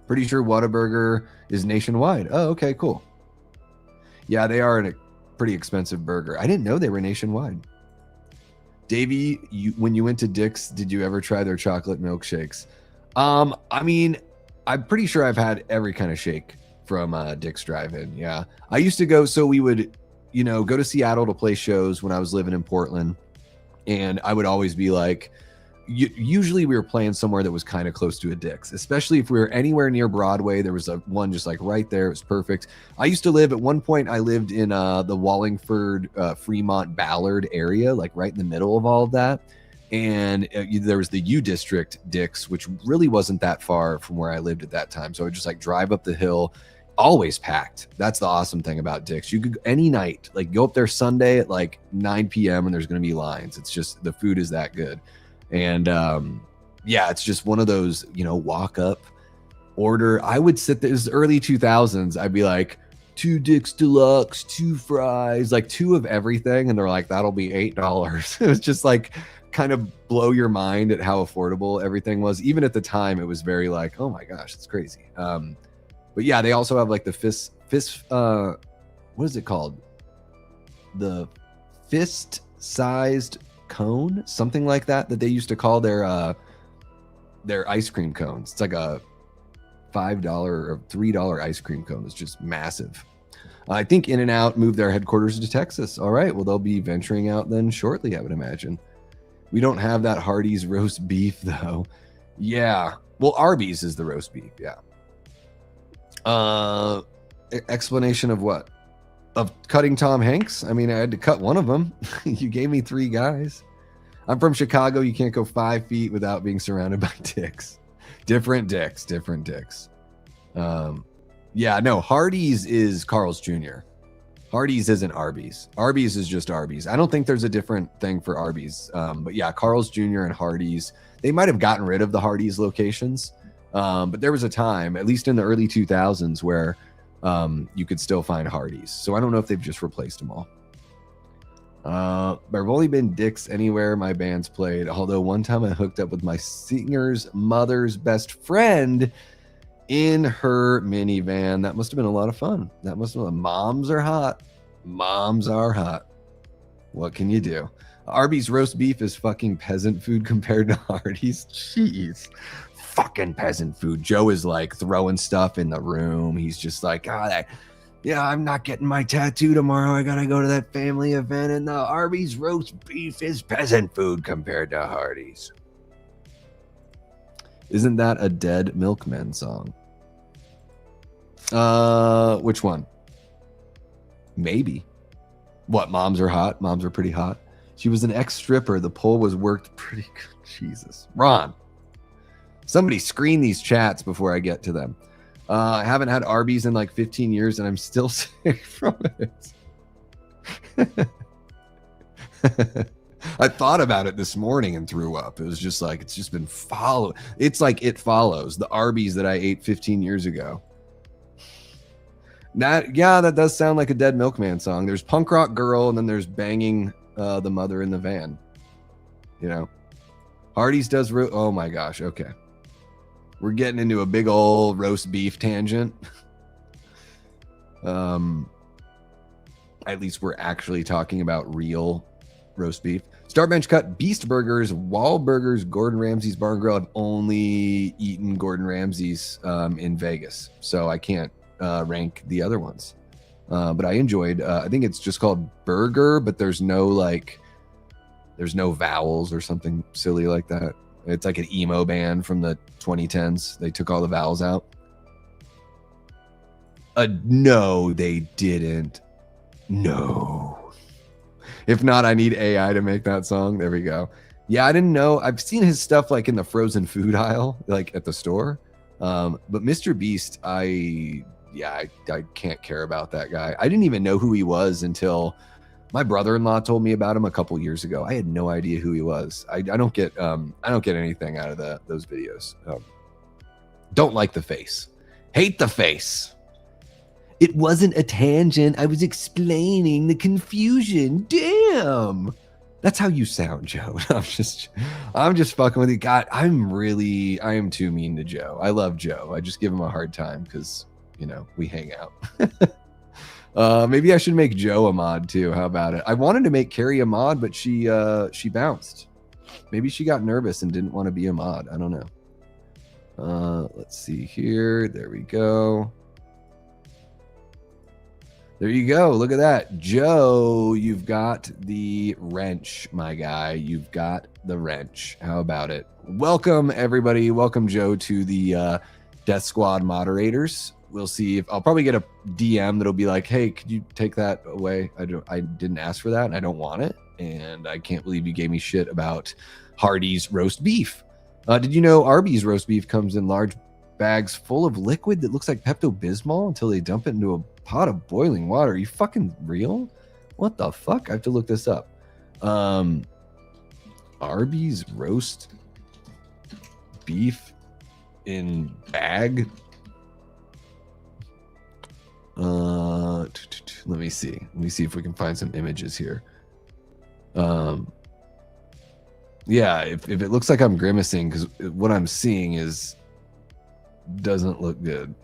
Pretty sure Whataburger is nationwide. Oh, okay, cool. Yeah, they are a pretty expensive burger. I didn't know they were nationwide. Davey, when you went to Dick's, did you ever try their chocolate milkshakes? I mean, I'm pretty sure I've had every kind of shake from Dick's Drive-In. Yeah, I used to go. So we would, go to Seattle to play shows when I was living in Portland, and I would always be like, usually we were playing somewhere that was kind of close to a Dick's, especially if we were anywhere near Broadway. There was one just like right there. It was perfect. I used to live at one point. I lived in the Wallingford, Fremont, Ballard area, like right in the middle of all of that. And there was the U District Dick's, which really wasn't that far from where I lived at that time. So I would just like drive up the hill, always packed. That's the awesome thing about Dick's. You could any night, like go up there Sunday at like 9 p.m. and there's going to be lines. It's just, the food is that good. And yeah, it's just one of those, walk up, order. I would sit there, this is early 2000s. I'd be like, 2 Dick's Deluxe, 2 fries, like 2 of everything. And they're like, that'll be $8. It was just like kind of blow your mind at how affordable everything was. Even at the time, it was very like, oh my gosh, it's crazy. But yeah, they also have like the fist, what is it called? The fist-sized cone, something like that they used to call their ice cream cones. It's like a $5 or $3 ice cream cone. It's just massive. I think In-N-Out moved their headquarters to Texas. All right, well, they'll be venturing out then shortly, I would imagine. We don't have that Hardee's roast beef, though. Yeah. Well, Arby's is the roast beef, yeah. Explanation of what? Of cutting Tom Hanks? I mean, I had to cut one of them. You gave me 3 guys. I'm from Chicago. You can't go 5 feet without being surrounded by dicks. Different dicks. Yeah, no, Hardee's is Carl's Jr. Hardee's isn't Arby's. Arby's is just Arby's. I don't think there's a different thing for Arby's. But yeah, Carl's Jr. and Hardee's, they might have gotten rid of the Hardee's locations. But there was a time, at least in the early 2000s, where you could still find Hardee's. So I don't know if they've just replaced them all. There have only been dicks anywhere my band's played. Although one time I hooked up with my singer's mother's best friend in her minivan. That must have been a lot of fun. That must have been. Moms are hot. Moms are hot. What can you do? Arby's roast beef is fucking peasant food compared to Hardee's. Jeez. Fucking peasant food. Joe is like throwing stuff in the room. He's just like, I'm not getting my tattoo tomorrow. I gotta go to that family event, and the Arby's roast beef is peasant food compared to Hardee's. Isn't that a Dead Milkmen song? Which one? Maybe. What, Moms Are Hot? Moms Are Pretty Hot. She was an ex-stripper. The poll was worked pretty good. Jesus. Ron. Somebody screen these chats before I get to them. I haven't had Arby's in like 15 years, and I'm still sick from it. I thought about it this morning and threw up. It was just like, it's just been followed. It's like It Follows, the Arby's that I ate 15 years ago. That does sound like a Dead Milkman song. There's Punk Rock Girl, and then there's Banging the Mother in the Van. You know, Hardee's does. Oh my gosh. Okay. We're getting into a big old roast beef tangent. At least we're actually talking about real roast beef. Starbench Cut, Beast Burgers, Wahlburgers, Gordon Ramsay's Bar and Grill. I've only eaten Gordon Ramsay's in Vegas, so I can't rank the other ones. But I enjoyed, I think it's just called Burger, but there's no vowels or something silly like that. It's like an emo band from the 2010s. They took all the vowels out. No, they didn't. No. If not, I need AI to make that song. There we go. Yeah, I didn't know. I've seen his stuff like in the frozen food aisle, like at the store. But Mr. Beast, I can't care about that guy. I didn't even know who he was until my brother-in-law told me about him a couple years ago. I had no idea who he was. I don't get anything out of those videos. Don't like the face. Hate the face. It wasn't a tangent. I was explaining the confusion. Damn. That's how you sound, Joe. I'm just fucking with you. God, I am too mean to Joe. I love Joe. I just give him a hard time because, we hang out. Maybe I should make Joe a mod too. How about it? I wanted to make Carrie a mod, but she bounced. Maybe she got nervous and didn't want to be a mod. I don't know. Let's see here. There we go. There you go. Look at that. Joe, you've got the wrench, my guy. You've got the wrench. How about it? Welcome, everybody. Welcome, Joe, to the Death Squad moderators. We'll see if I'll probably get a DM that'll be like, hey, could you take that away? I didn't ask for that, and I don't want it. And I can't believe you gave me shit about Hardee's roast beef. Did you know Arby's roast beef comes in large bags full of liquid that looks like Pepto-Bismol until they dump it into a pot of boiling water? Are you fucking real? What the fuck? I have to look this up. Arby's roast beef in bag. Let me see if we can find some images here. Yeah, if it looks like I'm grimacing, because what I'm seeing doesn't look good.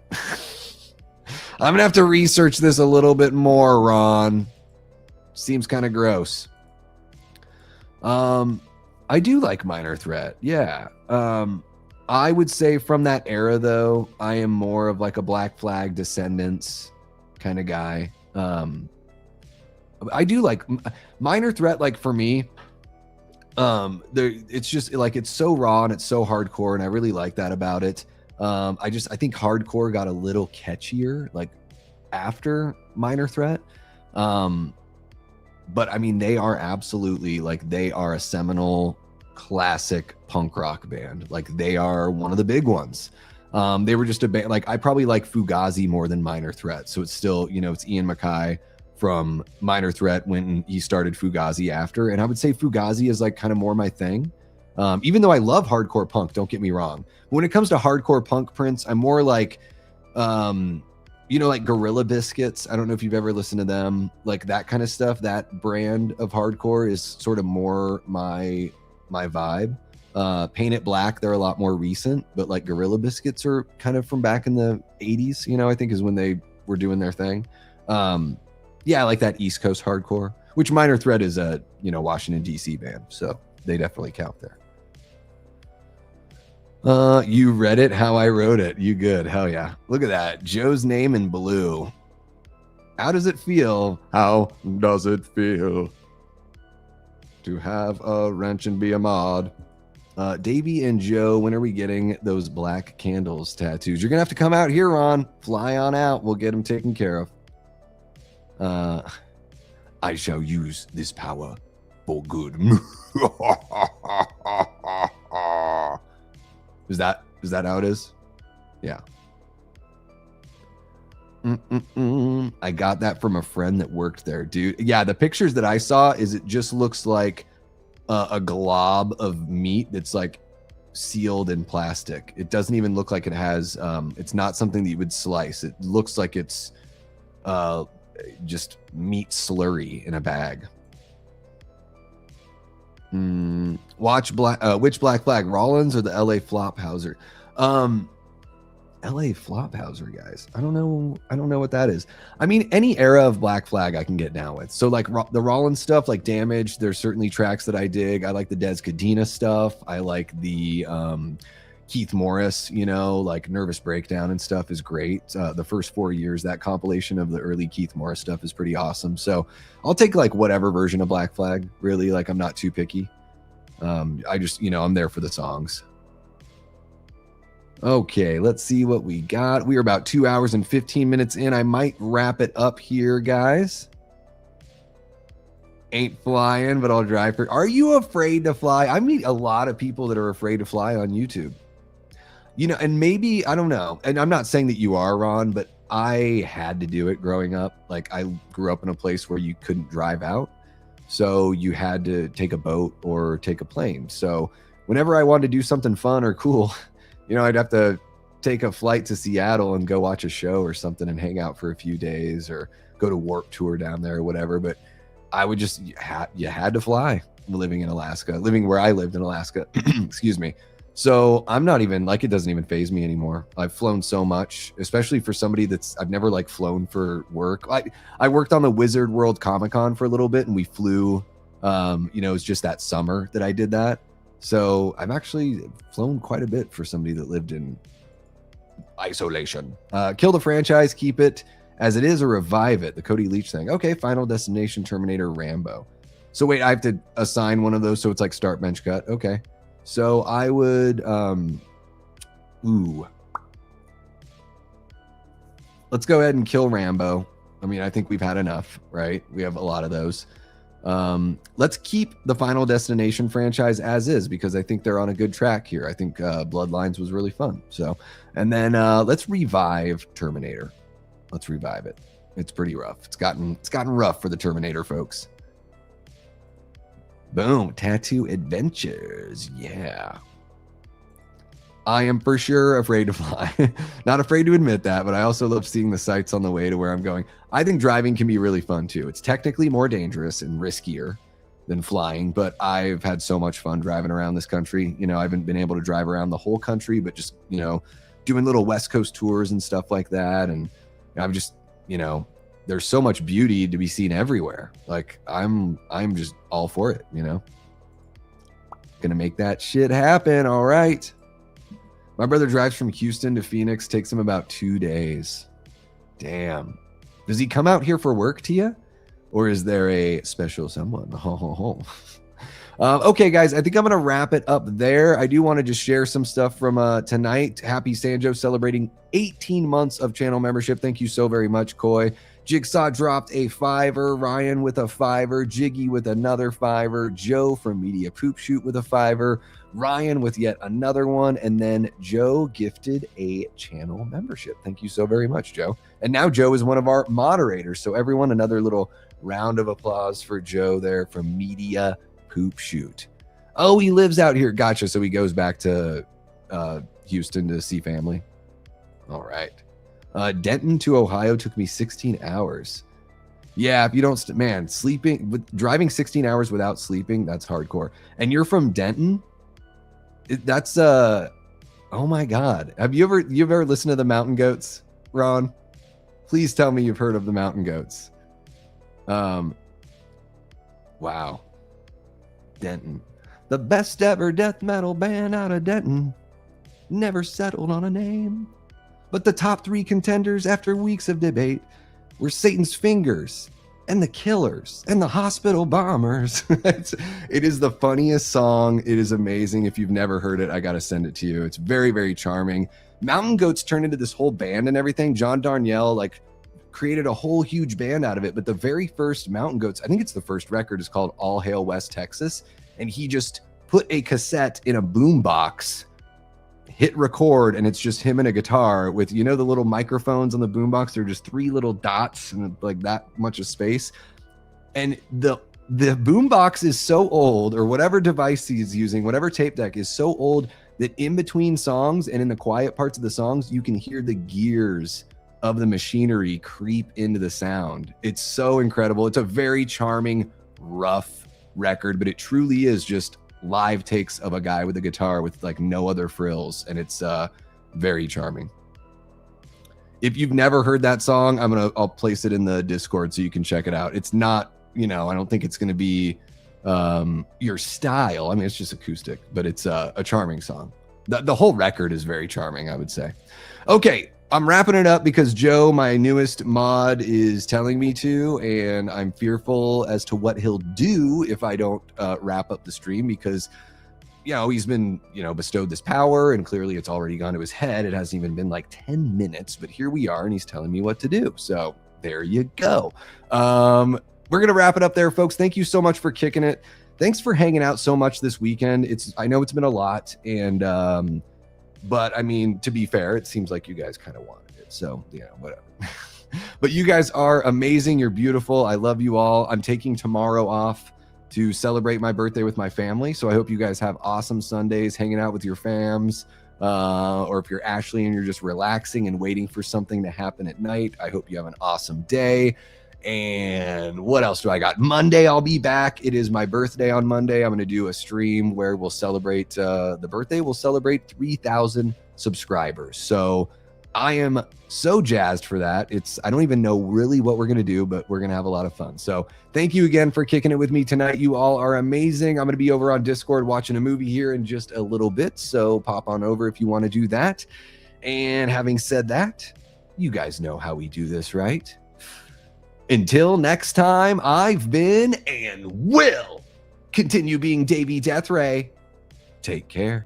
I'm gonna have to research this a little bit more, Ron. Seems kind of gross. I do like Minor Threat. Yeah. I would say from that era, though, I am more of like a Black Flag Descendants kind of guy. I do like Minor Threat. Like for me, it's just like it's so raw and it's so hardcore, and I really like that about it. I think hardcore got a little catchier like after Minor Threat. But I mean, they are absolutely like they are a seminal classic punk rock band. Like they are one of the big ones. They were just a band. Like I probably like Fugazi more than Minor Threat. So it's still, it's Ian MacKaye from Minor Threat when he started Fugazi after. And I would say Fugazi is like kind of more my thing. Even though I love hardcore punk, don't get me wrong. When it comes to hardcore punk, Prince, I'm more like, like Gorilla Biscuits. I don't know if you've ever listened to them, like that kind of stuff. That brand of hardcore is sort of more my vibe. Paint It Black, they're a lot more recent, but like Gorilla Biscuits are kind of from back in the 80s, I think is when they were doing their thing. Yeah, like that East Coast hardcore, which Minor Threat is a, Washington, D.C. band. So they definitely count there. You read it how I wrote it. You good. Hell yeah. Look at that. Joe's name in blue. How does it feel? How does it feel to have a wrench and be a mod? Davey and Joe, when are we getting those black candles tattoos? You're gonna have to come out here, Ron. Fly on out. We'll get them taken care of. I shall use this power for good. Is that how it is? Yeah. I got that from a friend that worked there, dude. Yeah, the pictures that I saw is it just looks like a glob of meat that's like sealed in plastic. It doesn't even look like it has it's not something that you would slice. It looks like it's just meat slurry in a bag. Watch which Black Flag, Rollins or the LA Flophauser? LA Flophauser, guys. I don't know what that is. I mean, any era of Black Flag I can get down with. So like the Rollins stuff, like Damage, there's certainly tracks that I dig. I like the Des Cadena stuff. I like the Keith Morris, like Nervous Breakdown and stuff is great. The first 4 years, that compilation of the early Keith Morris stuff is pretty awesome. So I'll take like whatever version of Black Flag, really. Like I'm not too picky. I just, I'm there for the songs. Okay, let's see what we got. We are about 2 hours and 15 minutes in. I might wrap it up here, guys. Ain't flying, but I'll drive for. Are you afraid to fly? I meet a lot of people that are afraid to fly on YouTube. And maybe, I don't know. And I'm not saying that you are, Ron, but I had to do it growing up. Like I grew up in a place where you couldn't drive out. So you had to take a boat or take a plane. So whenever I wanted to do something fun or cool, I'd have to take a flight to Seattle and go watch a show or something and hang out for a few days or go to Warped Tour down there or whatever. But I would just, you had to fly living where I lived in Alaska. Excuse me. So I'm not even like, it doesn't even faze me anymore. I've flown so much, especially for somebody I've never like flown for work. I worked on the Wizard World Comic-Con for a little bit and we flew, it was just that summer that I did that. So I've actually flown quite a bit for somebody that lived in isolation. Kill the franchise, keep it as it is or revive it. The Cody Leach thing. Okay, Final Destination, Terminator, Rambo. So wait, I have to assign one of those so it's like start, bench, cut. Okay. So I would, let's go ahead and kill Rambo. I mean, I think we've had enough, right? We have a lot of those. Let's keep the Final Destination franchise as is because I think they're on a good track here. I think Bloodlines was really fun. So, and then let's revive Terminator. Let's revive it. It's pretty rough. It's gotten rough for the Terminator folks. Boom, tattoo adventures. Yeah. I am for sure afraid to fly. Not afraid to admit that, but I also love seeing the sights on the way to where I'm going. I think driving can be really fun too. It's technically more dangerous and riskier than flying, but I've had so much fun driving around this country. I haven't been able to drive around the whole country, but just, doing little West Coast tours and stuff like that. And I'm just, there's so much beauty to be seen everywhere. Like I'm just all for it, Gonna make that shit happen. All right. My brother drives from Houston to Phoenix, takes him about 2 days. Damn. Does he come out here for work, Tia? Or is there a special someone? Ho, ho, ho. Okay, guys, I think I'm going to wrap it up there. I do want to just share some stuff from tonight. Happy Sanjo celebrating 18 months of channel membership. Thank you so very much, Koi. Jigsaw dropped a $5. Ryan with a $5. Jiggy with another $5. Joe from Media Poop Shoot with a $5. Ryan with yet another one. And then Joe gifted a channel membership. Thank you so very much, Joe. And now Joe is one of our moderators. So everyone, another little round of applause for Joe there from Media Poop Shoot. Oh, he lives out here. Gotcha. So he goes back to Houston to see family. All right. Denton to Ohio took me 16 hours. Yeah, if you don't, driving 16 hours without sleeping, that's hardcore. And you're from Denton? That's, oh my God. Have you ever listened to the Mountain Goats, Ron? Please tell me you've heard of the Mountain Goats. Wow. Denton. The best ever death metal band out of Denton. Never settled on a name. But the top 3 contenders after weeks of debate were Satan's Fingers and the Killers and the Hospital Bombers. It is the funniest song. It is amazing. If you've never heard it, I got to send it to you. It's very, very charming. Mountain Goats turned into this whole band and everything. John Darnielle created a whole huge band out of it. But the very first Mountain Goats, I think it's the first record, is called All Hail West Texas. And he just put a cassette in a boombox, hit record, and it's just him and a guitar with, the little microphones on the boombox. They're just 3 little dots and like that much of space. And the boombox is so old, or whatever device he's using, whatever tape deck is so old that in between songs and in the quiet parts of the songs, you can hear the gears of the machinery creep into the sound. It's so incredible. It's a very charming, rough record, but it truly is just live takes of a guy with a guitar with no other frills, and it's very charming. If you've never heard that song, I'll place it in the Discord so you can check it out. It's not, I don't think it's going to be your style. I mean, it's just acoustic, but it's a charming song. The whole record is very charming, I would say. Okay, I'm wrapping it up because Joe, my newest mod, is telling me to, and I'm fearful as to what he'll do if I don't wrap up the stream, because, he's been, bestowed this power, and clearly it's already gone to his head. It hasn't even been 10 minutes, but here we are, and he's telling me what to do. So there you go. We're going to wrap it up there, folks. Thank you so much for kicking it. Thanks for hanging out so much this weekend. I know it's been a lot, and but I mean, to be fair, it seems like you guys kind of wanted it. So, whatever. But you guys are amazing. You're beautiful. I love you all. I'm taking tomorrow off to celebrate my birthday with my family. So I hope you guys have awesome Sundays hanging out with your fams. Or if you're Ashley and you're just relaxing and waiting for something to happen at night, I hope you have an awesome day. And what else do I got? Monday, I'll be back. It is my birthday on Monday. I'm going to do a stream where we'll celebrate the birthday. We'll celebrate 3,000 subscribers. So I am so jazzed for that. I don't even know really what we're going to do, but we're going to have a lot of fun. So thank you again for kicking it with me tonight. You all are amazing. I'm going to be over on Discord watching a movie here in just a little bit. So pop on over if you want to do that. And having said that, you guys know how we do this, right? Until next time, I've been and will continue being Davey Deathray. Take care.